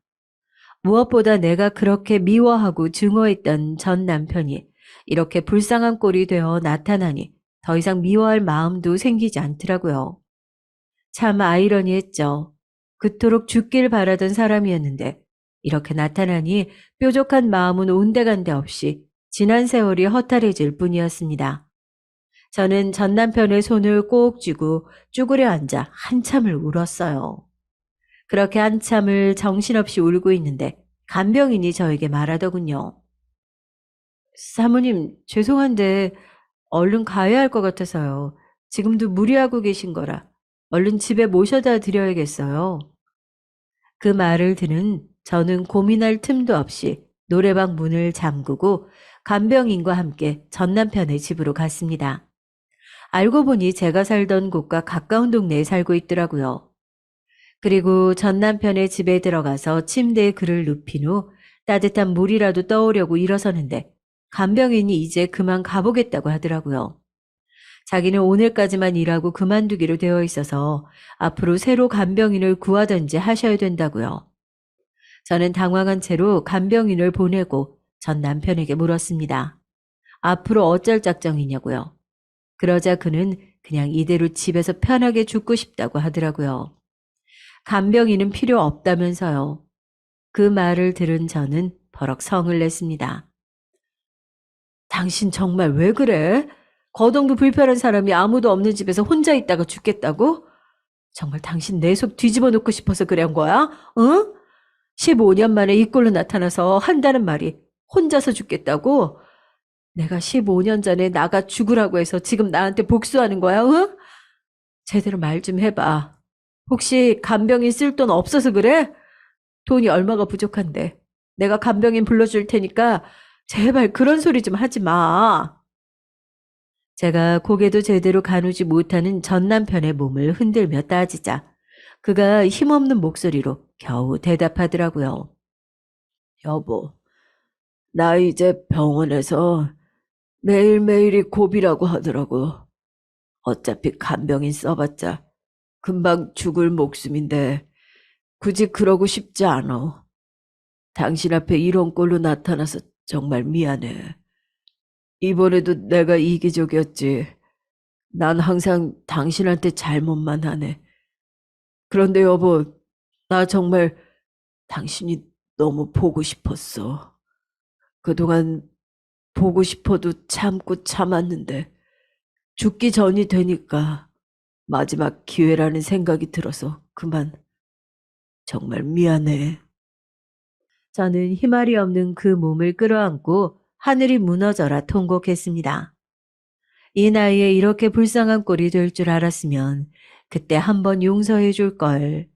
무엇보다 내가 그렇게 미워하고 증오했던 전 남편이 이렇게 불쌍한 꼴이 되어 나타나니 더 이상 미워할 마음도 생기지 않더라고요. 참 아이러니했죠. 그토록 죽길 바라던 사람이었는데 이렇게 나타나니 뾰족한 마음은 온데간데 없이 지난 세월이 허탈해질 뿐이었습니다. 저는 전 남편의 손을 꼭 쥐고 쭈그려 앉아 한참을 울었어요. 그렇게 한참을 정신없이 울고 있는데 간병인이 저에게 말하더군요. 사모님, 죄송한데 얼른 가야 할 것 같아서요. 지금도 무리하고 계신 거라 얼른 집에 모셔다 드려야겠어요. 그 말을 들은 저는 고민할 틈도 없이 노래방 문을 잠그고 간병인과 함께 전 남편의 집으로 갔습니다. 알고 보니 제가 살던 곳과 가까운 동네에 살고 있더라고요. 그리고 전 남편의 집에 들어가서 침대에 그를 눕힌 후 따뜻한 물이라도 떠오려고 일어서는데 간병인이 이제 그만 가보겠다고 하더라고요. 자기는 오늘까지만 일하고 그만두기로 되어 있어서 앞으로 새로 간병인을 구하든지 하셔야 된다고요. 저는 당황한 채로 간병인을 보내고 전 남편에게 물었습니다. 앞으로 어쩔 작정이냐고요. 그러자 그는 그냥 이대로 집에서 편하게 죽고 싶다고 하더라고요. 간병인은 필요 없다면서요. 그 말을 들은 저는 버럭 성을 냈습니다. 당신 정말 왜 그래? 거동도 불편한 사람이 아무도 없는 집에서 혼자 있다가 죽겠다고? 정말 당신 내 속 뒤집어 놓고 싶어서 그런 거야? 응? 15년 만에 이 꼴로 나타나서 한다는 말이 혼자서 죽겠다고? 내가 15년 전에 나가 죽으라고 해서 지금 나한테 복수하는 거야, 응? 제대로 말 좀 해봐. 혹시 간병인 쓸 돈 없어서 그래? 돈이 얼마가 부족한데. 내가 간병인 불러줄 테니까 제발 그런 소리 좀 하지 마. 제가 고개도 제대로 가누지 못하는 전 남편의 몸을 흔들며 따지자 그가 힘없는 목소리로 겨우 대답하더라고요. 여보, 나 이제 병원에서 매일매일이 고비라고 하더라고. 어차피 간병인 써봤자 금방 죽을 목숨인데 굳이 그러고 싶지 않아. 당신 앞에 이런 꼴로 나타나서 정말 미안해. 이번에도 내가 이기적이었지. 난 항상 당신한테 잘못만 하네. 그런데 여보, 나 정말 당신이 너무 보고 싶었어. 그동안 보고 싶어도 참고 참았는데 죽기 전이 되니까 마지막 기회라는 생각이 들어서 그만. 정말 미안해. 저는 희말이 없는 그 몸을 끌어안고 하늘이 무너져라 통곡했습니다. 이 나이에 이렇게 불쌍한 꼴이 될 줄 알았으면 그때 한번 용서해 줄 걸.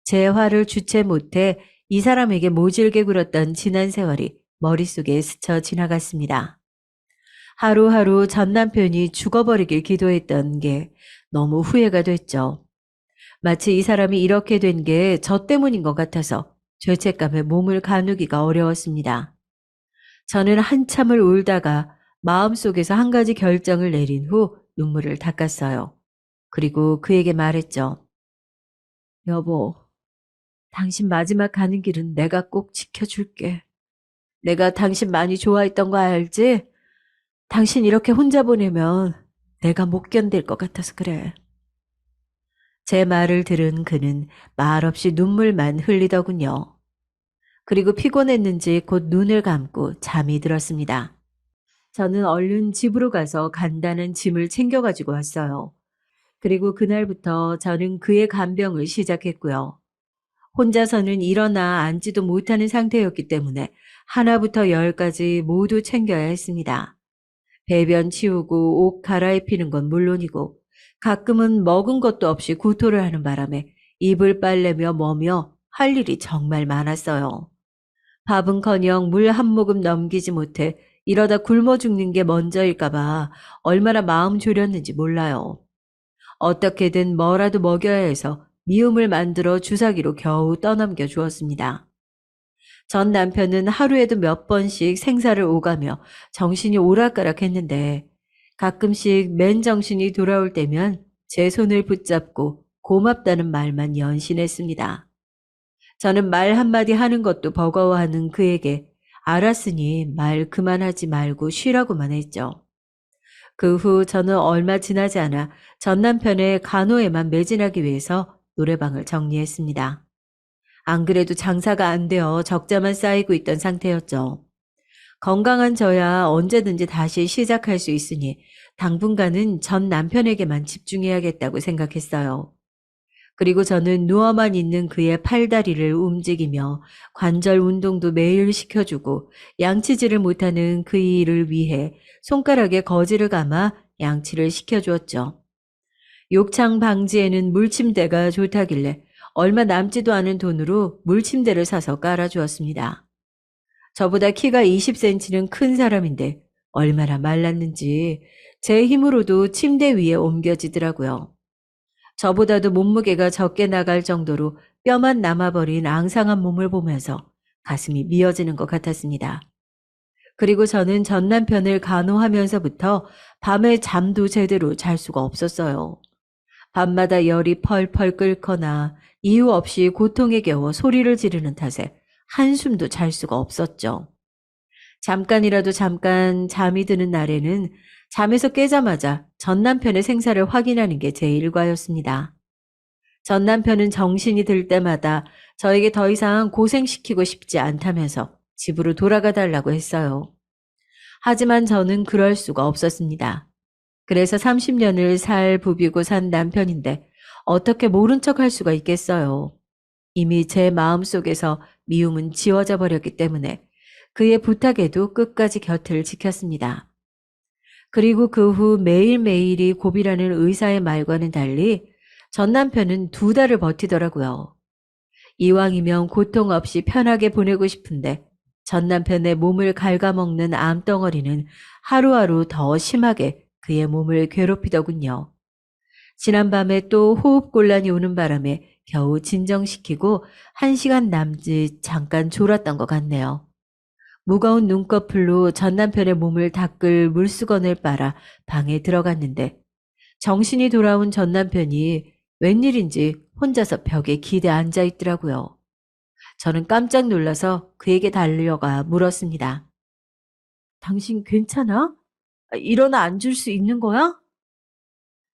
제 화를 주체 못해 이 사람에게 모질게 굴었던 지난 세월이 머릿속에 스쳐 지나갔습니다. 하루하루 전 남편이 죽어버리길 기도했던 게 너무 후회가 됐죠. 마치 이 사람이 이렇게 된 게 저 때문인 것 같아서 죄책감에 몸을 가누기가 어려웠습니다. 저는 한참을 울다가 마음속에서 한 가지 결정을 내린 후 눈물을 닦았어요. 그리고 그에게 말했죠. 여보, 당신 마지막 가는 길은 내가 꼭 지켜줄게. 내가 당신 많이 좋아했던 거 알지? 당신 이렇게 혼자 보내면 내가 못 견딜 것 같아서 그래. 제 말을 들은 그는 말없이 눈물만 흘리더군요. 그리고 피곤했는지 곧 눈을 감고 잠이 들었습니다. 저는 얼른 집으로 가서 간단한 짐을 챙겨가지고 왔어요. 그리고 그날부터 저는 그의 간병을 시작했고요. 혼자서는 일어나 앉지도 못하는 상태였기 때문에 하나부터 열까지 모두 챙겨야 했습니다. 배변 치우고 옷 갈아입히는 건 물론이고 가끔은 먹은 것도 없이 구토를 하는 바람에 이불 빨래며 뭐며 할 일이 정말 많았어요. 밥은커녕 물 한 모금 넘기지 못해 이러다 굶어 죽는 게 먼저일까봐 얼마나 마음 졸였는지 몰라요. 어떻게든 뭐라도 먹여야 해서 미움을 만들어 주사기로 겨우 떠넘겨 주었습니다. 전 남편은 하루에도 몇 번씩 생사를 오가며 정신이 오락가락했는데 가끔씩 맨정신이 돌아올 때면 제 손을 붙잡고 고맙다는 말만 연신했습니다. 저는 말 한마디 하는 것도 버거워하는 그에게 알았으니 말 그만하지 말고 쉬라고만 했죠. 그 후 저는 얼마 지나지 않아 전 남편의 간호에만 매진하기 위해서 노래방을 정리했습니다. 안 그래도 장사가 안 되어 적자만 쌓이고 있던 상태였죠. 건강한 저야 언제든지 다시 시작할 수 있으니 당분간은 전 남편에게만 집중해야겠다고 생각했어요. 그리고 저는 누워만 있는 그의 팔다리를 움직이며 관절 운동도 매일 시켜주고 양치질을 못하는 그 일을 위해 손가락에 거즈를 감아 양치를 시켜주었죠. 욕창 방지에는 물침대가 좋다길래 얼마 남지도 않은 돈으로 물침대를 사서 깔아주었습니다. 저보다 키가 20cm는 큰 사람인데 얼마나 말랐는지 제 힘으로도 침대 위에 옮겨지더라고요. 저보다도 몸무게가 적게 나갈 정도로 뼈만 남아버린 앙상한 몸을 보면서 가슴이 미어지는 것 같았습니다. 그리고 저는 전 남편을 간호하면서부터 밤에 잠도 제대로 잘 수가 없었어요. 밤마다 열이 펄펄 끓거나 이유 없이 고통에 겨워 소리를 지르는 탓에 한숨도 잘 수가 없었죠. 잠깐이라도 잠깐 잠이 드는 날에는 잠에서 깨자마자 전 남편의 생사를 확인하는 게 제 일과였습니다. 전 남편은 정신이 들 때마다 저에게 더 이상 고생시키고 싶지 않다면서 집으로 돌아가 달라고 했어요. 하지만 저는 그럴 수가 없었습니다. 그래서 30년을 살 부비고 산 남편인데 어떻게 모른 척 할 수가 있겠어요. 이미 제 마음속에서 미움은 지워져 버렸기 때문에 그의 부탁에도 끝까지 곁을 지켰습니다. 그리고 그 후 매일매일이 고비라는 의사의 말과는 달리 전 남편은 2달을 버티더라고요. 이왕이면 고통 없이 편하게 보내고 싶은데 전 남편의 몸을 갉아먹는 암덩어리는 하루하루 더 심하게 그의 몸을 괴롭히더군요. 지난밤에 또 호흡곤란이 오는 바람에 겨우 진정시키고 1시간 남짓 잠깐 졸았던 것 같네요. 무거운 눈꺼풀로 전 남편의 몸을 닦을 물수건을 빨아 방에 들어갔는데 정신이 돌아온 전 남편이 웬일인지 혼자서 벽에 기대 앉아 있더라고요. 저는 깜짝 놀라서 그에게 달려가 물었습니다. 당신 괜찮아? 일어나 앉을 수 있는 거야?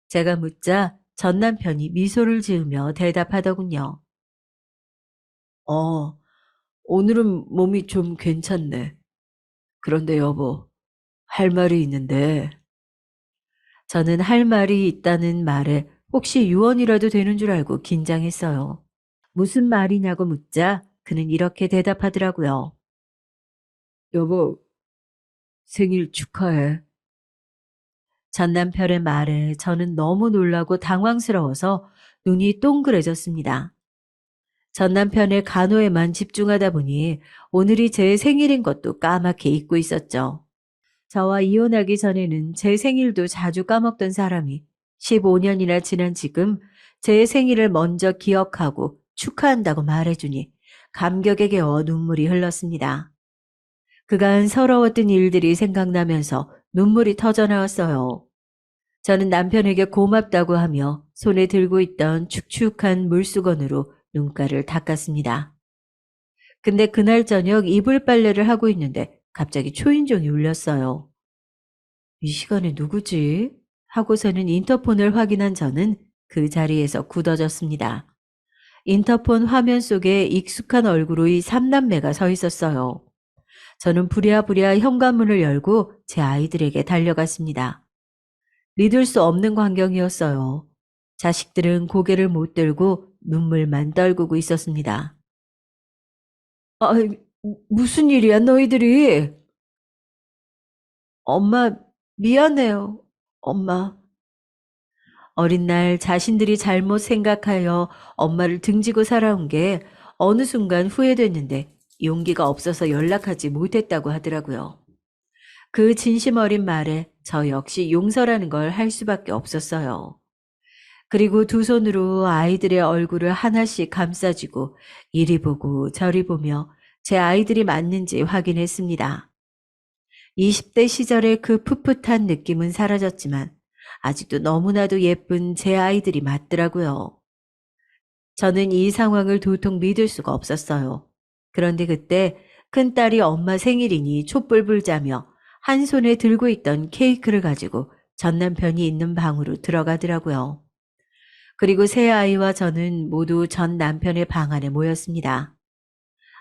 제가 묻자 전 남편이 미소를 지으며 대답하더군요. 어, 오늘은 몸이 좀 괜찮네. 그런데 여보, 할 말이 있는데. 저는 할 말이 있다는 말에 혹시 유언이라도 되는 줄 알고 긴장했어요. 무슨 말이냐고 묻자 그는 이렇게 대답하더라고요. 여보, 생일 축하해. 전 남편의 말에 저는 너무 놀라고 당황스러워서 눈이 동그래졌습니다. 전 남편의 간호에만 집중하다 보니 오늘이 제 생일인 것도 까맣게 잊고 있었죠. 저와 이혼하기 전에는 제 생일도 자주 까먹던 사람이 15년이나 지난 지금 제 생일을 먼저 기억하고 축하한다고 말해주니 감격에 겨워 눈물이 흘렀습니다. 그간 서러웠던 일들이 생각나면서 눈물이 터져나왔어요. 저는 남편에게 고맙다고 하며 손에 들고 있던 축축한 물수건으로 눈가를 닦았습니다. 근데 그날 저녁 이불 빨래를 하고 있는데 갑자기 초인종이 울렸어요. 이 시간에 누구지? 하고서는 인터폰을 확인한 저는 그 자리에서 굳어졌습니다. 인터폰 화면 속에 익숙한 얼굴의 삼남매가 서 있었어요. 저는 부랴부랴 현관문을 열고 제 아이들에게 달려갔습니다. 믿을 수 없는 광경이었어요. 자식들은 고개를 못 들고 눈물만 떨구고 있었습니다. 아, 무슨 일이야, 너희들이? 엄마, 미안해요. 엄마. 어린 날 자신들이 잘못 생각하여 엄마를 등지고 살아온 게 어느 순간 후회됐는데 용기가 없어서 연락하지 못했다고 하더라고요. 그 진심 어린 말에 저 역시 용서라는 걸 할 수밖에 없었어요. 그리고 두 손으로 아이들의 얼굴을 하나씩 감싸주고 이리 보고 저리 보며 제 아이들이 맞는지 확인했습니다. 20대 시절의 그 풋풋한 느낌은 사라졌지만 아직도 너무나도 예쁜 제 아이들이 맞더라고요. 저는 이 상황을 도통 믿을 수가 없었어요. 그런데 그때 큰딸이 엄마 생일이니 촛불 불자며 한 손에 들고 있던 케이크를 가지고 전 남편이 있는 방으로 들어가더라고요. 그리고 새 아이와 저는 모두 전 남편의 방 안에 모였습니다.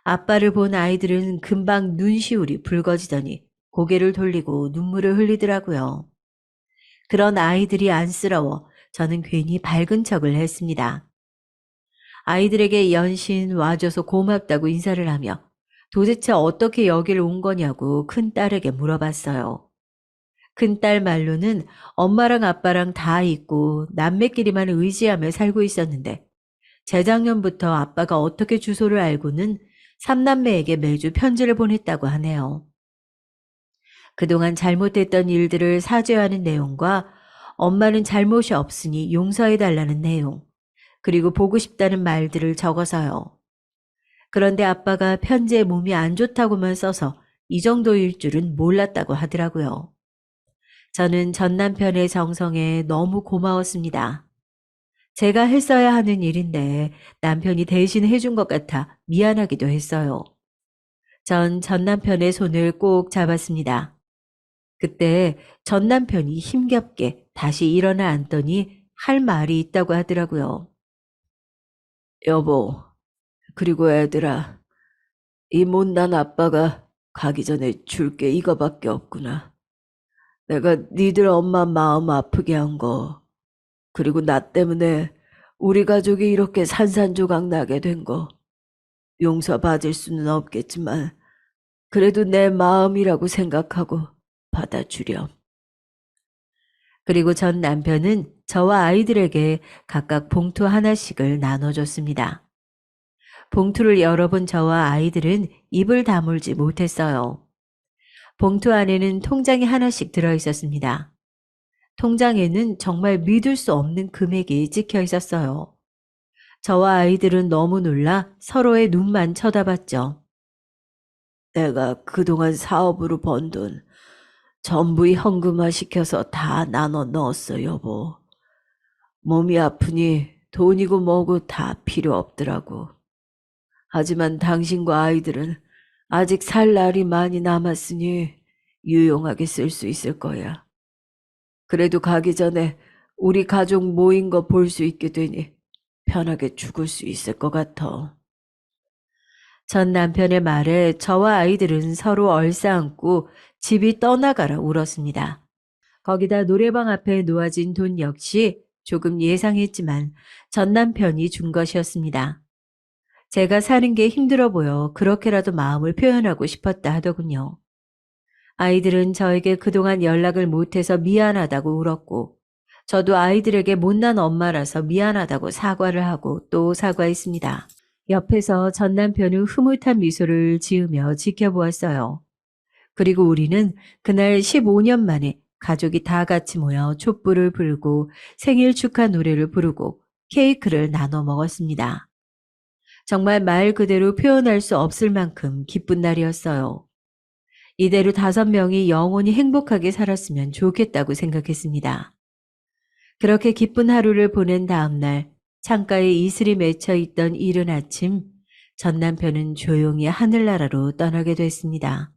아빠를 본 아이들은 금방 눈시울이 붉어지더니 고개를 돌리고 눈물을 흘리더라고요. 그런 아이들이 안쓰러워 저는 괜히 밝은 척을 했습니다. 아이들에게 연신 와줘서 고맙다고 인사를 하며 도대체 어떻게 여길 온 거냐고 큰딸에게 물어봤어요. 큰딸 말로는 엄마랑 아빠랑 다 있고 남매끼리만 의지하며 살고 있었는데 재작년부터 아빠가 어떻게 주소를 알고는 삼남매에게 매주 편지를 보냈다고 하네요. 그동안 잘못했던 일들을 사죄하는 내용과 엄마는 잘못이 없으니 용서해달라는 내용, 그리고 보고 싶다는 말들을 적어서요. 그런데 아빠가 편지에 몸이 안 좋다고만 써서 이 정도일 줄은 몰랐다고 하더라고요. 저는 전 남편의 정성에 너무 고마웠습니다. 제가 했어야 하는 일인데 남편이 대신 해준 것 같아 미안하기도 했어요. 전 남편의 손을 꼭 잡았습니다. 그때 전 남편이 힘겹게 다시 일어나 앉더니 할 말이 있다고 하더라고요. 여보, 그리고 애들아, 이 못난 아빠가 가기 전에 줄 게 이거밖에 없구나. 내가 니들 엄마 마음 아프게 한 거, 그리고 나 때문에 우리 가족이 이렇게 산산조각 나게 된 거, 용서받을 수는 없겠지만 그래도 내 마음이라고 생각하고 받아주렴. 그리고 전 남편은 저와 아이들에게 각각 봉투 하나씩을 나눠줬습니다. 봉투를 열어본 저와 아이들은 입을 다물지 못했어요. 봉투 안에는 통장이 하나씩 들어있었습니다. 통장에는 정말 믿을 수 없는 금액이 찍혀 있었어요. 저와 아이들은 너무 놀라 서로의 눈만 쳐다봤죠. 내가 그동안 사업으로 번 돈 전부 현금화 시켜서 다 나눠 넣었어, 여보. 몸이 아프니 돈이고 뭐고 다 필요 없더라고. 하지만 당신과 아이들은 아직 살 날이 많이 남았으니 유용하게 쓸 수 있을 거야. 그래도 가기 전에 우리 가족 모인 거 볼 수 있게 되니 편하게 죽을 수 있을 것 같아. 전 남편의 말에 저와 아이들은 서로 얼싸안고 집이 떠나가라 울었습니다. 거기다 노래방 앞에 놓아진 돈 역시 조금 예상했지만 전 남편이 준 것이었습니다. 제가 사는 게 힘들어 보여 그렇게라도 마음을 표현하고 싶었다 하더군요. 아이들은 저에게 그동안 연락을 못해서 미안하다고 울었고 저도 아이들에게 못난 엄마라서 미안하다고 사과를 하고 또 사과했습니다. 옆에서 전 남편은 흐뭇한 미소를 지으며 지켜보았어요. 그리고 우리는 그날 15년 만에 가족이 다 같이 모여 촛불을 불고 생일 축하 노래를 부르고 케이크를 나눠 먹었습니다. 정말 말 그대로 표현할 수 없을 만큼 기쁜 날이었어요. 이대로 5명이 영원히 행복하게 살았으면 좋겠다고 생각했습니다. 그렇게 기쁜 하루를 보낸 다음 날 창가에 이슬이 맺혀 있던 이른 아침 전 남편은 조용히 하늘나라로 떠나게 됐습니다.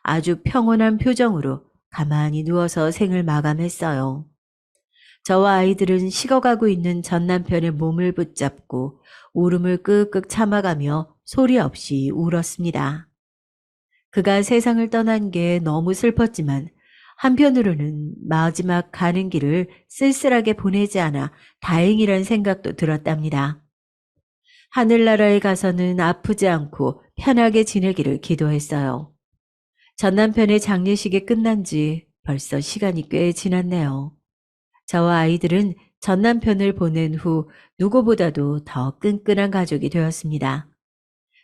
아주 평온한 표정으로 가만히 누워서 생을 마감했어요. 저와 아이들은 식어가고 있는 전 남편의 몸을 붙잡고 울음을 끄끄 참아가며 소리 없이 울었습니다. 그가 세상을 떠난 게 너무 슬펐지만 한편으로는 마지막 가는 길을 쓸쓸하게 보내지 않아 다행이란 생각도 들었답니다. 하늘나라에 가서는 아프지 않고 편하게 지내기를 기도했어요. 전 남편의 장례식이 끝난 지 벌써 시간이 꽤 지났네요. 저와 아이들은 전 남편을 보낸 후 누구보다도 더 끈끈한 가족이 되었습니다.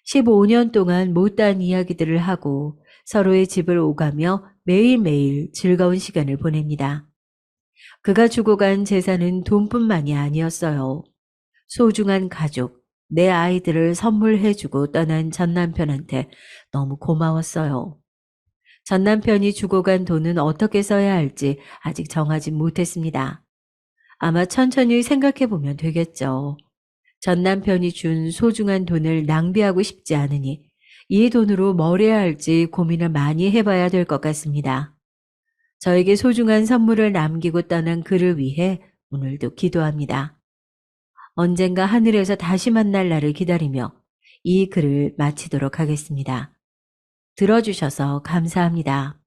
15년 동안 못다한 이야기들을 하고 서로의 집을 오가며 매일매일 즐거운 시간을 보냅니다. 그가 주고 간 재산은 돈뿐만이 아니었어요. 소중한 가족, 내 아이들을 선물해주고 떠난 전 남편한테 너무 고마웠어요. 전 남편이 주고 간 돈은 어떻게 써야 할지 아직 정하지 못했습니다. 아마 천천히 생각해 보면 되겠죠. 전 남편이 준 소중한 돈을 낭비하고 싶지 않으니 이 돈으로 뭘 해야 할지 고민을 많이 해봐야 될 것 같습니다. 저에게 소중한 선물을 남기고 떠난 그를 위해 오늘도 기도합니다. 언젠가 하늘에서 다시 만날 날을 기다리며 이 글을 마치도록 하겠습니다. 들어주셔서 감사합니다.